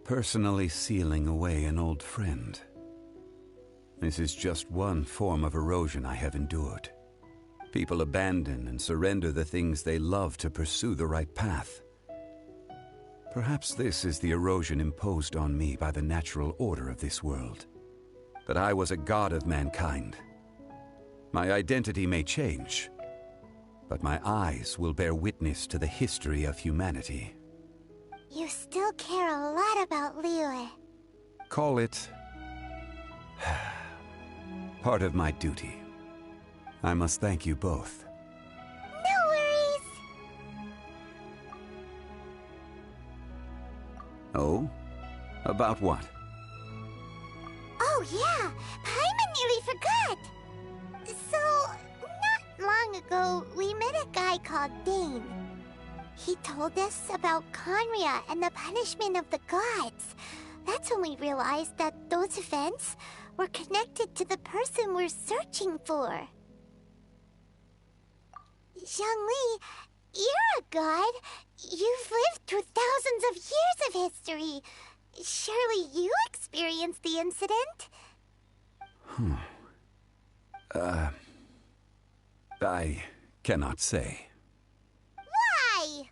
Personally sealing away an old friend. This is just one form of erosion I have endured. People abandon and surrender the things they love to pursue the right path. Perhaps this is the erosion imposed on me by the natural order of this world. That I was a god of mankind. My identity may change, but my eyes will bear witness to the history of humanity. You still care a lot about Liyue. Call it part of my duty. I must thank you both. No worries. Oh? About what? Oh yeah, Paimon nearly forgot. So, not long ago, we met a guy called Dane. He told us about Conria and the punishment of the gods. That's when we realized that those events were connected to the person we're searching for. Zhongli, you're a god. You've lived through thousands of years of history. Surely you experienced the incident? I cannot say. Why?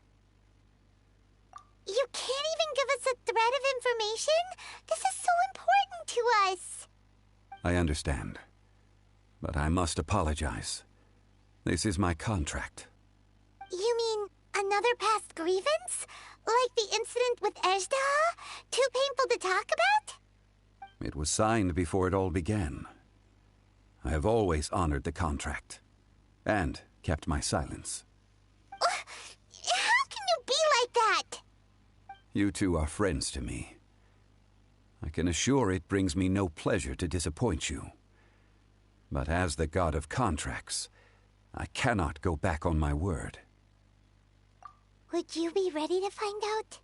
You can't even give us a thread of information? This is so important to us. I understand. But I must apologize. This is my contract. You mean another past grievance? Like the incident with Ajdaha? Too painful to talk about? It was signed before it all began. I have always honored the contract. And kept my silence. How can you be like that? You two are friends to me. I can assure it brings me no pleasure to disappoint you. But as the god of contracts, I cannot go back on my word. Would you be ready to find out?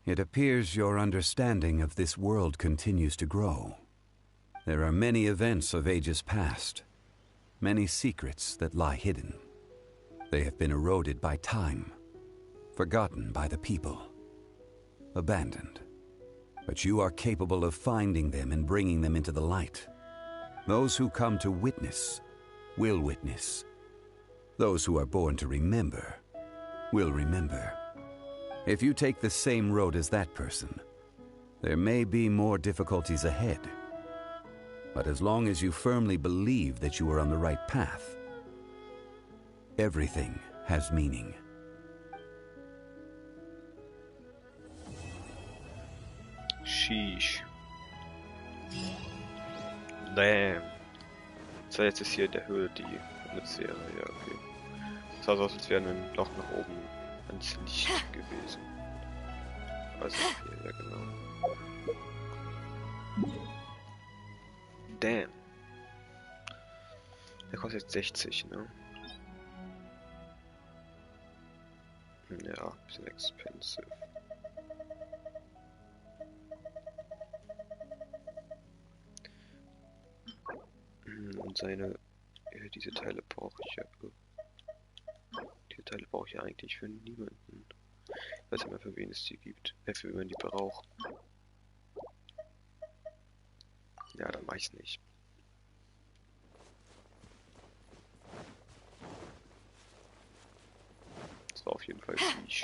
It appears your understanding of this world continues to grow. There are many events of ages past, many secrets that lie hidden. They have been eroded by time, forgotten by the people, abandoned. But you are capable of finding them and bringing them into the light. Those who come to witness will witness. Those who are born to remember will remember. If you take the same road as that person, there may be more difficulties ahead. But as long as you firmly believe that you are on the right path, everything has meaning. Sheesh. Damn. So, jetzt ist hier in der Höhle die Atmosphäre, ja, okay. Das sah so aus, als wäre ein Loch nach oben ans Licht gewesen. Also hier, ja genau. Damn. Der kostet jetzt 60, ne? Ja, bisschen expensive. Und seine... Ja, diese Teile brauche ich ja... Diese Teile brauche ich ja eigentlich für niemanden. Ich weiß nicht mehr, für wen es die gibt. Für wen man die braucht. Ja, dann mach ich's nicht. Das war auf jeden Fall Fisch.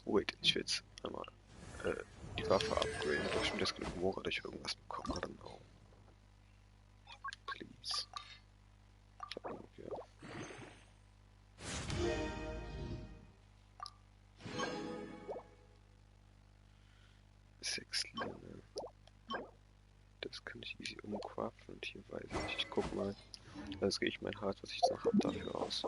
Oh wait, ich will jetzt einmal die Waffe upgraden. Ich habe schon das genug Mora, dass ich irgendwas bekomme. I don't know. Please. Ja. Sechs Linien. Das kann ich easy umcraften und hier weiß ich. Ich guck mal. Also gehe ich mein Hart, was ich noch habe, dafür aus.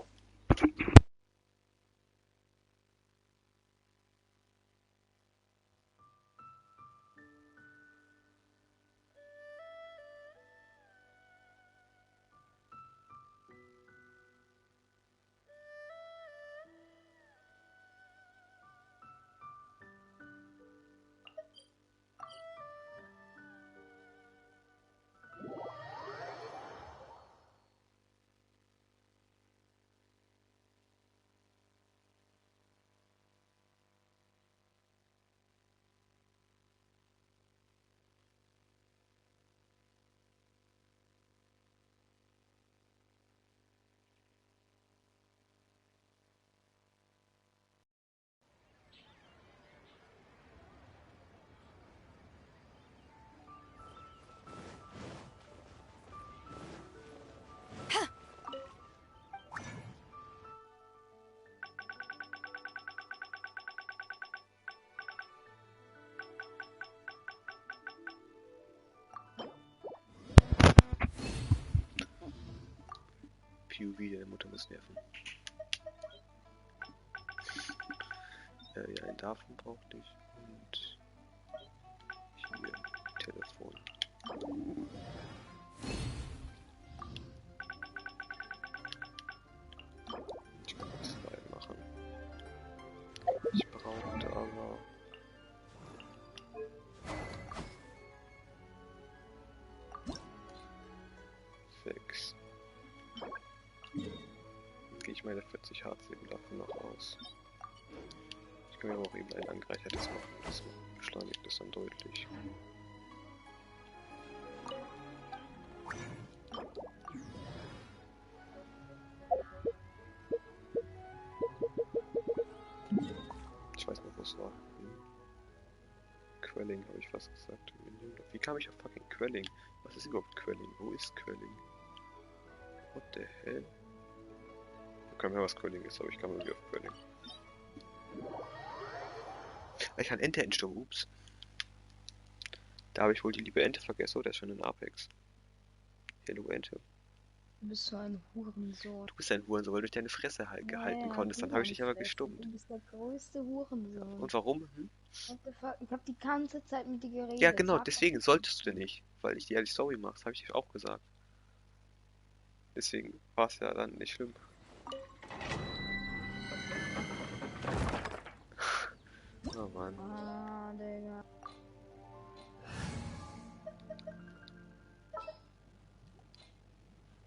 POV, deine Mutter muss nerven. Ja, einen davon brauchte ich. Und hier Telefon. Ich kann das 2 machen. Ich brauchte aber... Fix. Gehe ich meine 40 Harz eben dafür noch aus. Ich kann mir aber auch eben ein angereichertes machen, das beschleunigt das dann deutlich. Ich weiß nicht, wo es war. Quelling habe ich fast gesagt. Wie kam ich auf fucking Quelling? Was ist überhaupt Quelling? Wo ist Quelling? What the hell? Ich kann mir was Quelling ist, aber ich kam irgendwie auf Quelling. Ich kann Ente entstürmen, ups. Da habe ich wohl die liebe Ente vergessen, oder ist schon in Apex. Hello Ente. Du bist so ein Hurensohn. Du bist ein Hurensohn, weil du deine Fresse gehalten konntest, dann habe ich dich aber gestummt. Du bist der größte Hurensohn. Und warum? What the fuck? Ich hab die ganze Zeit mit dir geredet. Ja genau, deswegen solltest du nicht. Weil ich dir ja die Story machst, habe ich dir auch gesagt. Deswegen war es ja dann nicht schlimm. Oh Mann. Ah, Digga.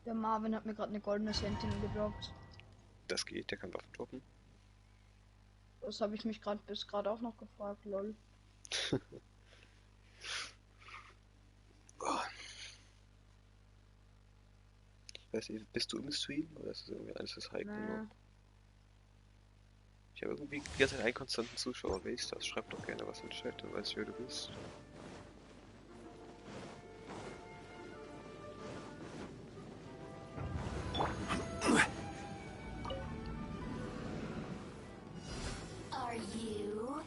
Der Marvin hat mir gerade eine goldene Sentinel gedroppt. Das geht, der kann Waffen droppen. Das habe ich mich bis gerade auch noch gefragt, lol. Oh. Ich weiß nicht, bist du im Stream oder ist das irgendwie alles das Hype noch? Ich habe irgendwie die ganze Zeit einen konstanten Zuschauer. Wer ist das? Schreib doch gerne was in den Chat, dann weiß ich, wer du bist. Are you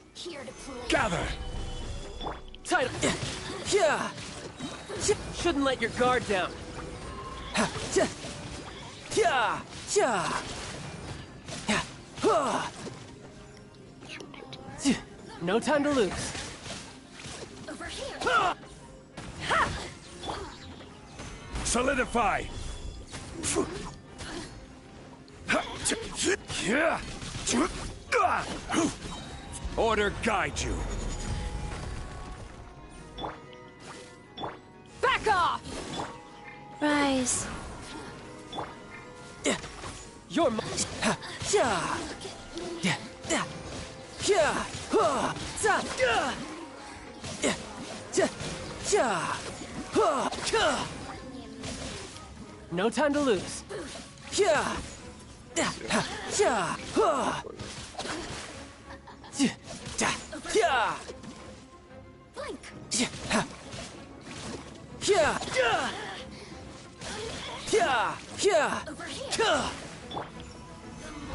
Gather! Title. Yeah. Shouldn't let your guard down. Yeah. Yeah. No time to lose. Over here. Solidify! Order guide you. Back off! Rise. Your no time to lose.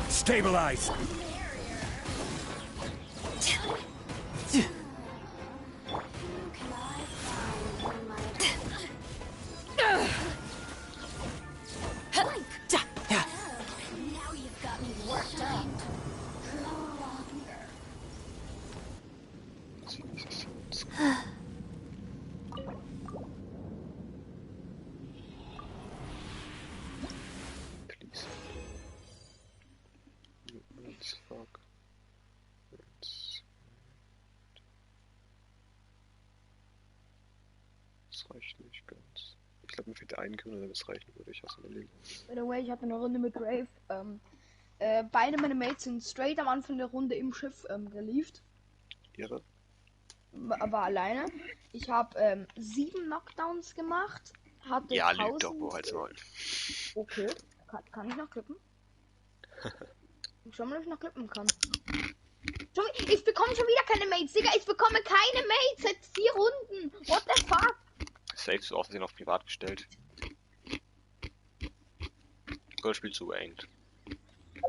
Stabilize. Now you've got me worked up. Please. Let's fuck. Das reicht nicht ganz. Ich glaube, mir fehlt der ein Grün, oder das reichen würde. Ich hasse mein Leben. By the way, ich hatte eine Runde mit Grave. Beide meine Mates sind straight am Anfang der Runde im Schiff gelieft. Ihre? War alleine. Ich habe 7 Knockdowns gemacht. Hatte Ja, 1000... lügt doch, wo halt's Maul. Okay. Kann ich noch klippen? Schau mal, ob ich noch klippen kann. Ich bekomme schon wieder keine Mates, Digga. Ich bekomme keine Mates seit 4 Runden. What the fuck? Safe so oft auf privat gestellt. Oder spielst du ranked?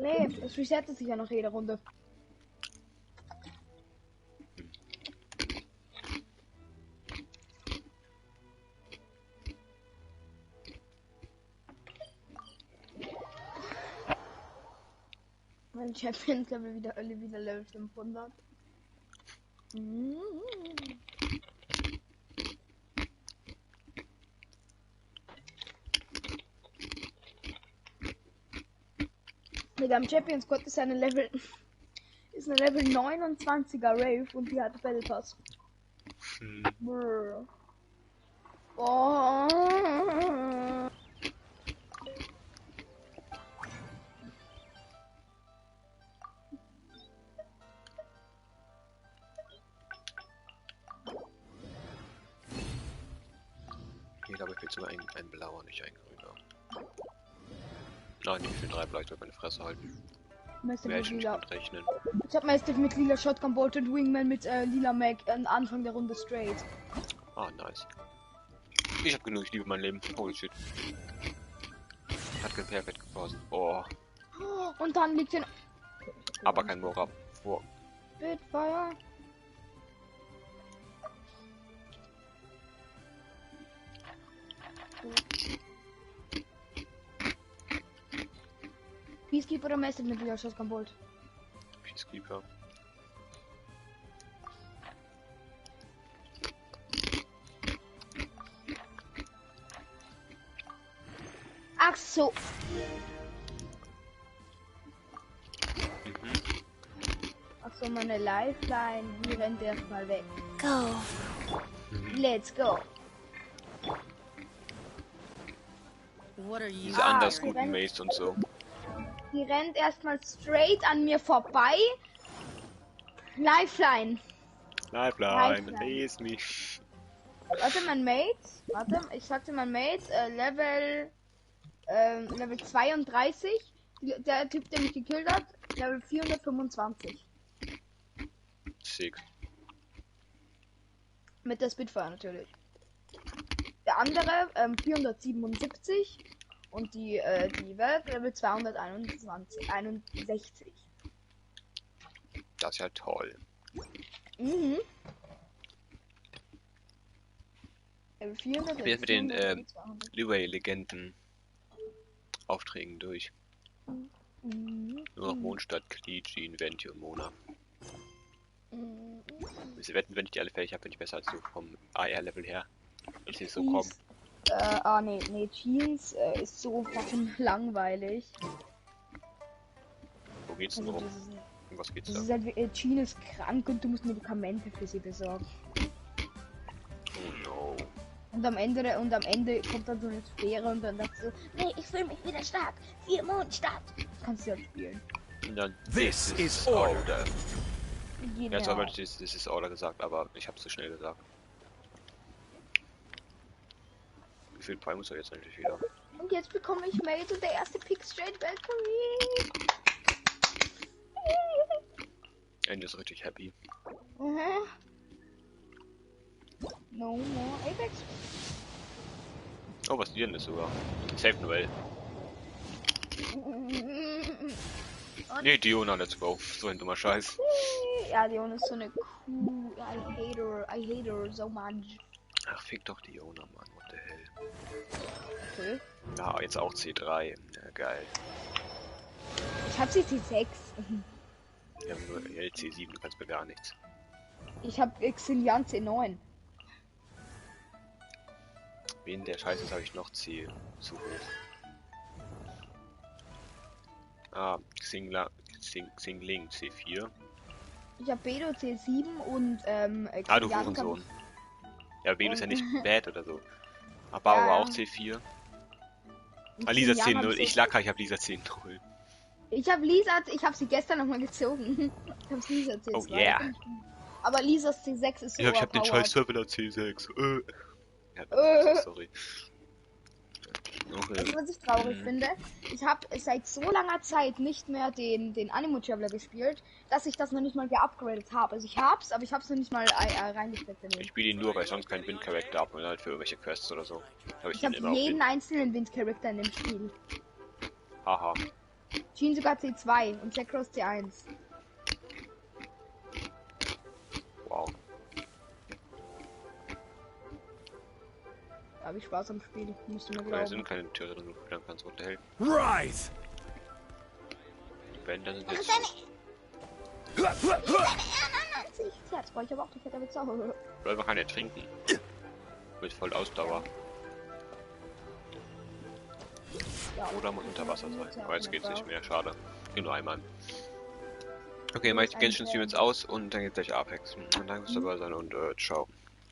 Nee, es resettet sich ja noch jede Runde. Mein Champions Level wieder Level 500. Digga, am Champions Gott ist eine Level 29er Rave und die hat Battle Pass. Brr. Oh. Ich glaube, ich will sogar ein blauer, nicht ein grüner. Nein, ich will 3 Blau, ich meine Fresse halten. Werde ich nicht mit rechnen. Ich hab Mastiff mit lila Shotgun Bolt und Wingman mit lila Mac am Anfang der Runde straight. Ah, nice. Ich hab genug, ich liebe mein Leben. Holy shit. Hat kein Perfekt gepasst. Oh. Und dann liegt den... Aber kein Morab. Oh. Spitfire. Peacekeeper oder Mastiff mit lila Shotgun Bolt? Peacekeeper. Ach so. Ach so, meine Lifeline, die rennt erstmal weg. Go. Let's go. Diese anders guten Mates und so. Die rennt erstmal straight an mir vorbei. Lifeline. Lifeline, lese mich. Warte, mein Mate. Warte, ich sagte mein Mate, Level 32. Der Typ, der mich gekillt hat, Level 425. Sick. Mit der Spitfire natürlich. Der andere 477 und die Welt Level 261. Das ist ja toll. Mhm. Ich bin jetzt mit den Leeway-Legenden Aufträgen durch. Nur noch Mondstadt, Klee, Jean, Venti und Mona. Wir wetten, wenn ich die alle fertig habe, bin ich besser als du vom AR-Level her. Ich sehe so kommen. Nee, Jeans ist so fucking langweilig. Wo geht's denn rum? Um was geht's da? Das ist halt, Jean ist krank und du musst Medikamente für sie besorgen. Oh no. Und am Ende kommt dann so eine Sphäre und dann sagst du, nee, ich fühle mich wieder stark. 4 Mondstadt. Kannst du halt spielen. Und dann, This is order. Genau. Ja, zwar habe ich this is order gesagt, aber ich hab's zu schnell gesagt. Wie viel Prime muss er jetzt natürlich wieder? Und jetzt bekomme ich Mail und der erste Pick straight Valkyrie. Ende ist richtig happy. No more Apex. Oh, was die denn ist sogar? Safe Noel. Nee, Diona, let's go. So ein dummer Scheiß. Ja, Diona ist so eine Kuh. I hate her so much. Ach, fick doch Diona, Mann. What the hell. Okay. Ja, jetzt auch C3. Ja, geil. Ich hab sie C6. Wir haben nur C7, du kannst mir gar nichts. Ich hab Xilian C9. Wen der Scheiße habe ich noch C zu hoch? Ah, Xingling C4. Ich hab Bedo C7 und Ah, du Hurensohn. Ja, Bedo ist ja nicht bad oder so. Aber ja. Auch C4. Ah, Lisa 10-0. Ich lacker, ich hab Lisa 10-0. Ich hab sie gestern nochmal gezogen. Ich hab Lisa C2. Oh yeah. Aber Lisas C6 ist so. Ja, ich hab den scheiß Server C6. Ja, sorry. Okay. Weißt du, was ich traurig finde? Ich habe seit so langer Zeit nicht mehr den Animo-Traveler gespielt, dass ich das noch nicht mal geupgradet habe. Also ich hab's, aber ich hab's noch nicht mal reingesteckt. Ich spiele ihn nur, weil ich sonst keinen Wind-Charakter habe und halt für irgendwelche Quests oder so. Ich hab jeden einzelnen Wind-Charakter in dem Spiel. Haha. Jean sogar C2 und Zekros C1. Wow. Da habe ich Spaß am Spiel, musst du mir glauben. glauben. Sind keine Türe, die du dann kannst runterhelfen. Rise! Wenn, dann sind jetzt... Jetzt brauche ich aber auch die fette Witzau. Weil man kann ja trinken. Mit voll Ausdauer. Ja, oder muss unter Wasser sein. Aber jetzt geht's nicht mehr, schade. Nur einmal. Okay, mach ich die Genshin Stream jetzt aus und dann geht's gleich Apex. Und danke fürs dabei sein und ciao.